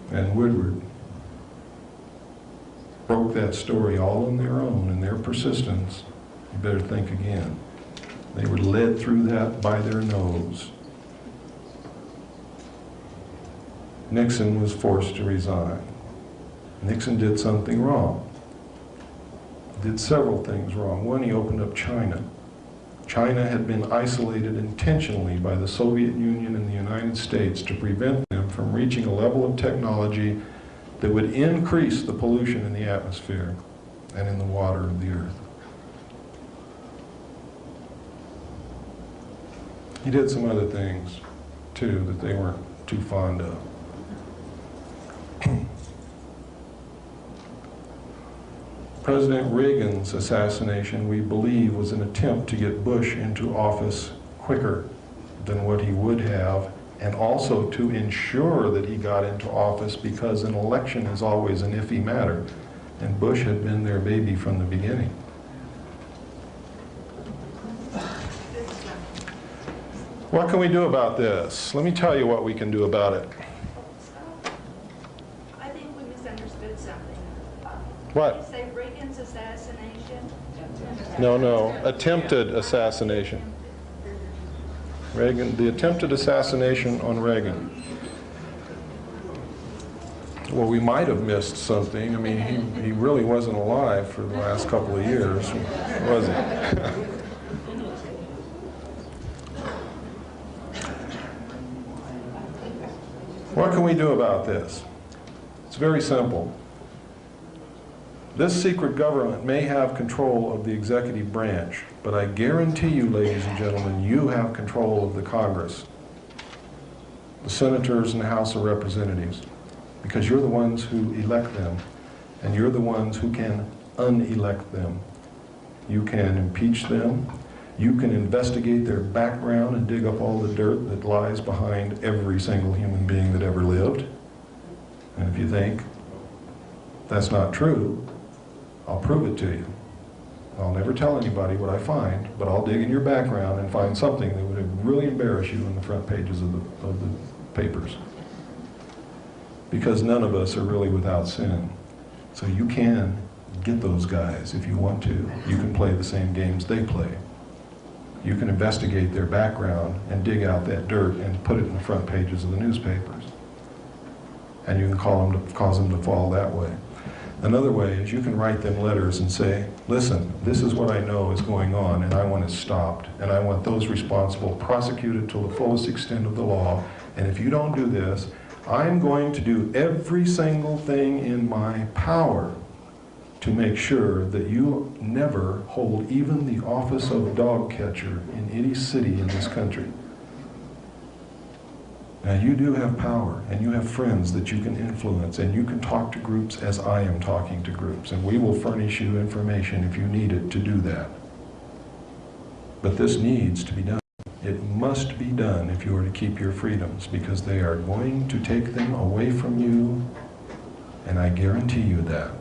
and Woodward broke that story all on their own and their persistence, you better think again. They were led through that by their nose. Nixon was forced to resign. Nixon did something wrong. Did several things wrong. One, he opened up China. China had been isolated intentionally by the Soviet Union and the United States to prevent them from reaching a level of technology that would increase the pollution in the atmosphere and in the water of the earth. He did some other things, too, that they weren't too fond of. President Reagan's assassination, we believe, was an attempt to get Bush into office quicker than what he would have, and also to ensure that he got into office, because an election is always an iffy matter, and Bush had been their baby from the beginning. What can we do about this? Let me tell you what we can do about it. I think we misunderstood something. What? Did you say Reagan's assassination? No, attempted assassination. Reagan, the attempted assassination on Reagan. Well, we might have missed something. I mean, he really wasn't alive for the last couple of years, was he? What can we do about this? It's very simple. This secret government may have control of the executive branch, but I guarantee you, ladies and gentlemen, you have control of the Congress, the senators and the House of Representatives, because you're the ones who elect them, and you're the ones who can unelect them. You can impeach them. You can investigate their background and dig up all the dirt that lies behind every single human being that ever lived. And if you think that's not true, I'll prove it to you. I'll never tell anybody what I find, but I'll dig in your background and find something that would really embarrass you on the front pages of the papers. Because none of us are really without sin. So you can get those guys if you want to. You can play the same games they play. You can investigate their background and dig out that dirt and put it in the front pages of the newspapers. And you can cause them to fall that way. Another way is you can write them letters and say, listen, this is what I know is going on and I want it stopped. And I want those responsible prosecuted to the fullest extent of the law. And if you don't do this, I'm going to do every single thing in my power to make sure that you never hold even the office of dog catcher in any city in this country. Now you do have power, and you have friends that you can influence, and you can talk to groups as I am talking to groups, and we will furnish you information if you need it to do that. But this needs to be done. It must be done if you are to keep your freedoms, because they are going to take them away from you, and I guarantee you that.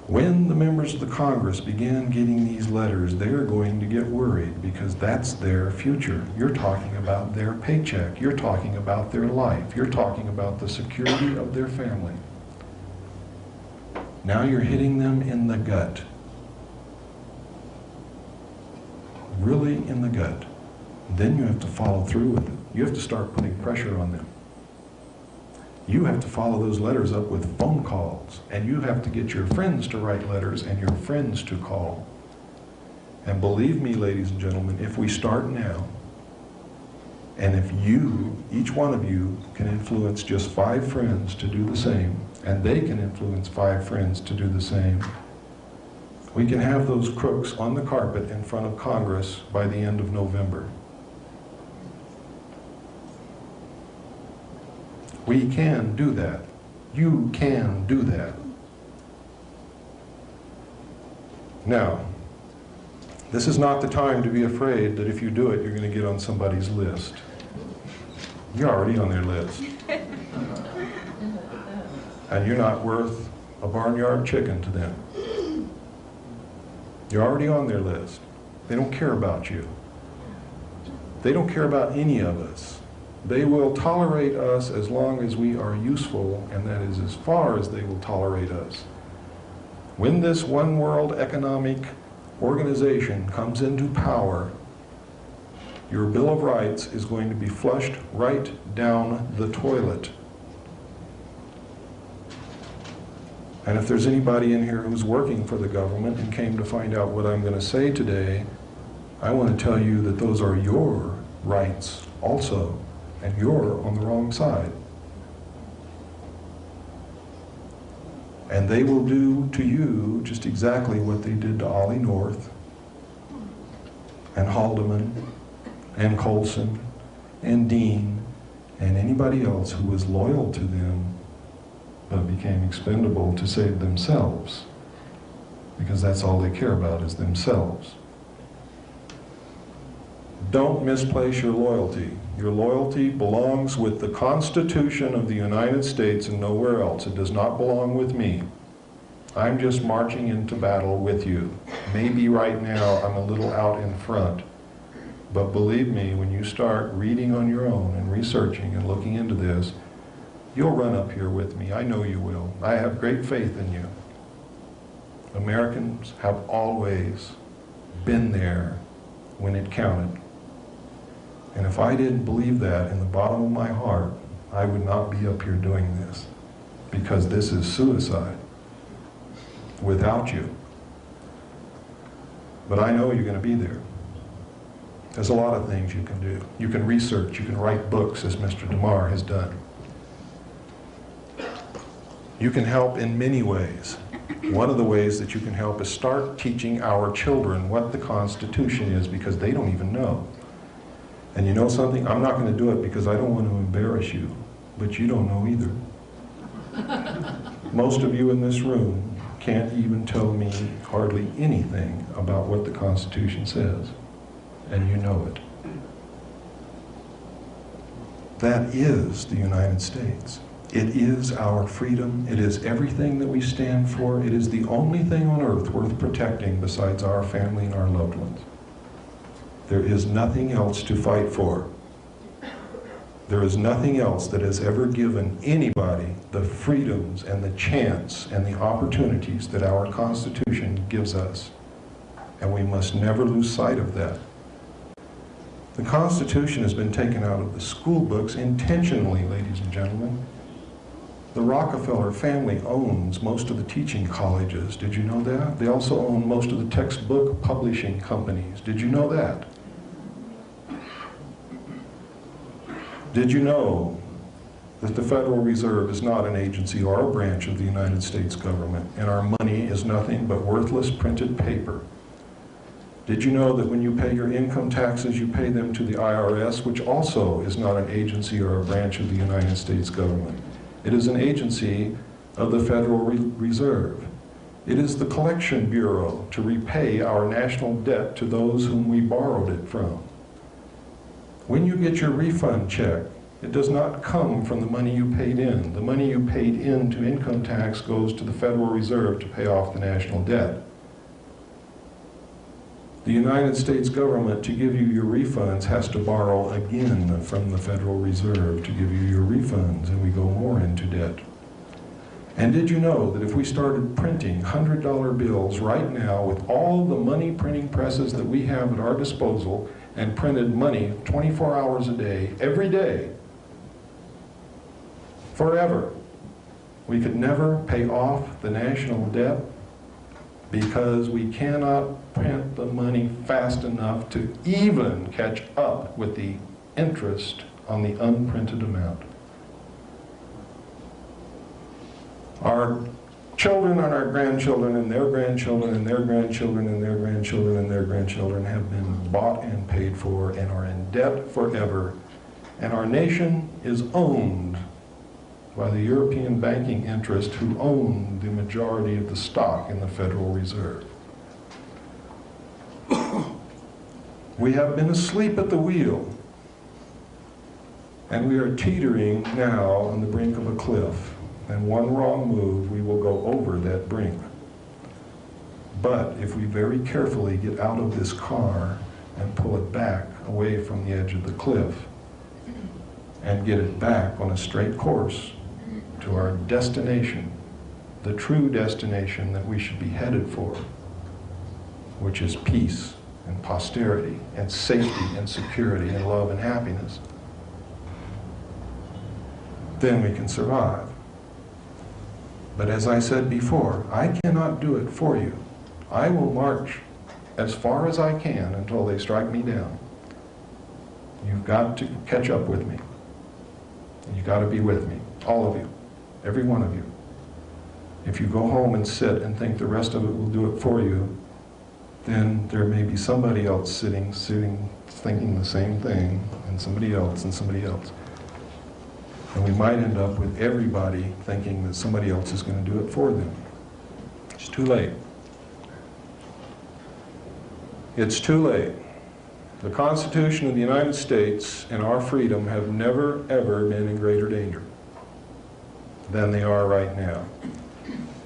When the members of the Congress began getting these letters, they're going to get worried because that's their future. You're talking about their paycheck. You're talking about their life. You're talking about the security of their family. Now you're hitting them in the gut. Really in the gut. Then you have to follow through with it. You have to start putting pressure on them. You have to follow those letters up with phone calls, and you have to get your friends to write letters and your friends to call. And believe me, ladies and gentlemen, if we start now, and if you, each one of you, can influence just 5 friends to do the same, and they can influence 5 friends to do the same, we can have those crooks on the carpet in front of Congress by the end of November. We can do that. You can do that. Now, this is not the time to be afraid that if you do it, you're going to get on somebody's list. You're already on their list. And you're not worth a barnyard chicken to them. You're already on their list. They don't care about you. They don't care about any of us. They will tolerate us as long as we are useful, and that is as far as they will tolerate us. When this one world economic organization comes into power, your Bill of Rights is going to be flushed right down the toilet. And if there's anybody in here who's working for the government and came to find out what I'm going to say today, I want to tell you that those are your rights also. And you're on the wrong side. And they will do to you just exactly what they did to Ollie North, and Haldeman, and Colson, and Dean, and anybody else who was loyal to them, but became expendable to save themselves, because that's all they care about is themselves. Don't misplace your loyalty. Your loyalty belongs with the Constitution of the United States and nowhere else. It does not belong with me. I'm just marching into battle with you. Maybe right now I'm a little out in front, but believe me, when you start reading on your own and researching and looking into this, you'll run up here with me. I know you will. I have great faith in you. Americans have always been there when it counted. And if I didn't believe that in the bottom of my heart, I would not be up here doing this, because this is suicide without you. But I know you're going to be there. There's a lot of things you can do. You can research, you can write books, as Mr. DeMar has done. You can help in many ways. One of the ways that you can help is start teaching our children what the Constitution is, because they don't even know. And you know something? I'm not going to do it because I don't want to embarrass you, but you don't know either. Most of you in this room can't even tell me hardly anything about what the Constitution says, and you know it. That is the United States. It is our freedom. It is everything that we stand for. It is the only thing on earth worth protecting besides our family and our loved ones. There is nothing else to fight for. There is nothing else that has ever given anybody the freedoms and the chance and the opportunities that our Constitution gives us. And we must never lose sight of that. The Constitution has been taken out of the school books intentionally, ladies and gentlemen. The Rockefeller family owns most of the teaching colleges. Did you know that? They also own most of the textbook publishing companies. Did you know that? Did you know that the Federal Reserve is not an agency or a branch of the United States government, and our money is nothing but worthless printed paper? Did you know that when you pay your income taxes, you pay them to the IRS, which also is not an agency or a branch of the United States government? It is an agency of the Federal Reserve. It is the collection bureau to repay our national debt to those whom we borrowed it from. When you get your refund check, it does not come from the money you paid in. The money you paid in to income tax goes to the Federal Reserve to pay off the national debt. The United States government, to give you your refunds, has to borrow again from the Federal Reserve to give you your refunds, and we go more into debt. And did you know that if we started printing $100 bills right now with all the money printing presses that we have at our disposal and printed money 24 hours a day, every day, forever, we could never pay off the national debt because we cannot print the money fast enough to even catch up with the interest on the unprinted amount. Our children and our grandchildren and their grandchildren and their grandchildren and their grandchildren and their grandchildren have been bought and paid for and are in debt forever. And our nation is owned by the European banking interest who own the majority of the stock in the Federal Reserve. We have been asleep at the wheel, and we are teetering now on the brink of a cliff. And one wrong move, we will go over that brink. But if we very carefully get out of this car and pull it back away from the edge of the cliff and get it back on a straight course to our destination, the true destination that we should be headed for, which is peace and posterity and safety and security and love and happiness, then we can survive. But as I said before, I cannot do it for you. I will march as far as I can until they strike me down. You've got to catch up with me. You've got to be with me, all of you, every one of you. If you go home and sit and think the rest of it will do it for you, then there may be somebody else sitting, thinking the same thing, and somebody else, and somebody else. And we might end up with everybody thinking that somebody else is going to do it for them. It's too late. It's too late. The Constitution of the United States and our freedom have never, ever been in greater danger than they are right now.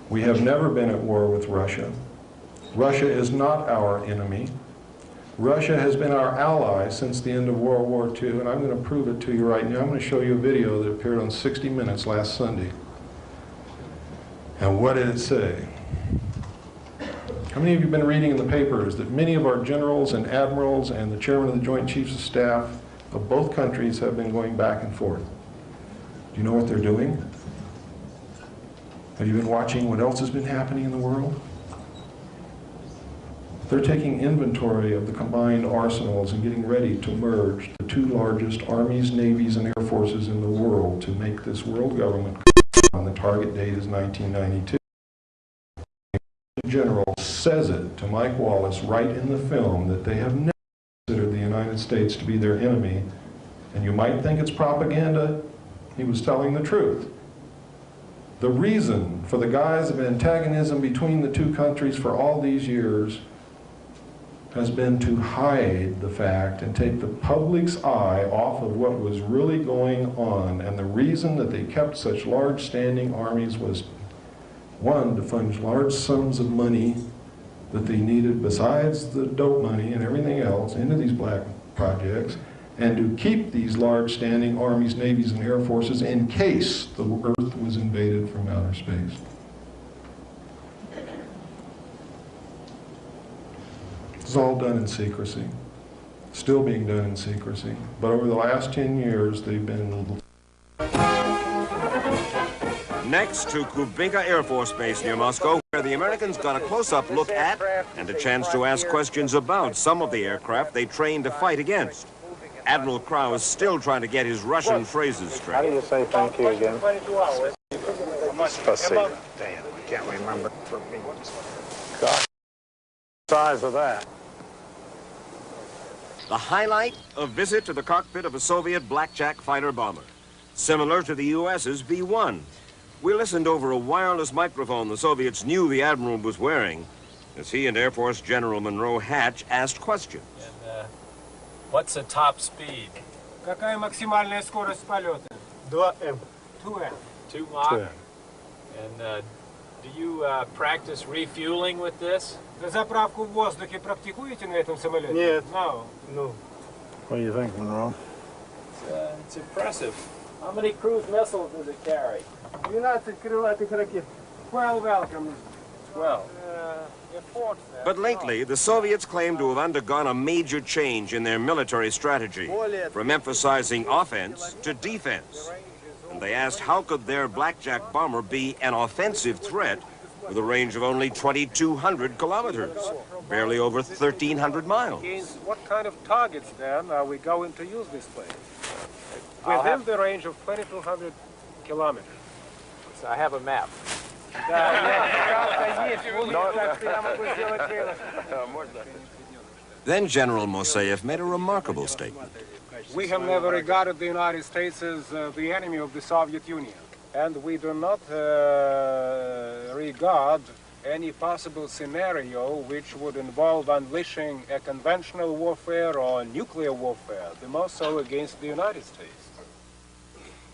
We have never been at war with Russia. Russia is not our enemy. Russia has been our ally since the end of World War II, and I'm going to prove it to you right now. I'm going to show you a video that appeared on 60 Minutes last Sunday. And what did it say? How many of you have been reading in the papers that many of our generals and admirals and the chairman of the Joint Chiefs of Staff of both countries have been going back and forth? Do you know what they're doing? Have you been watching what else has been happening in the world? They're taking inventory of the combined arsenals and getting ready to merge the two largest armies, navies, and air forces in the world to make this world government. On the target date is 1992. The general says it to Mike Wallace right in the film that they have never considered the United States to be their enemy. And you might think it's propaganda. He was telling the truth. The reason for the guise of antagonism between the two countries for all these years has been to hide the fact and take the public's eye off of what was really going on. And the reason that they kept such large standing armies was, one, to fund large sums of money that they needed besides the dope money and everything else into these black projects, and to keep these large standing armies, navies, and air forces in case the Earth was invaded from outer space. It's all done in secrecy, still being done in secrecy. But over the last 10 years, they've been... Next to Kubinka Air Force Base near Moscow, where the Americans got a close-up look at and a chance to ask questions about some of the aircraft they trained to fight against. Admiral Crow is still trying to get his Russian phrases straight. How do you say thank you again? Spasibo. Damn, I can't remember. God, the size of that. The highlight, a visit to the cockpit of a Soviet blackjack fighter bomber, similar to the U.S.'s B-1. We listened over a wireless microphone the Soviets knew the Admiral was wearing as he and Air Force General Monroe Hatch asked questions. And, what's the top speed? Какая максимальная скорость полета? 2M. 2M. 2 Mach? 2M. And do you practice refueling with this? Заправку в воздухе практикуете на этом самолете? Нет. No. No. What do you think, Monroe? It's impressive. How many cruise missiles does it carry? 12 крылатых ракет. 12 welcomes. 12. But lately, the Soviets claim to have undergone a major change in their military strategy, from emphasizing offense to defense. And they asked how could their blackjack bomber be an offensive threat with a range of only 2,200 kilometers, barely over 1,300 miles. What kind of targets, then, are we going to use this plane? Within the range of 2,200 kilometers. So I have a map. Then General Mosayev made a remarkable statement. We have never regarded the United States as the enemy of the Soviet Union. And we do not regard any possible scenario which would involve unleashing a conventional warfare or nuclear warfare, the most so against the United States.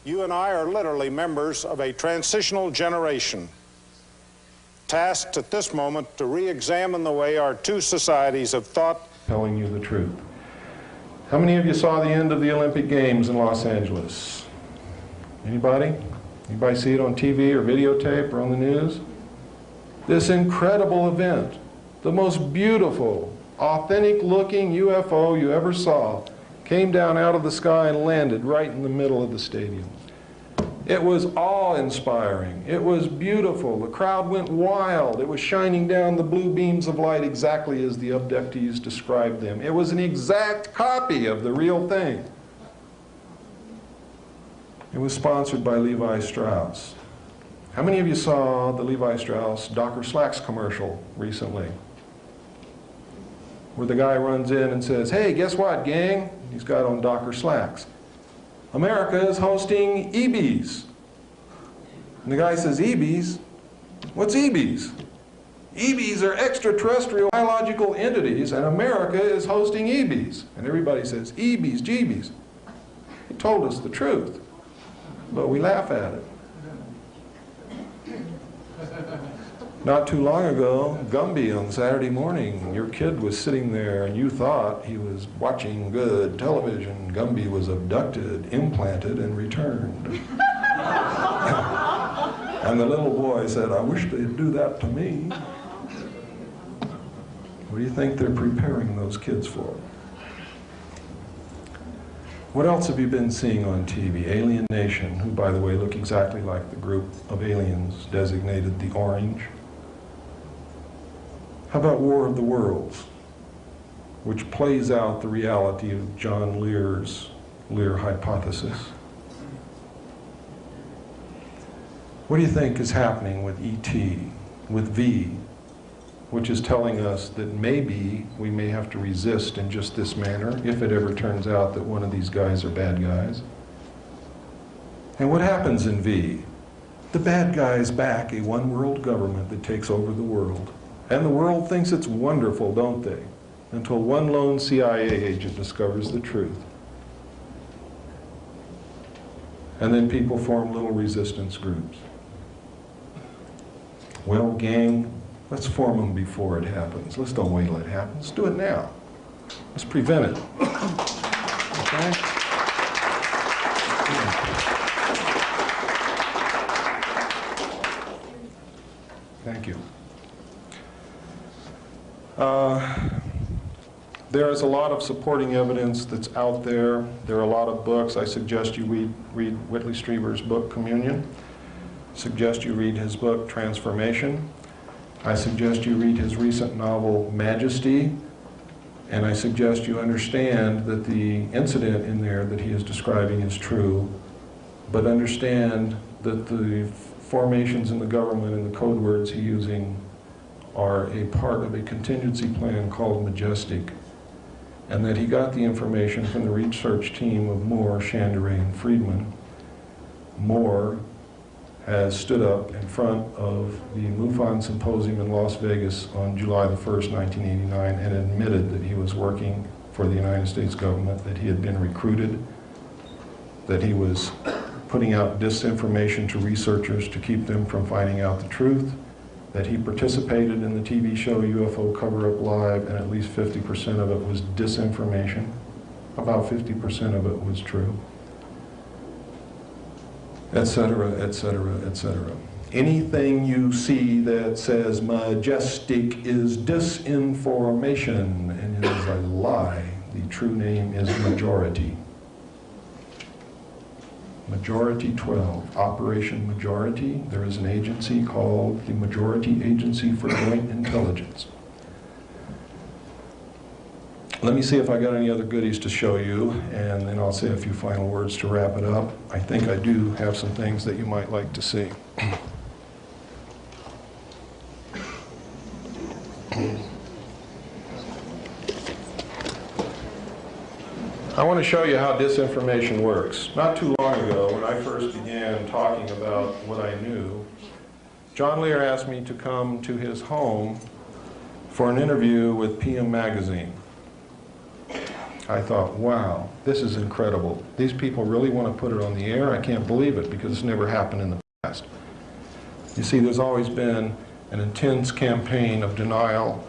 You and I are literally members of a transitional generation, tasked at this moment to re-examine the way our two societies have thought. Telling you the truth. How many of you saw the end of the Olympic Games in Los Angeles? Anybody? Anybody see it on TV or videotape or on the news? This incredible event, the most beautiful, authentic looking UFO you ever saw, came down out of the sky and landed right in the middle of the stadium. It was awe-inspiring. It was beautiful. The crowd went wild. It was shining down the blue beams of light exactly as the abductees described them. It was an exact copy of the real thing. It was sponsored by Levi Strauss. How many of you saw the Levi Strauss Docker Slacks commercial recently? Where the guy runs in and says, "Hey, guess what, gang?" He's got on Docker Slacks. "America is hosting EBs." And the guy says, "EBs? What's EBs?" EBs are extraterrestrial biological entities, and America is hosting EBs. And everybody says, "EBs, GBs." He told us the truth, but we laugh at it. Not too long ago, Gumby on Saturday morning, your kid was sitting there and you thought he was watching good television. Gumby was abducted, implanted, and returned. And the little boy said, "I wish they'd do that to me." What do you think they're preparing those kids for? What else have you been seeing on TV? Alien Nation, who, by the way, look exactly like the group of aliens designated the Orange. How about War of the Worlds, which plays out the reality of John Lear's Lear hypothesis? What do you think is happening with ET, with V, which is telling us that maybe we may have to resist in just this manner if it ever turns out that one of these guys are bad guys? And what happens in V? The bad guys back a one-world government that takes over the world. And the world thinks it's wonderful, don't they? Until one lone CIA agent discovers the truth. And then people form little resistance groups. Well, gang, let's form them before it happens. Let's don't wait till it happens. Let's do it now. Let's prevent it. Okay? Thank you. There is a lot of supporting evidence that's out there. There are a lot of books. I suggest you read Whitley Strieber's book, Communion. I suggest you read his book, Transformation. I suggest you read his recent novel, Majesty. And I suggest you understand that the incident in there that he is describing is true, but understand that the formations in the government and the code words he's using are a part of a contingency plan called Majestic, and that he got the information from the research team of Moore, Chandray, and Friedman. Moore has stood up in front of the MUFON Symposium in Las Vegas on July the 1st, 1989, and admitted that he was working for the United States government, that he had been recruited, that he was putting out disinformation to researchers to keep them from finding out the truth, that he participated in the TV show UFO Cover-Up Live, and at least 50% of it was disinformation. About 50% of it was true. Etc., etc., etc. Anything you see that says Majestic is disinformation and it is a lie. The true name is Majority. Majority 12, Operation Majority. There is an agency called the Majority Agency for Joint Intelligence. Let me see if I got any other goodies to show you, and then I'll say a few final words to wrap it up. I think I do have some things that you might like to see. I want to show you how disinformation works. Not too long ago, when I first began talking about what I knew, John Lear asked me to come to his home for an interview with PM Magazine. I thought, wow, this is incredible. These people really want to put it on the air? I can't believe it, because it's never happened in the past. You see, there's always been an intense campaign of denial,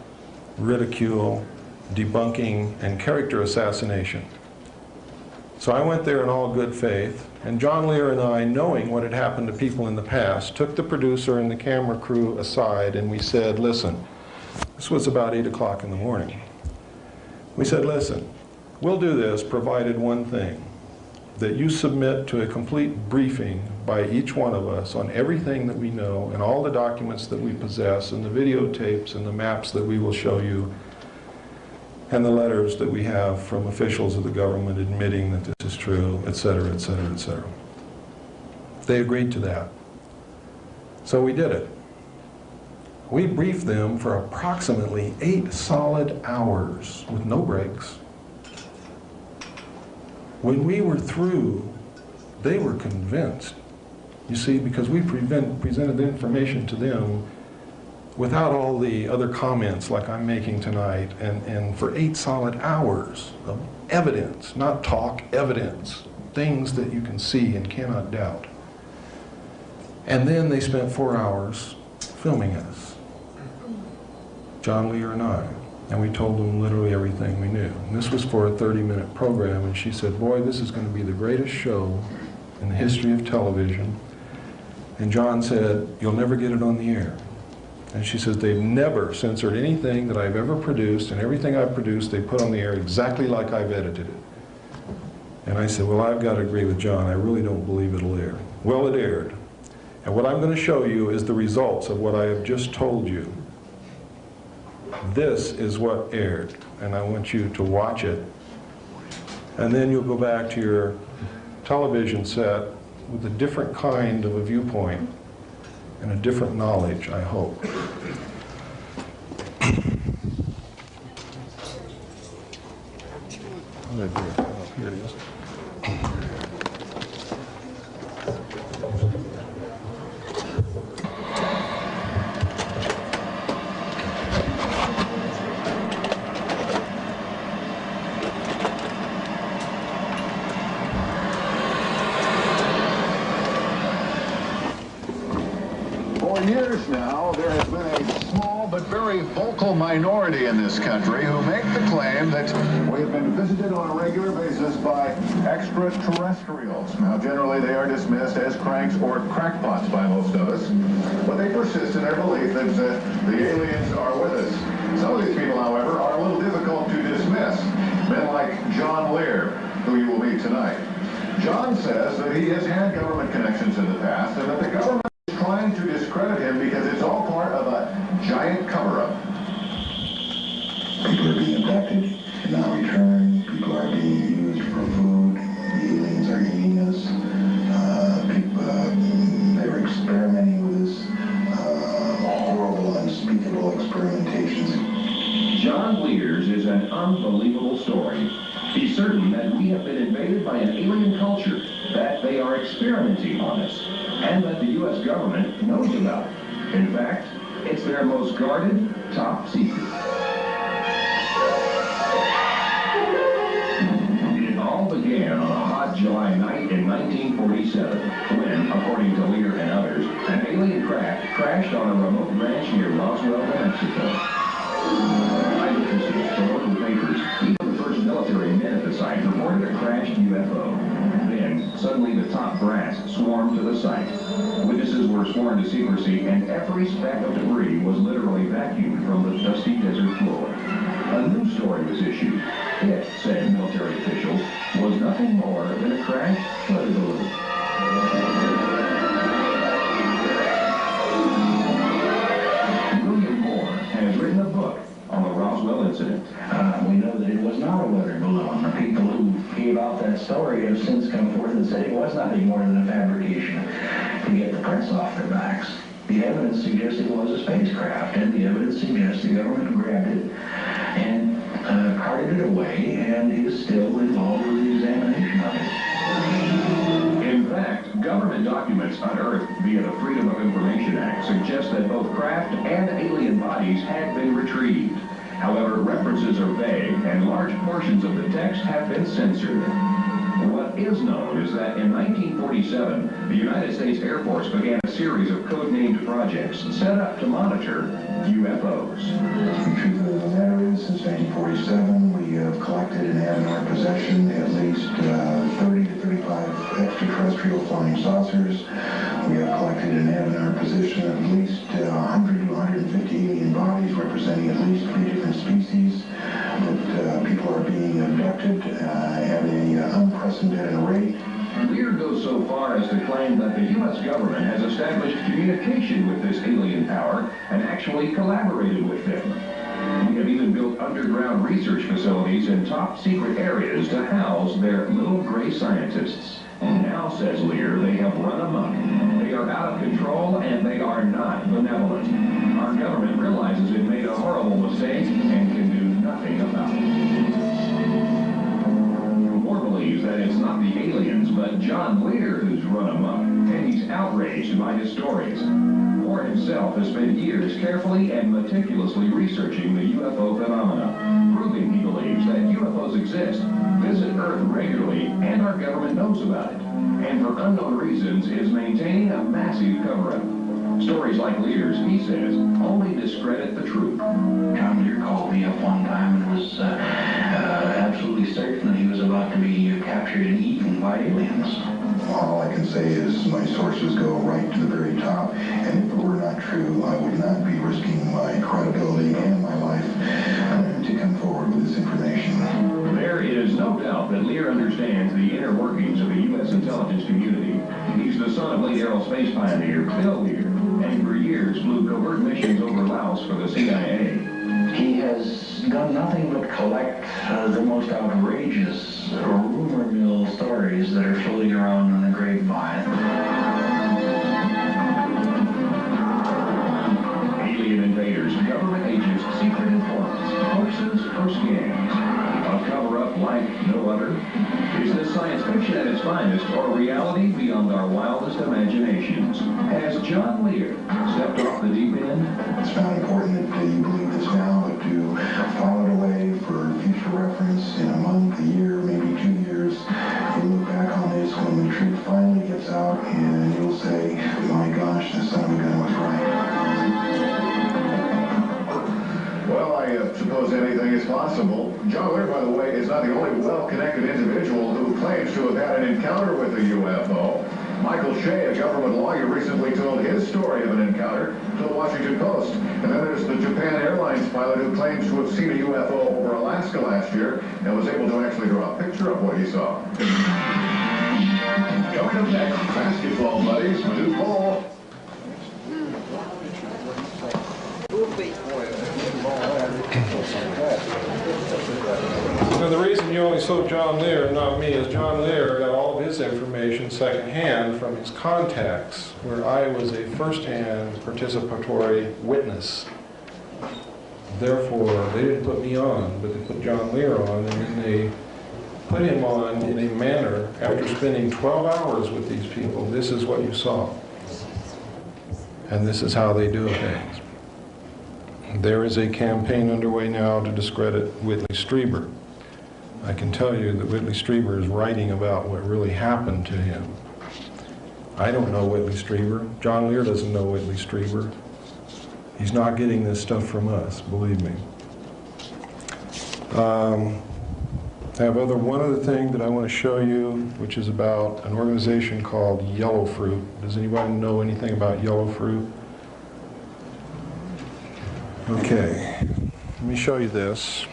ridicule, debunking, and character assassination. So I went there in all good faith, and John Lear and I, knowing what had happened to people in the past, took the producer and the camera crew aside, and we said, listen, this was about 8 o'clock in the morning. We said, listen, we'll do this provided one thing, that you submit to a complete briefing by each one of us on everything that we know and all the documents that we possess and the videotapes and the maps that we will show you and the letters that we have from officials of the government admitting that this is true, etc., etc., etc. They agreed to that. So we did it. We briefed them for approximately 8 solid hours with no breaks. When we were through, they were convinced. You see, because we presented the information to them without all the other comments like I'm making tonight, and for 8 solid hours of evidence, not talk, evidence, things that you can see and cannot doubt. And then they spent 4 hours filming us, John Lear and I, and we told them literally everything we knew. And this was for a 30-minute program, and she said, boy, this is going to be the greatest show in the history of television. And John said, you'll never get it on the air. And she says, they've never censored anything that I've ever produced, and everything I've produced they put on the air exactly like I've edited it. And I said, well, I've got to agree with John. I really don't believe it'll air. Well, it aired. And what I'm going to show you is the results of what I have just told you. This is what aired, and I want you to watch it. And then you'll go back to your television set with a different kind of a viewpoint and a different knowledge, I hope. Here it is. For years now, there has been a small but very vocal minority in this country who make the claim that we have been visited on a regular basis by extraterrestrials. Now, generally, they are dismissed as cranks or crackpots by most of us, but they persist in their belief that the aliens are with us. Some of these people, however, are a little difficult to dismiss. Men like John Lear, who you will meet tonight. John says that he has had government connections in the past and that the government is trying to discredit him because it's all part of a giant cover-up. People are being abducted and not returned. People are being used for food. The aliens are eating us. They're experimenting with us. Horrible, unspeakable experimentations. John Lear's is an unbelievable story. He's certain that we have been invaded by an alien culture, that they are experimenting on us, and that the U.S. government knows about it. In fact, it's their most guarded, top secret. It all began on a hot July night in 1947, when, according to Lear and others, an alien craft crashed on a remote ranch near Roswell, New Mexico. Eyewitnesses from local papers, even the first military men at the site, reported a crashed UFO. Then, suddenly the top brass swarmed to the site. Witnesses were sworn to secrecy, and every speck of debris was literally vacuumed from the dusty desert floor. A news story was issued. It, said military officials, was nothing more than a crashed weather balloon. On the Roswell incident. We know that it was not a weather balloon. The people who gave out that story have since come forth and said it was nothing more than a fabrication to get the press off their backs. The evidence suggests it was a spacecraft, and the evidence suggests the government grabbed it and carted it away and is still involved with the examination of it. In fact, government documents unearthed via the Freedom of Information Act suggest that both craft and alien bodies had been retrieved. However, references are vague, and large portions of the text have been censored. What is known is that in 1947, the United States Air Force began a series of code-named projects set up to monitor UFOs. The truth of the matter is, since 1947, we have collected and have in our possession at least 30 to 35 extraterrestrial flying saucers. We have collected and have in our possession at least 100 to 150 alien bodies representing at least 3 different species. That people are being abducted at an unprecedented rate. Lear goes so far as to claim that the U.S. government has established communication with this alien power and actually collaborated with them. We have even built underground research facilities in top secret areas to house their little gray scientists. And now, says Lear, they have run amok. They are out of control and they are not benevolent. Our government realizes it made a horrible mistake and can do nothing about it. Moore believes that it's not the aliens, but John Lear who's run amok, and he's outraged by his stories. Moore himself has spent years carefully and meticulously researching the UFO phenomena, proving, he believes, that UFOs exist, visit Earth regularly, and our government knows about it, and for unknown reasons is maintaining a massive cover-up. Stories like Lear's, he says, only discredit the truth. John Lear called me up one time and was absolutely certain that he was about to be captured and eaten by aliens. All I can say is my sources go right to the very top, and if it were not true, I would not be risking my credibility and my life to come forward with this information. There is no doubt that Lear understands the inner workings of the U.S. intelligence community. He's the son of late aerospace pioneer Bill Lear, and for years flew covert missions over Laos for the CIA. He has done nothing but collect the most outrageous rumor mill stories that are floating around on the grapevine. Alien invaders, government agents, secret informants, hoaxes or scams. A cover-up like no other. Is this science fiction at its finest, or reality beyond our wildest imaginations? Has John Lear stepped off the deep end? It's not important that you believe this now, but to file it away for future reference in a month, a year, maybe 2 years. You look back on this when the truth finally gets out, and you'll say, my gosh, the son of a gun was right. Well, I suppose anything is possible. John Lear, by the way, is not the only well-connected individual who claims to have had an encounter with a UFO. Michael Shea, a government lawyer, recently told his story of an encounter to the Washington Post. And then there's the Japan Airlines pilot who claims to have seen a UFO over Alaska last year and was able to actually draw a picture of what he saw. Coming up next, basketball buddies, Manu Paul. Now, the reason you only saw John Lear and not me is John Lear got all of his information secondhand from his contacts, where I was a first-hand participatory witness. Therefore, they didn't put me on, but they put John Lear on, and then they put him on in a manner, after spending 12 hours with these people, this is what you saw. And this is how they do things. There is a campaign underway now to discredit Whitley Strieber. I can tell you that Whitley Strieber is writing about what really happened to him. I don't know Whitley Strieber. John Lear doesn't know Whitley Strieber. He's not getting this stuff from us, believe me. I have one other thing that I want to show you, which is about an organization called Yellow Fruit. Does anybody know anything about Yellow Fruit? Okay, let me show you this.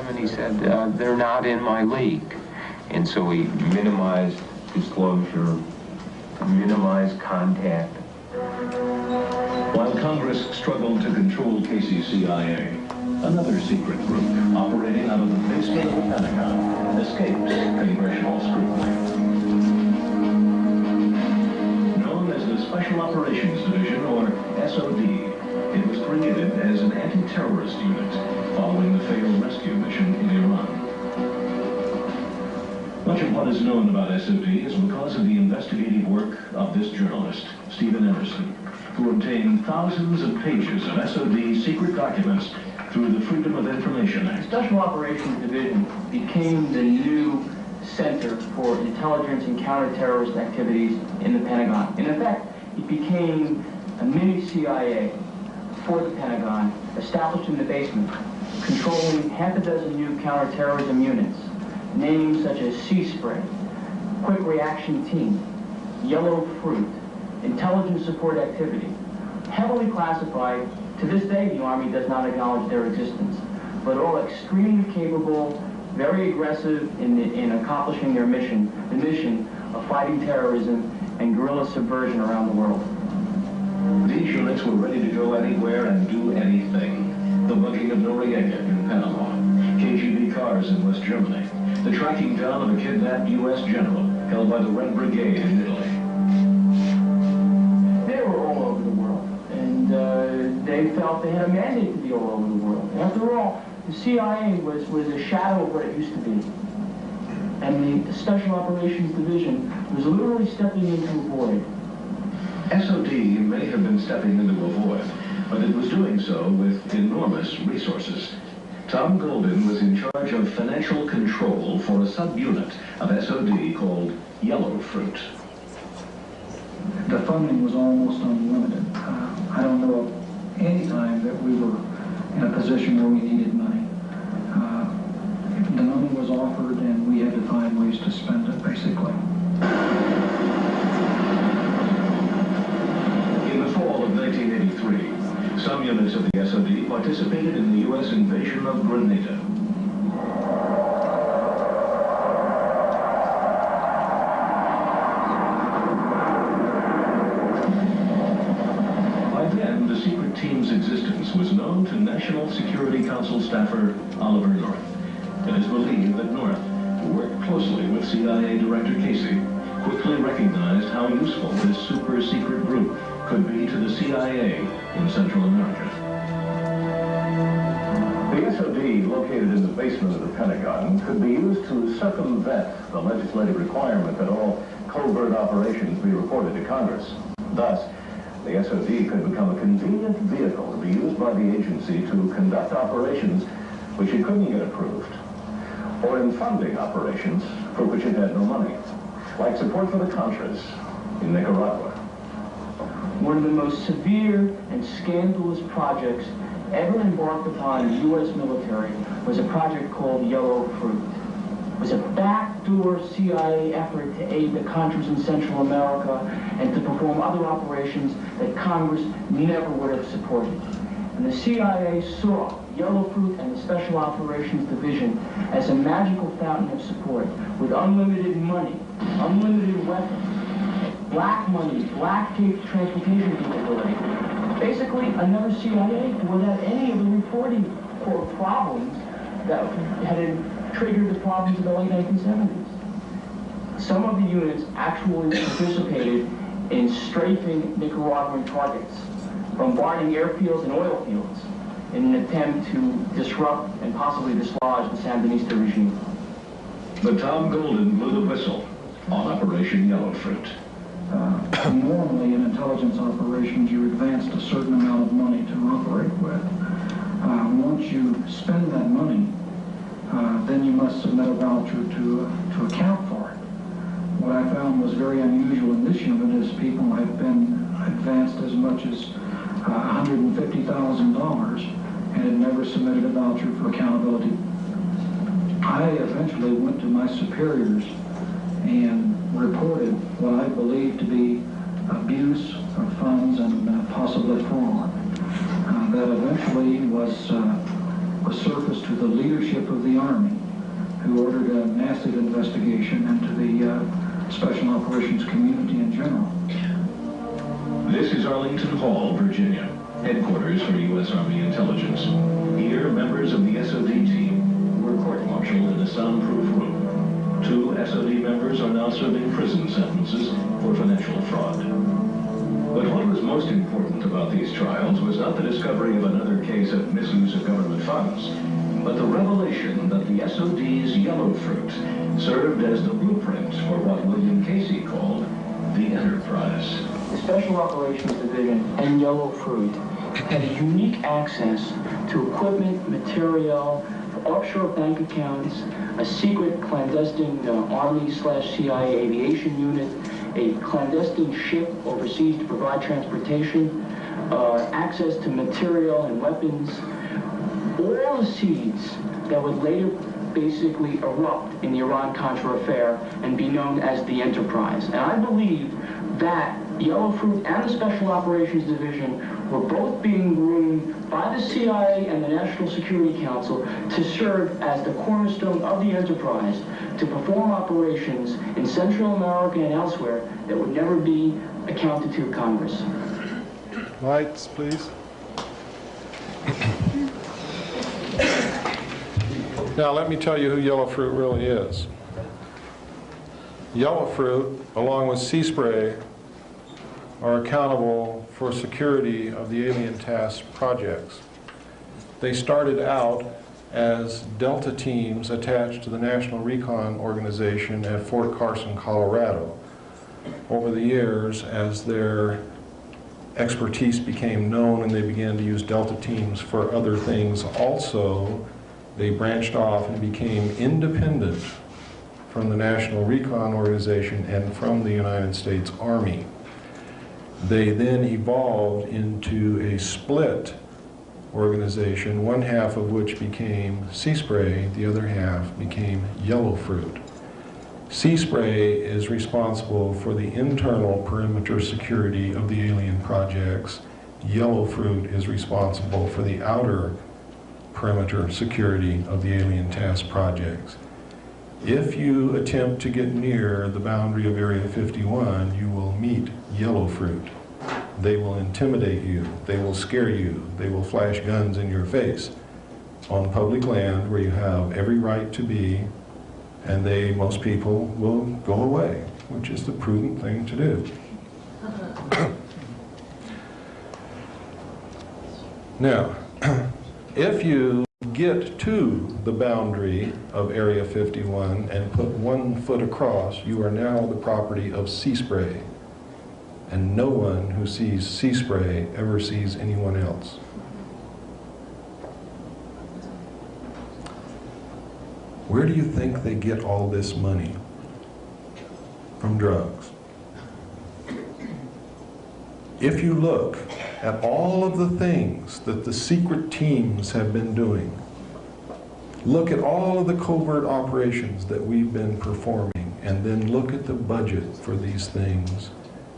And he said, they're not in my league. And so we minimized disclosure, minimized contact. While Congress struggled to control KCCIA, another secret group operating out of the basement of the Pentagon escapes congressional scrutiny. Known as the Special Operations Division, or SOD, it was created as an anti-terrorist unit following the failed rescue mission in Iran. Much of what is known about SOD is because of the investigative work of this journalist, Stephen Emerson, who obtained thousands of pages of SOD secret documents through the Freedom of Information Act. Special Operations Division became the new center for intelligence and counterterrorist activities in the Pentagon. In effect, it became a mini CIA for the Pentagon, established in the basement, controlling half a dozen new counterterrorism units, names such as Sea Spray, Quick Reaction Team, Yellow Fruit, Intelligence Support Activity. Heavily classified, to this day the Army does not acknowledge their existence, but all extremely capable, very aggressive in accomplishing their mission, the mission of fighting terrorism and guerrilla subversion around the world. These units were ready to go anywhere and do anything. The bugging of Noriega in Panama, KGB cars in West Germany, the tracking down of a kidnapped U.S. general held by the Red Brigade in Italy. They were all over the world, and they felt they had a mandate to be all over the world. After all, the CIA was a shadow of what it used to be. And the Special Operations Division was literally stepping into a void. SOD may have been stepping into a void, but it was doing so with enormous resources. Tom Golden was in charge of financial control for a subunit of SOD called Yellow Fruit. The funding was almost unlimited. I don't know any time that we were in a position where we needed money. The money was offered and we had to find ways to spend it, basically. In the fall of 1983, some units of the SOD participated in the U.S. invasion of Grenada. By then, the secret team's existence was known to National Security Council staffer Oliver North. It is believed that North, who worked closely with CIA Director Casey, quickly recognized how useful this super-secret group could be to the CIA in Central America. The SOD, located in the basement of the Pentagon, could be used to circumvent the legislative requirement that all covert operations be reported to Congress. Thus, the SOD could become a convenient vehicle to be used by the agency to conduct operations which it couldn't get approved, or in funding operations for which it had no money, like support for the Contras in Nicaragua. One of the most severe and scandalous projects ever embarked upon in the U.S. military was a project called Yellow Fruit. It was a backdoor CIA effort to aid the Contras in Central America and to perform other operations that Congress never would have supported. And the CIA saw Yellow Fruit and the Special Operations Division as a magical fountain of support with unlimited money, unlimited weapons, black money, black transportation capability. Basically, another CIA without any of the reporting or problems that had triggered the problems of the late 1970s. Some of the units actually participated in strafing Nicaraguan targets, bombarding airfields and oil fields in an attempt to disrupt and possibly dislodge the Sandinista regime. But Tom Golden blew the whistle on Operation Yellow Fruit. Normally in intelligence operations you advanced a certain amount of money to operate with. Once you spend that money, then you must submit a voucher to account for it. What I found was very unusual in this unit is people have been advanced as much as $150,000 and had never submitted a voucher for accountability. I eventually went to my superiors and reported what I believed to be abuse of funds and possibly fraud. That eventually was surfaced to the leadership of the Army, who ordered a massive investigation into the Special Operations community in general. This is Arlington Hall, Virginia, headquarters for U.S. Army Intelligence. Here, members of the SOD team were court-martialed in a soundproof room. 2 SOD members are now serving prison sentences for financial fraud. But what was most important about these trials was not the discovery of another case of misuse of government funds, but the revelation that the SOD's Yellow Fruit served as the blueprint for what William Casey called the Enterprise. The Special Operations Division and Yellow Fruit had a unique access to equipment, material, offshore bank accounts, a secret clandestine Army/CIA aviation unit, a clandestine ship overseas to provide transportation, access to material and weapons, all the seeds that would later basically erupt in the Iran-Contra affair and be known as the Enterprise. And I believe that Yellow Fruit and the Special Operations Division were both being groomed by the CIA and the National Security Council to serve as the cornerstone of the Enterprise to perform operations in Central America and elsewhere that would never be accounted to Congress. Lights, please. Now let me tell you who Yellow Fruit really is. Yellow Fruit, along with Sea Spray, are accountable for security of the alien task projects. They started out as Delta teams attached to the National Recon Organization at Fort Carson, Colorado. Over the years, as their expertise became known and they began to use Delta teams for other things also, they branched off and became independent from the National Recon Organization and from the United States Army. They then evolved into a split organization, one half of which became Sea Spray, the other half became Yellow Fruit. Sea Spray is responsible for the internal perimeter security of the alien projects. Yellow Fruit is responsible for the outer perimeter security of the alien task projects. If you attempt to get near the boundary of Area 51, you will meet Yellow Fruit. They will intimidate you, they will scare you, they will flash guns in your face on public land where you have every right to be, and most people will go away, which is the prudent thing to do. Now, if you get to the boundary of Area 51 and put 1 foot across, you are now the property of Sea Spray. And no one who sees Sea Spray ever sees anyone else. Where do you think they get all this money? From drugs. If you look at all of the things that the secret teams have been doing, look at all of the covert operations that we've been performing, and then look at the budget for these things,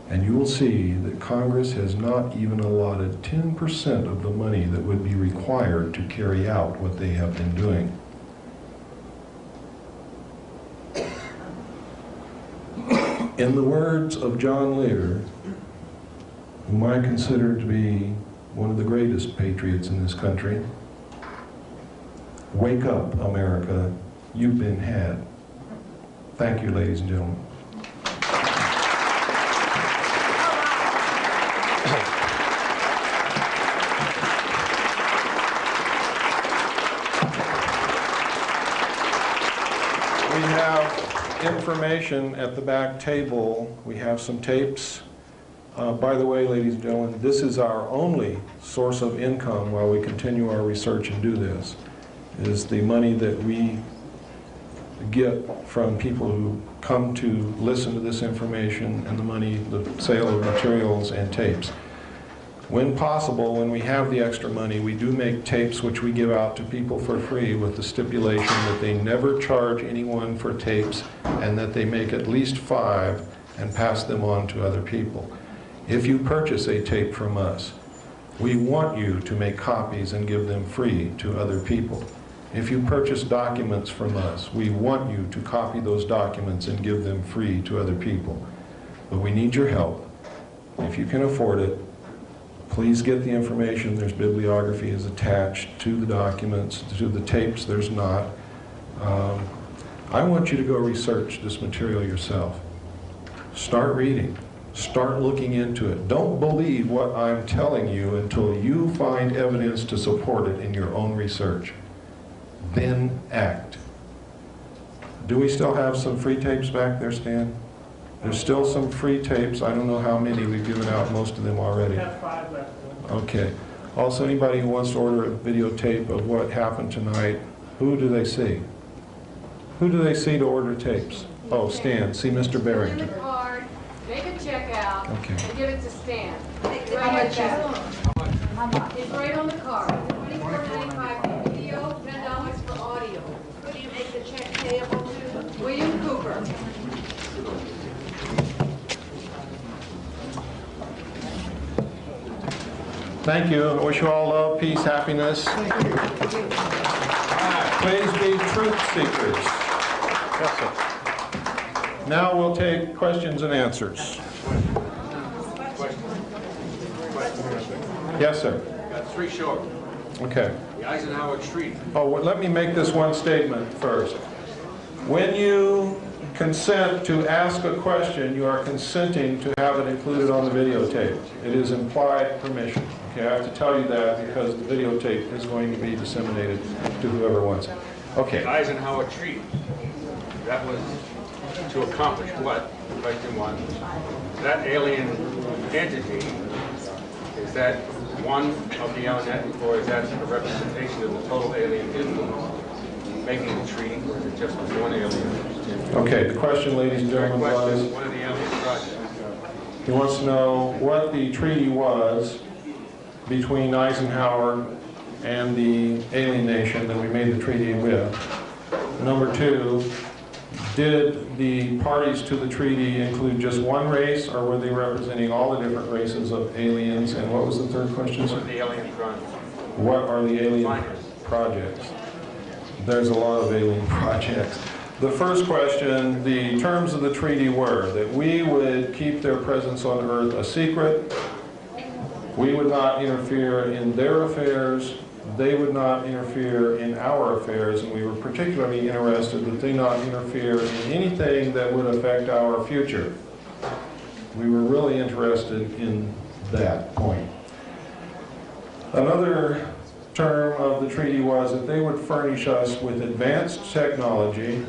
and you will see that Congress has not even allotted 10% of the money that would be required to carry out what they have been doing. In the words of John Lear, whom I consider to be one of the greatest patriots in this country, wake up, America, you've been had. Thank you, ladies and gentlemen. We have information at the back table. We have some tapes. By the way, ladies and gentlemen, this is our only source of income while we continue our research and do this, is the money that we get from people who come to listen to this information, and the money, the sale of materials and tapes. When possible, when we have the extra money, we do make tapes which we give out to people for free with the stipulation that they never charge anyone for tapes and that they make at least 5 and pass them on to other people. If you purchase a tape from us, we want you to make copies and give them free to other people. If you purchase documents from us, we want you to copy those documents and give them free to other people. But we need your help. If you can afford it, please get the information. There's bibliography is attached to the documents. To the tapes, there's not. I want you to go research this material yourself. Start reading. Start looking into it. Don't believe what I'm telling you until you find evidence to support it in your own research. Then act. Do we still have some free tapes back there, Stan? There's still some free tapes. I don't know how many. We've given out most of them already. We have 5 left. Okay. Also, anybody who wants to order a videotape of what happened tonight, who do they see? Who do they see to order tapes? Oh, Stan. See Mr. Barrington. Fill in the card, make a check out, Okay. and give it to Stan. How much? It's right on the card. $24.95 for video, $10 for audio. Who do you make the check payable to? William Cooper. Thank you. I wish you all love, peace, happiness. Please be truth seekers. Yes, sir. Now we'll take questions and answers. Yes, sir. Got 3 short. Okay. The Eisenhower Treaty. Oh, well, let me make this one statement first. When you consent to ask a question, you are consenting to have it included on the videotape. It is implied permission. Okay, I have to tell you that because the videotape is going to be disseminated to whoever wants it. Okay. The Eisenhower Treaty. That was to accomplish what? Question 1. That alien entity, is that one of the alien, or is that a representation of the total alien influence making the treaty, or is it just one alien? Okay, the question, ladies and gentlemen, was... One of the alien projects. He wants to know what the treaty was between Eisenhower and the alien nation that we made the treaty with. Number 2, did the parties to the treaty include just one race, or were they representing all the different races of aliens? And what was the third question? What are the alien projects? What are the alien projects? There's a lot of alien projects. The first question, the terms of the treaty were that we would keep their presence on Earth a secret. We would not interfere in their affairs. They would not interfere in our affairs, and we were particularly interested that they not interfere in anything that would affect our future. We were really interested in that point. Another term of the treaty was that they would furnish us with advanced technology.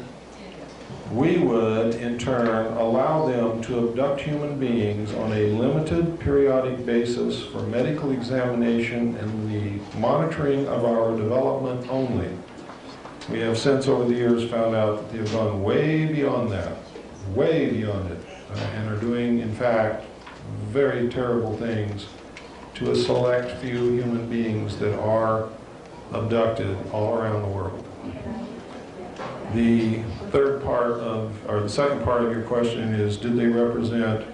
We would, in turn, allow them to abduct human beings on a limited periodic basis for medical examination and the monitoring of our development only. We have since, over the years, found out that they have gone way beyond that, way beyond it, and are doing, in fact, very terrible things to a select few human beings that are abducted all around the world. The third part of, or the second part of your question is, did they represent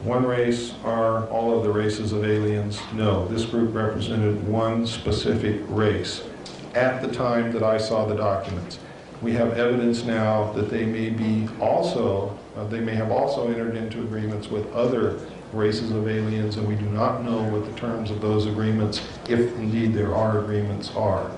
one race or all of the races of aliens? No, this group represented one specific race at the time that I saw the documents. We have evidence now that they may be also, they may have also entered into agreements with other races of aliens, and we do not know what the terms of those agreements, if indeed there are agreements, are.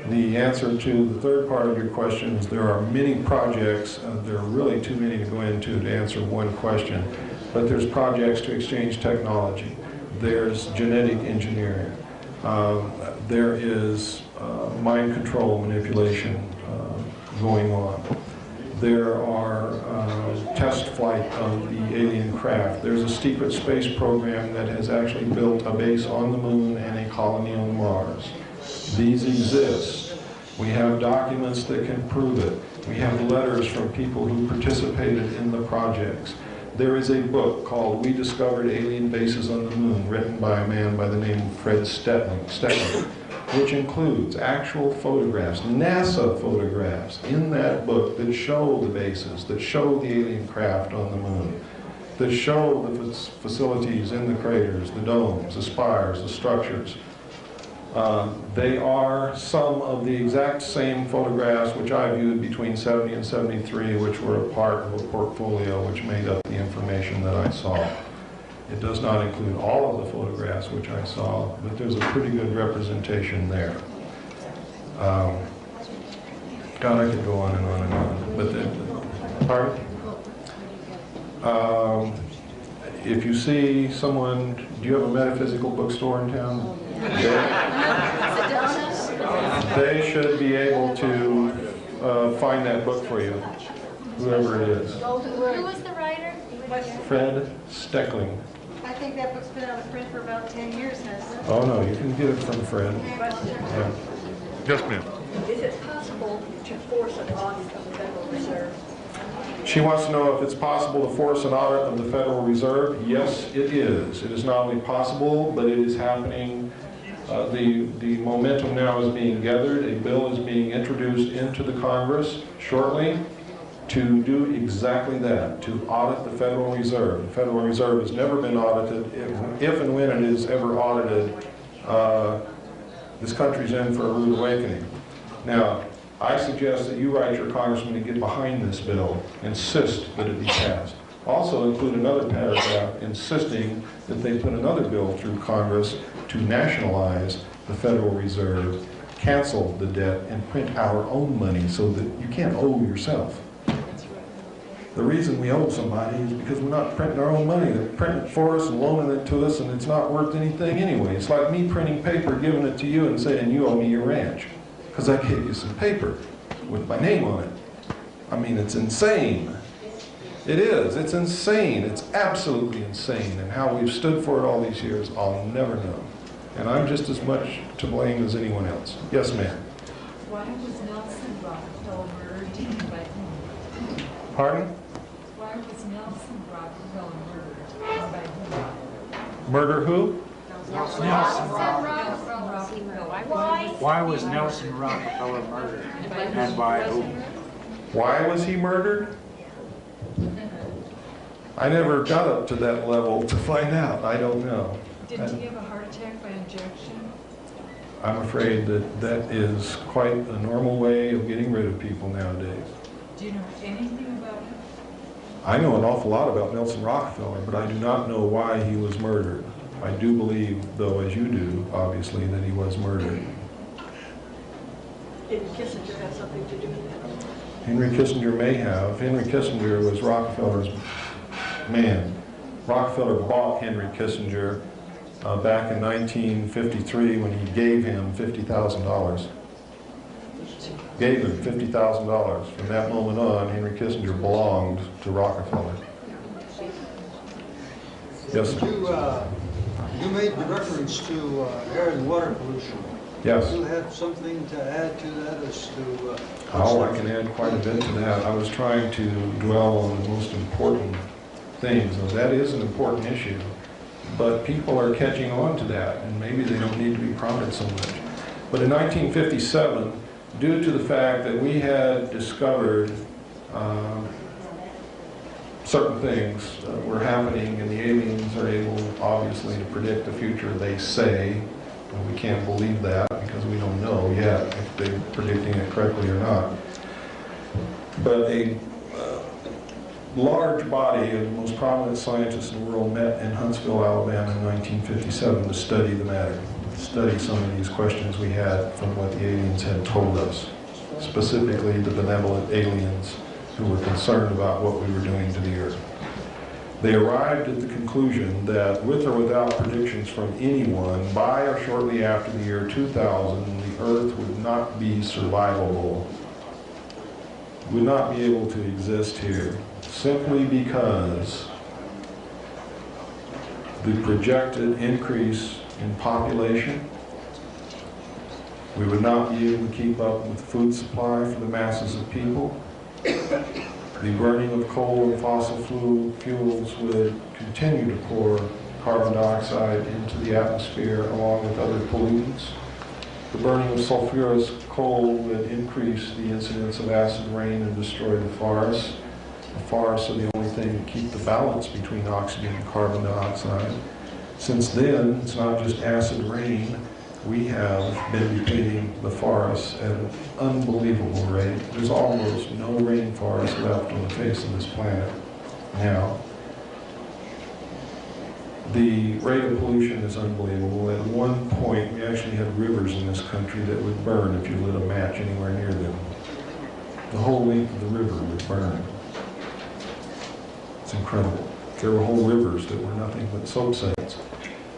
The answer to the third part of your question is there are many projects. There are really too many to go into to answer one question. But there's projects to exchange technology. There's genetic engineering. There is mind control manipulation going on. There are test flight of the alien craft. There's a secret space program that has actually built a base on the moon and a colony on Mars. These exist. We have documents that can prove it. We have letters from people who participated in the projects. There is a book called We Discovered Alien Bases on the Moon, written by a man by the name of Fred Steckling, which includes actual photographs, NASA photographs in that book that show the bases, that show the alien craft on the moon, that show the facilities in the craters, the domes, the spires, the structures. They are some of the exact same photographs which I viewed between 70 and 73, which were a part of a portfolio which made up the information that I saw. It does not include all of the photographs which I saw, but there's a pretty good representation there. God, I could go on and on and on. But pardon? If you see someone, do you have a metaphysical bookstore in town? They should be able to find that book for you, whoever it is. Who was the writer? Fred Steckling. I think that book's been out of print for about 10 years, hasn't it? Oh no, you can get it from Fred. Yeah. Yes, ma'am. Is it possible to force an audit of the Federal Reserve? She wants to know if it's possible to force an audit of the Federal Reserve. Yes, it is. It is not only possible, but it is happening. The momentum now is being gathered. A bill is being introduced into the Congress shortly to do exactly that, to audit the Federal Reserve. The Federal Reserve has never been audited. If and when it is ever audited, this country's in for a rude awakening. Now, I suggest that you write your congressman to get behind this bill, insist that it be passed. Also include another paragraph insisting that they put another bill through Congress to nationalize the Federal Reserve, cancel the debt, and print our own money so that you can't owe yourself. The reason we owe somebody is because we're not printing our own money. They're printing it for us and loaning it to us, and it's not worth anything anyway. It's like me printing paper, giving it to you, and saying you owe me your ranch because I gave you some paper with my name on it. I mean, it's insane. It is. It's insane. It's absolutely insane. And how we've stood for it all these years, I'll never know. And I'm just as much to blame as anyone else. Yes, ma'am. Why was Nelson rocked over by whom? Pardon? Why was Nelson Rockefeller murdered? Murder who? Why was Nelson Rockefeller murdered? And by whom? Why was he murdered? I never got up to that level to find out. I don't know. Didn't he have a heart attack by injection? I'm afraid that that is quite a normal way of getting rid of people nowadays. Do you know anything about him? I know an awful lot about Nelson Rockefeller, but I do not know why he was murdered. I do believe, though, as you do, obviously, that he was murdered. Did Kissinger have something to do with that? Henry Kissinger may have. Henry Kissinger was Rockefeller's man. Rockefeller bought Henry Kissinger back in 1953 when he gave him $50,000. Gave him $50,000. From that moment on, Henry Kissinger belonged to Rockefeller. Yes, sir. You made reference to air and water pollution. Yes. Do you have something to add to that as to... Oh, I can add quite a bit to that. I was trying to dwell on the most important things. Now, that is an important issue, but people are catching on to that, and maybe they don't need to be prodded so much. But in 1957, due to the fact that we had discovered certain things were happening, and the aliens are able, obviously, to predict the future, they say, and we can't believe that because we don't know yet if they're predicting it correctly or not. But a large body of the most prominent scientists in the world met in Huntsville, Alabama in 1957 to study the matter, to study some of these questions we had from what the aliens had told us, specifically the benevolent aliens who were concerned about what we were doing to the earth. They arrived at the conclusion that with or without predictions from anyone, by or shortly after the year 2000, the earth would not be survivable, would not be able to exist here, simply because the projected increase in population, we would not be able to keep up with food supply for the masses of people. The burning of coal and fossil fuels would continue to pour carbon dioxide into the atmosphere along with other pollutants. The burning of sulfurous coal would increase the incidence of acid rain and destroy the forests. The forests are the only thing to keep the balance between oxygen and carbon dioxide. Since then, it's not just acid rain. We have been depleting the forests at an unbelievable rate. There's almost no rainforest left on the face of this planet now. The rate of pollution is unbelievable. At one point, we actually had rivers in this country that would burn if you lit a match anywhere near them. The whole length of the river would burn. It's incredible. There were whole rivers that were nothing but soap suds.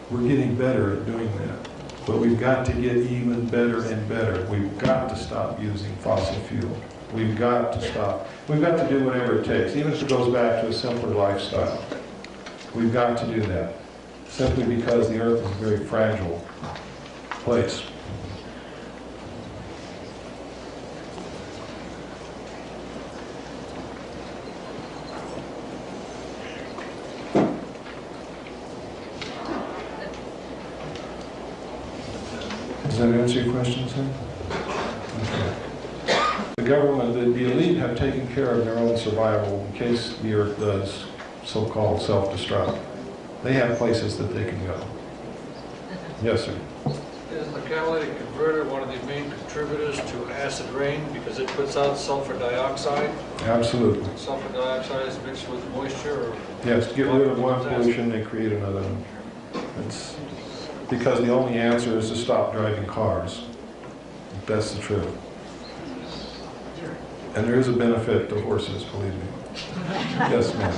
We're getting better at doing that. But we've got to get even better and better. We've got to stop using fossil fuel. We've got to stop. We've got to do whatever it takes, even if it goes back to a simpler lifestyle. We've got to do that, simply because the earth is a very fragile place. Does that answer your question, sir? Okay. The government, the elite have taken care of their own survival in case the earth does so-called self-destruct. They have places that they can go. Yes, sir. Is the catalytic converter one of the main contributors to acid rain because it puts out sulfur dioxide? Absolutely. Sulfur dioxide is mixed with moisture? Or yes, to get rid of one pollution, they create another one. It's because the only answer is to stop driving cars. That's the truth. And there is a benefit to horses, believe me. Yes, ma'am.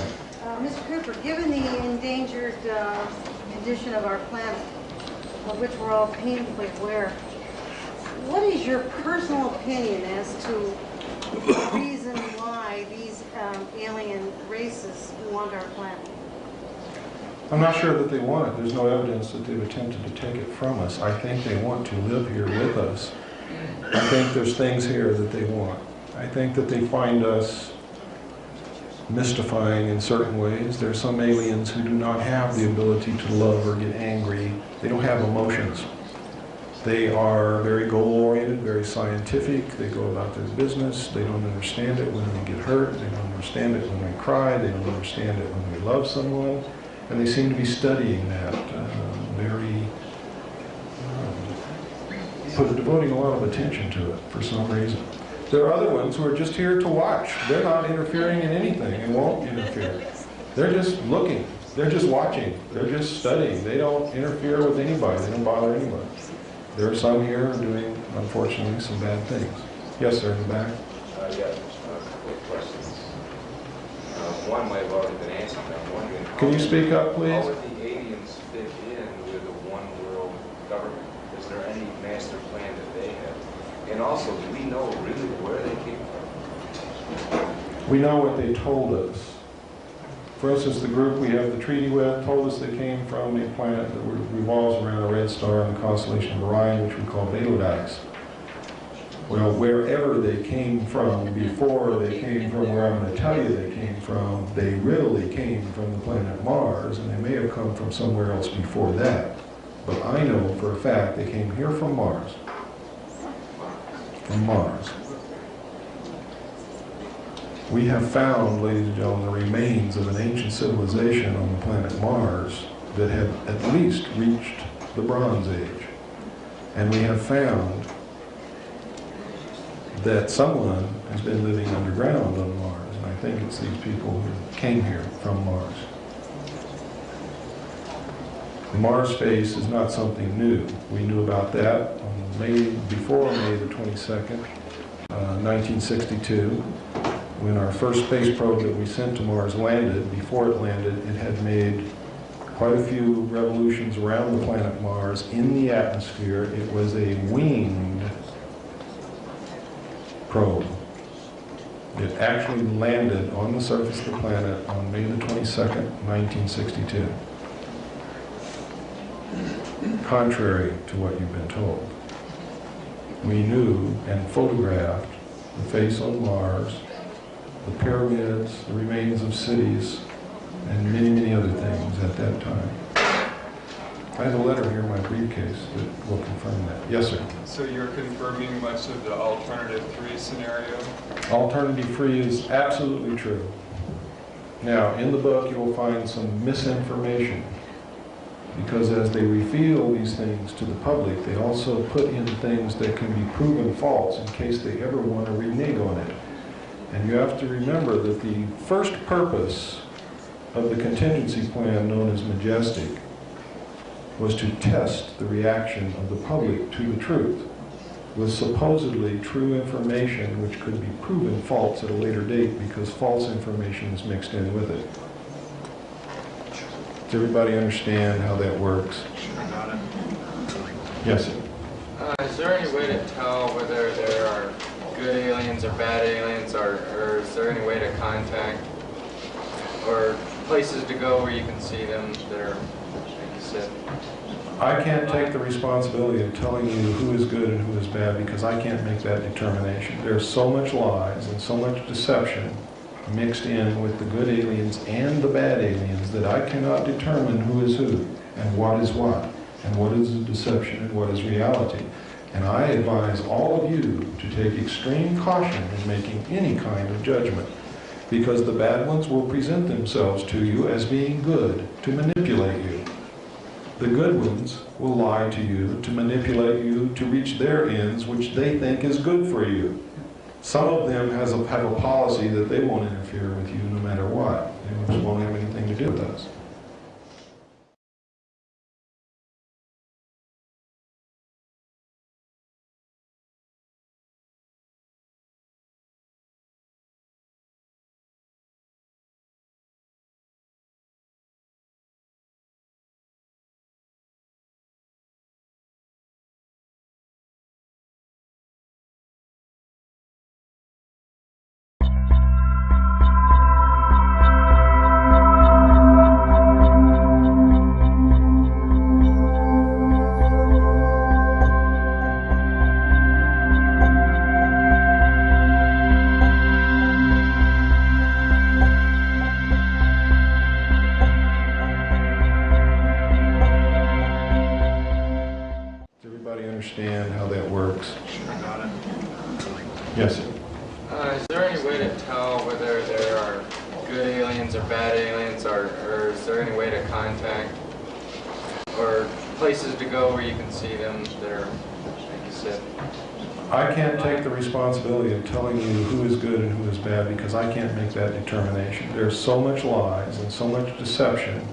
Mr. Cooper, given the endangered condition of our planet, of which we're all painfully aware, what is your personal opinion as to the reason why these alien races want our planet? I'm not sure that they want it. There's no evidence that they've attempted to take it from us. I think they want to live here with us. I think there's things here that they want. I think that they find us mystifying in certain ways. There are some aliens who do not have the ability to love or get angry. They don't have emotions. They are very goal-oriented, very scientific. They go about their business. They don't understand it when we get hurt. They don't understand it when we cry. They don't understand it when we love someone. And they seem to be studying that devoting a lot of attention to it for some reason. There are other ones who are just here to watch. They're not interfering in anything and won't interfere. They're just looking. They're just watching. They're just studying. They don't interfere with anybody. They don't bother anybody. There are some here doing, unfortunately, some bad things. Yes, sir, in the back. Yeah, a couple of questions. One might have already been answered, but I'm wondering... Can you speak up, please? How would the aliens fit in with a one-world government? Is there any master plan that they have? And also, do we know really where they came from? We know what they told us. For instance, the group we have the treaty with told us they came from a planet that revolves around a red star in the constellation of Orion, which we call Davidian. Well, wherever they came from before they came from where I'm going to tell you they came from, they really came from the planet Mars, and they may have come from somewhere else before that. But I know for a fact they came here from Mars. From Mars. We have found, ladies and gentlemen, the remains of an ancient civilization on the planet Mars that had at least reached the Bronze Age. And we have found that someone has been living underground on Mars, and I think it's these people who came here from Mars. The Mars phase is not something new. We knew about that on before May the 22nd, 1962. When our first space probe that we sent to Mars landed, before it landed, it had made quite a few revolutions around the planet Mars in the atmosphere. It was a winged probe. It actually landed on the surface of the planet on May the 22nd, 1962. Contrary to what you've been told. We knew and photographed the face on Mars, the pyramids, the remains of cities, and many, many other things at that time. I have a letter here in my briefcase that will confirm that. Yes, sir. So you're confirming much of the alternative 3 scenario? Alternative 3 is absolutely true. Now, in the book, you will find some misinformation, because as they reveal these things to the public, they also put in things that can be proven false in case they ever want to renege on it. And you have to remember that the first purpose of the contingency plan known as Majestic was to test the reaction of the public to the truth with supposedly true information which could be proven false at a later date because false information is mixed in with it. Does everybody understand how that works? Yes, sir. Is there any way to tell whether there are good aliens or bad aliens, or is there any way to contact or places to go where you can see them that are, like you said? I can't take the responsibility of telling you who is good and who is bad because I can't make that determination. There's so much lies and so much deception mixed in with the good aliens and the bad aliens that I cannot determine who is who and what is what and what is deception and what is reality. And I advise all of you to take extreme caution in making any kind of judgment, because the bad ones will present themselves to you as being good to manipulate you. The good ones will lie to you to manipulate you to reach their ends, which they think is good for you. Some of them have a policy that they won't interfere with you no matter what. They just won't have anything to do with us. Is there any way to tell whether there are good aliens or bad aliens, or is there any way to contact or places to go where you can see them that are, like you said? I can't take the responsibility of telling you who is good and who is bad because I can't make that determination. There's so much lies and so much deception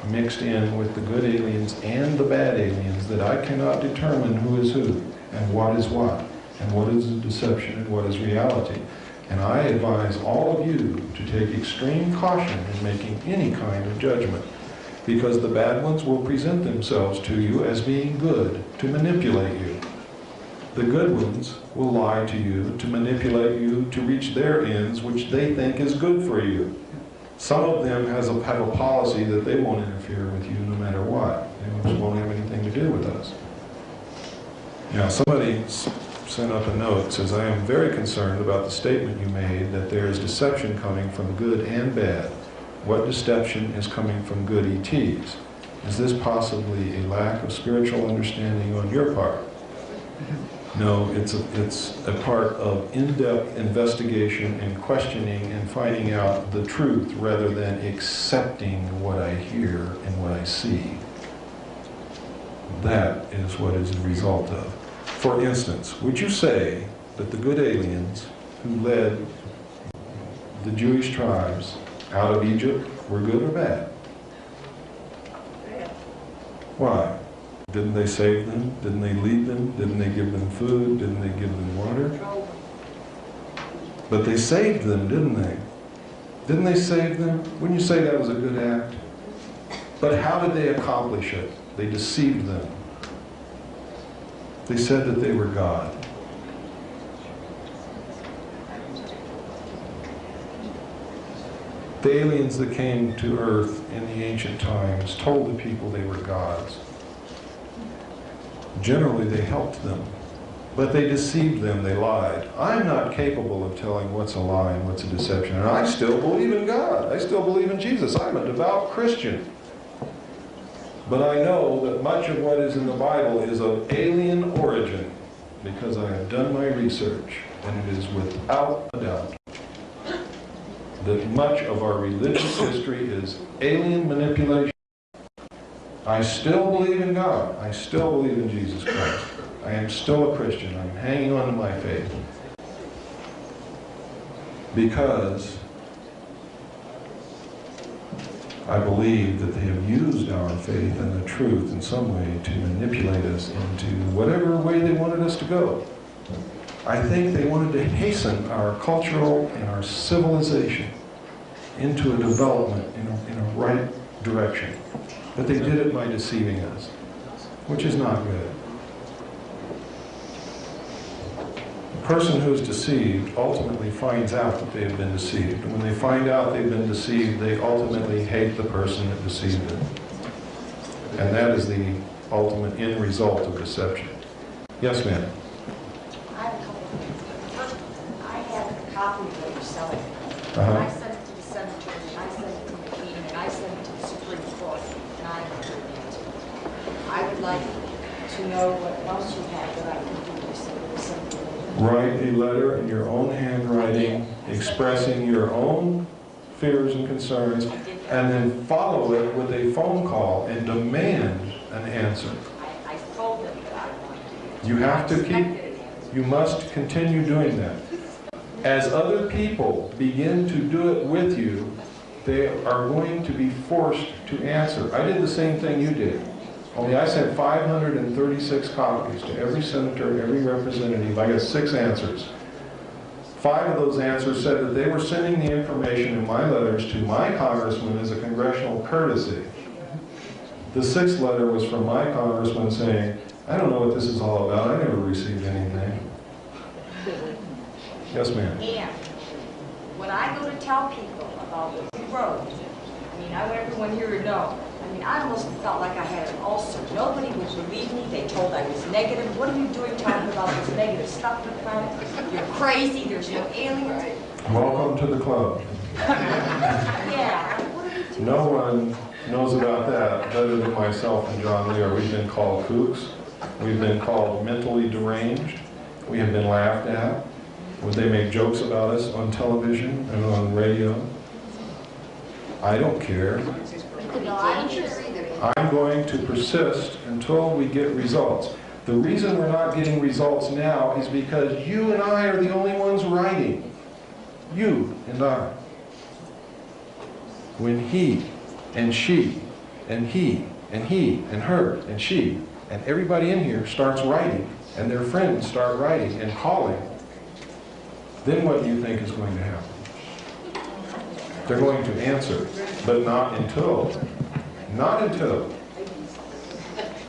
mixed in with the good aliens and the bad aliens that I cannot determine who is who and what is what and what is deception and what is reality. And I advise all of you to take extreme caution in making any kind of judgment, because the bad ones will present themselves to you as being good to manipulate you. The good ones will lie to you to manipulate you to reach their ends, which they think is good for you. Some of them have a policy that they won't interfere with you no matter what. They just won't have anything to do with us. Now, somebody sent up a note, says, I am very concerned about the statement you made that there is deception coming from good and bad. What deception is coming from good ETs? Is this possibly a lack of spiritual understanding on your part? No, it's a part of in-depth investigation and questioning and finding out the truth rather than accepting what I hear and what I see. That is what is the result of. For instance, would you say that the good aliens who led the Jewish tribes out of Egypt were good or bad? Why? Didn't they save them? Didn't they lead them? Didn't they give them food? Didn't they give them water? But they saved them, didn't they? Didn't they save them? Wouldn't you say that was a good act? But how did they accomplish it? They deceived them. They said that they were God. The aliens that came to Earth in the ancient times told the people they were gods. Generally, they helped them, but they deceived them, they lied. I'm not capable of telling what's a lie and what's a deception, and I still believe in God. I still believe in Jesus. I'm a devout Christian. But I know that much of what is in the Bible is of alien origin, because I have done my research, and it is without a doubt that much of our religious history is alien manipulation. I still believe in God. I still believe in Jesus Christ. I am still a Christian. I'm hanging on to my faith. Because I believe that they have used our faith and the truth in some way to manipulate us into whatever way they wanted us to go. I think they wanted to hasten our cultural and our civilization into a development in a right direction. But they did it by deceiving us, which is not good. The person who's deceived ultimately finds out that they have been deceived. And when they find out they've been deceived, they ultimately hate the person that deceived them. And that is the ultimate end result of deception. Yes, ma'am? I have a couple of things. First, I have a copy of what you're selling. I sent it to the cemetery, and I sent it to the meeting, and I sent it to the Supreme Court, and I haven't heard an answer. I would like to know what else you have that I can do to something. Write a letter in your own handwriting expressing your own fears and concerns, and then follow it with a phone call and demand an answer. I told them that I wanted to. You have to you must continue doing that. As other people begin to do it with you, they are going to be forced to answer. I did the same thing you did. Only I sent 536 copies to every senator, every representative. I got 6 answers. 5 of those answers said that they were sending the information in my letters to my congressman as a congressional courtesy. The 6th letter was from my congressman saying, I don't know what this is all about. I never received anything. Yes, ma'am. And when I go to tell people about the road, I mean, I want everyone here to know. I mean, I almost felt like I had an ulcer. Nobody would believe me. They told I was negative. What are you doing talking about this negative stuff in the planet? You're crazy. There's no aliens. Welcome to the club. Yeah. What are you doing? No one knows about that other than myself and John Lear. We've been called kooks. We've been called mentally deranged. We have been laughed at. Would they make jokes about us on television and on radio? I don't care. I'm going to persist until we get results. The reason we're not getting results now is because you and I are the only ones writing. You and I. When he and she and he and he and her and she and everybody in here starts writing and their friends start writing and calling, then what do you think is going to happen? They're going to answer, but not until. Not until.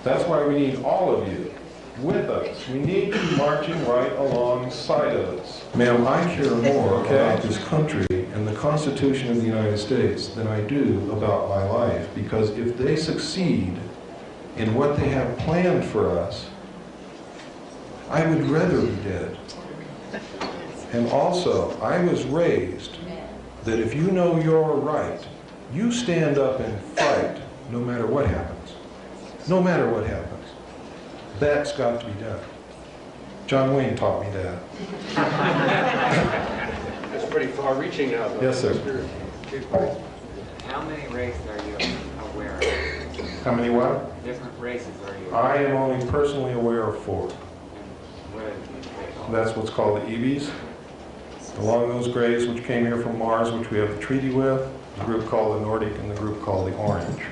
That's why we need all of you with us. We need you marching right alongside of us. Ma'am, I care more about this country and the Constitution of the United States than I do about my life, because if they succeed in what they have planned for us, I would rather be dead. And also, I was raised that if you know you're right, you stand up and fight no matter what happens. No matter what happens. That's got to be done. John Wayne taught me that. That's pretty far-reaching now, though. Yes, sir. How many races are you aware of? How many what? Different races are you aware of? I am only personally aware of 4. What are they called? That's what's called the Ebes. The Long-Nosed Greys, which came here from Mars, which we have the treaty with, the group called the Nordic, and the group called the Orange.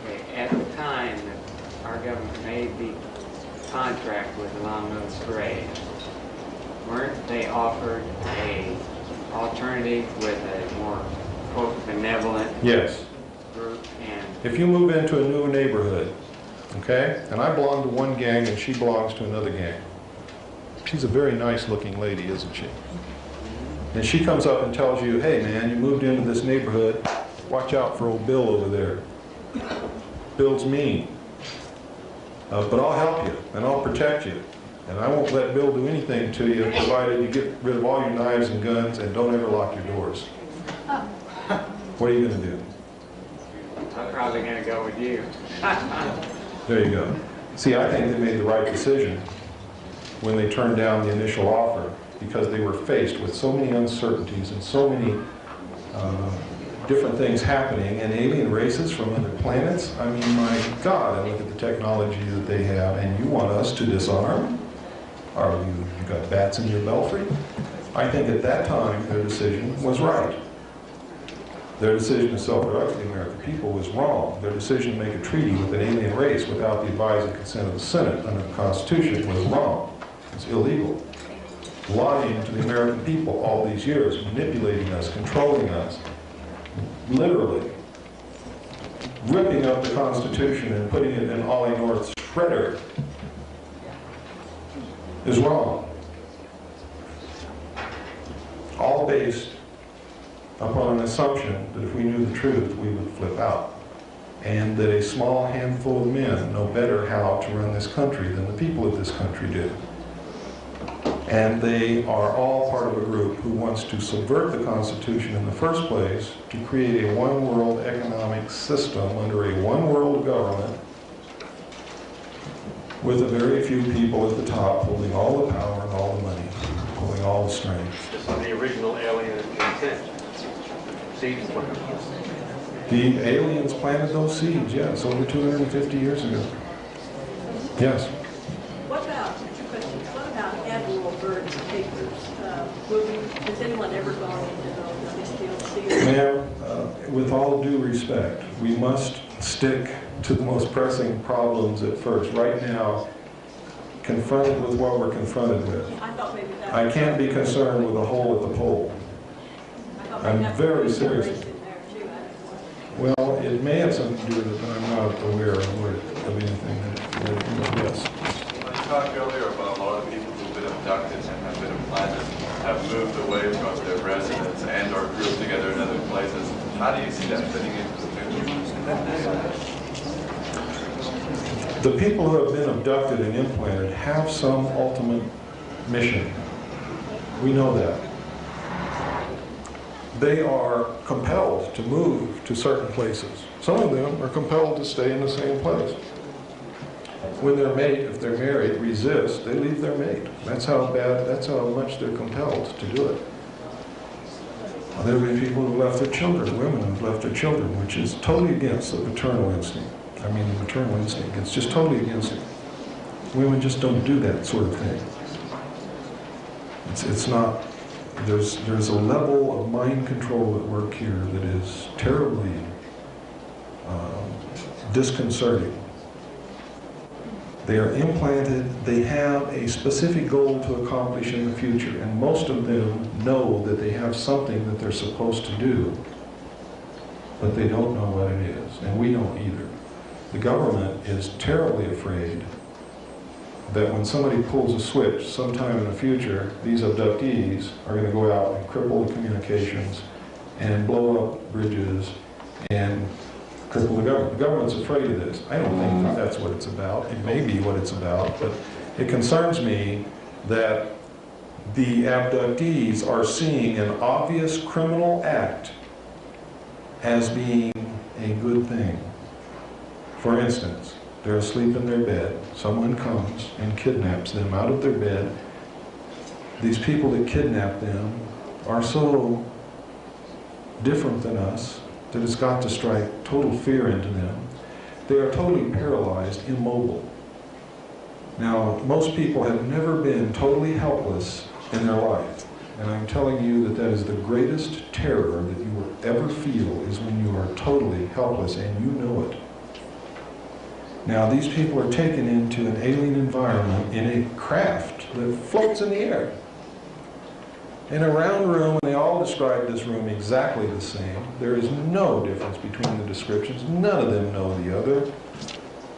Okay. At the time that our government made the contract with the Long-Nosed Greys, weren't they offered a alternative with a more, quote, benevolent Yes. group? And If you move into a new neighborhood, okay, and I belong to one gang and she belongs to another gang. She's a very nice looking lady, isn't she? And she comes up and tells you, hey man, you moved into this neighborhood, watch out for old Bill over there. Bill's mean. But I'll help you, and I'll protect you. And I won't let Bill do anything to you, provided you get rid of all your knives and guns and don't ever lock your doors. What are you going to do? I'm probably going to go with you. There you go. See, I think they made the right decision when they turned down the initial offer, because they were faced with so many uncertainties and so many different things happening, and alien races from other planets. I mean, my God, I look at the technology that they have, and you want us to disarm? Are you got bats in your belfry? I think at that time their decision was right. Their decision to self-product the American people was wrong. Their decision to make a treaty with an alien race without the advice and consent of the Senate under the Constitution was wrong. It's illegal. Lying to the American people all these years, manipulating us, controlling us, literally ripping up the Constitution and putting it in Ollie North's shredder is wrong. All based upon an assumption that if we knew the truth, we would flip out. And that a small handful of men know better how to run this country than the people of this country do. And they are all part of a group who wants to subvert the Constitution in the first place to create a one-world economic system under a one-world government with a very few people at the top holding all the power and all the money, holding all the strength. This is the original alien intent. Seeds planted. The aliens planted those seeds, yes, over 250 years ago. Yes? What about, two questions, what about Admiral Byrd's papers? Has anyone ever gone into those? Are they still sealed? Ma'am, with all due respect, we must stick to the most pressing problems at first. Right now, confronted with what we're confronted with. I thought maybe that I can't be concerned with a hole at the pole. I'm very serious. Well, it may have something to do with it, but I'm not aware of anything that yes. You talked earlier about a lot of people who've been abducted and have been implanted, have moved away from their residence and or grouped together in other places. How do you see that fitting into the picture? The people who have been abducted and implanted have some ultimate mission. We know that. They are compelled to move to certain places. Some of them are compelled to stay in the same place. when their mate, if they're married, resists, they leave their mate. That's how much they're compelled to do it. There have been people who have left their children, women who have left their children, which is totally against the paternal instinct. I mean, the maternal instinct. It's just totally against it. Women just don't do that sort of thing. It's not, there's a level of mind control at work here that is terribly disconcerting. They are implanted, they have a specific goal to accomplish in the future, and most of them know that they have something that they're supposed to do, but they don't know what it is, and we don't either. The government is terribly afraid that when somebody pulls a switch sometime in the future, these abductees are going to go out and cripple the communications and blow up bridges and cripple the government. The government's afraid of this. I don't think that's what it's about. It may be what it's about, but it concerns me that the abductees are seeing an obvious criminal act as being a good thing. For instance, they're asleep in their bed. Someone comes and kidnaps them out of their bed. These people that kidnap them are so different than us that it's got to strike total fear into them. They are totally paralyzed, immobile. Now, most people have never been totally helpless in their life. And I'm telling you that that is the greatest terror that you will ever feel, is when you are totally helpless and you know it. Now, these people are taken into an alien environment in a craft that floats in the air. In a round room, and they all describe this room exactly the same. There is no difference between the descriptions. None of them know the other.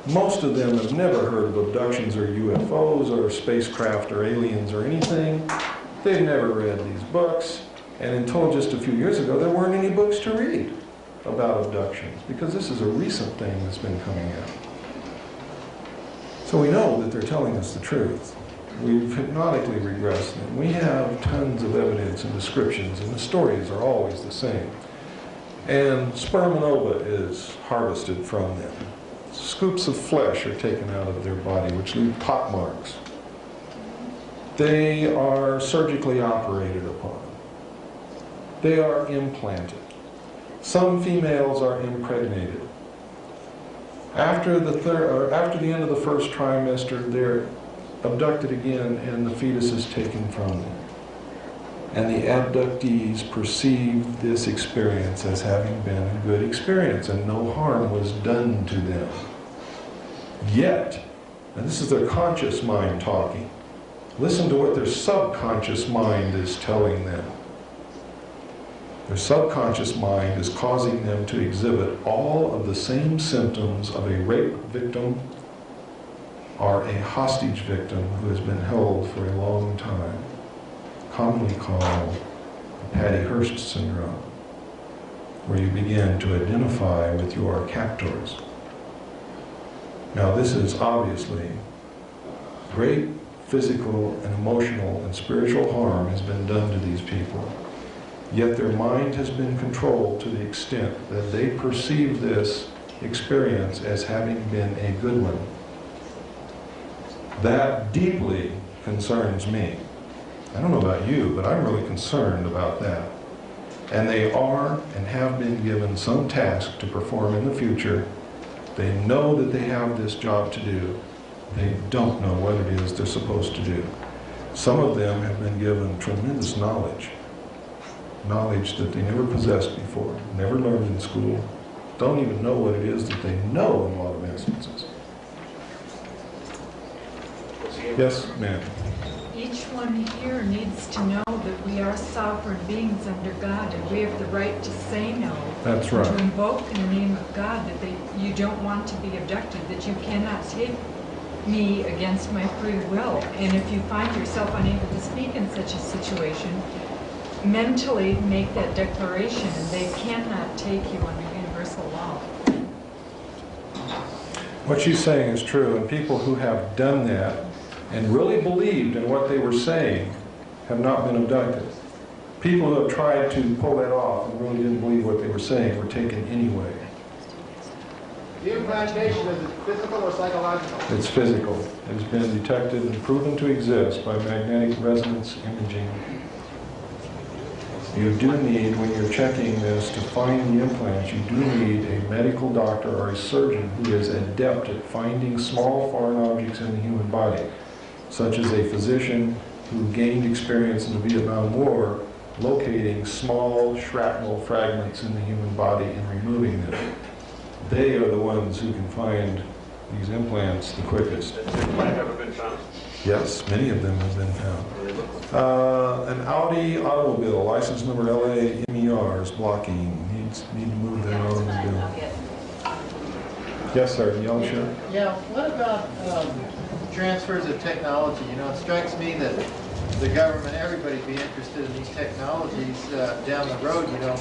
Most of them have never heard of abductions or UFOs or spacecraft or aliens or anything. They've never read these books. And until just a few years ago, there weren't any books to read about abductions, because this is a recent thing that's been coming out. So we know that they're telling us the truth. We've hypnotically regressed them. We have tons of evidence and descriptions, and the stories are always the same. And sperm and ova is harvested from them. Scoops of flesh are taken out of their body, which leave pot marks. They are surgically operated upon. They are implanted. Some females are impregnated. After the end of the first trimester, they're abducted again, and the fetus is taken from them. And the abductees perceive this experience as having been a good experience, and no harm was done to them. Yet, and this is their conscious mind talking, listen to what their subconscious mind is telling them. Their subconscious mind is causing them to exhibit all of the same symptoms of a rape victim or a hostage victim who has been held for a long time, commonly called Patty Hearst syndrome, where you begin to identify with your captors. Now, this is obviously great physical and emotional and spiritual harm has been done to these people. Yet their mind has been controlled to the extent that they perceive this experience as having been a good one. That deeply concerns me. I don't know about you, but I'm really concerned about that. And they are and have been given some task to perform in the future. They know that they have this job to do. They don't know what it is they're supposed to do. Some of them have been given tremendous knowledge that they never possessed before, never learned in school, don't even know what it is that they know in a lot of instances. Yes, ma'am. Each one here needs to know that we are sovereign beings under God, and we have the right to say no. That's right. To invoke in the name of God that you don't want to be abducted, that you cannot take me against my free will. And if you find yourself unable to speak in such a situation, mentally make that declaration, and they cannot take you under universal law. What she's saying is true, and people who have done that and really believed in what they were saying have not been abducted. People who have tried to pull that off and really didn't believe what they were saying were taken anyway. The implantation, is it physical or psychological? It's physical. It's been detected and proven to exist by magnetic resonance imaging. You do need, when you're checking this to find the implants, you do need a medical doctor or a surgeon who is adept at finding small foreign objects in the human body, such as a physician who gained experience in the Vietnam War locating small shrapnel fragments in the human body and removing them. They are the ones who can find these implants the quickest. Have ever been found? Yes, many of them have been found. An Audi automobile, license number LA MER is blocking. Need to move that automobile. Yes, sir. Yellow shirt. Yeah, what about transfers of technology? You know, it strikes me that the government, everybody be interested in these technologies down the road, you know.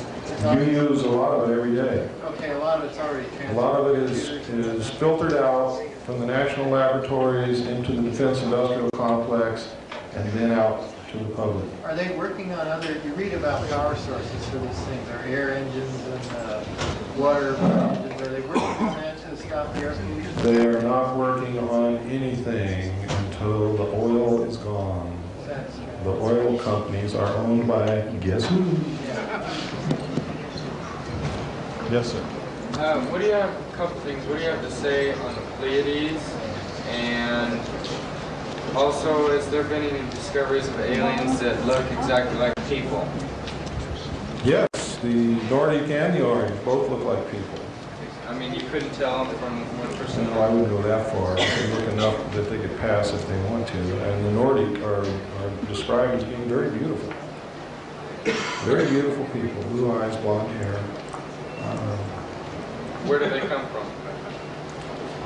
You use a lot of it every day. Okay, a lot of it's already transferred. A lot of it is filtered out from the national laboratories into the defense industrial complex and then out to the public. Are they working on other, you read about power sources for these things, or air engines and water engines, are they working on that to stop the air pollution? They are not working on anything until the oil is gone. The oil companies are owned by, guess who? Yes, sir. What do you have, a couple things, what do you have to say on the Pleiades? And also, has there been any discoveries of aliens that look exactly like people? Yes, the Nordic and the Orange both look like people. I mean, you couldn't tell from one person. No, I wouldn't go that far. They look enough that they could pass if they want to. And the Nordic are described as being very beautiful. Very beautiful people. Blue eyes, blonde hair. Where do they come from?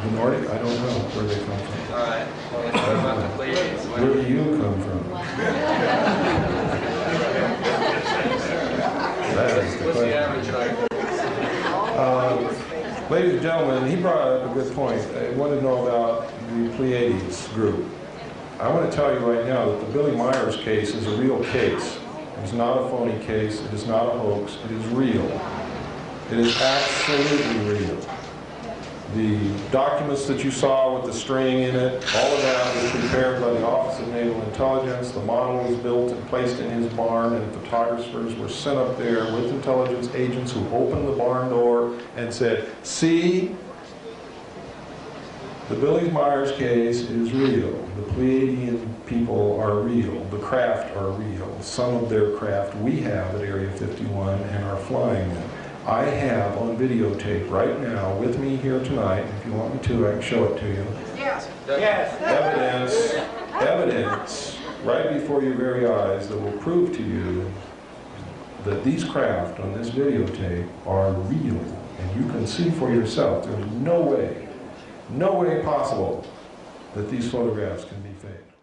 The Nordic, I don't know where they come from. All right. What about the Pleiades? Where do you come from? That is the What's the question. average height? Ladies and gentlemen, he brought up a good point. I want to know about the Pleiades group. I want to tell you right now that the Billy Myers case is a real case. It's not a phony case. It is not a hoax. It is real. It is absolutely real. The documents that you saw with the string in it, all of that was prepared by the Office of Naval Intelligence. The model was built and placed in his barn, and photographers were sent up there with intelligence agents who opened the barn door and said, see, the Billy Myers case is real. The Pleiadian people are real. The craft are real. Some of their craft we have at Area 51 and are flying them. I have on videotape right now with me here tonight, if you want me to, I can show it to you. Yes. Yes. Evidence right before your very eyes that will prove to you that these craft on this videotape are real. And you can see for yourself, there's no way possible that these photographs can be faked.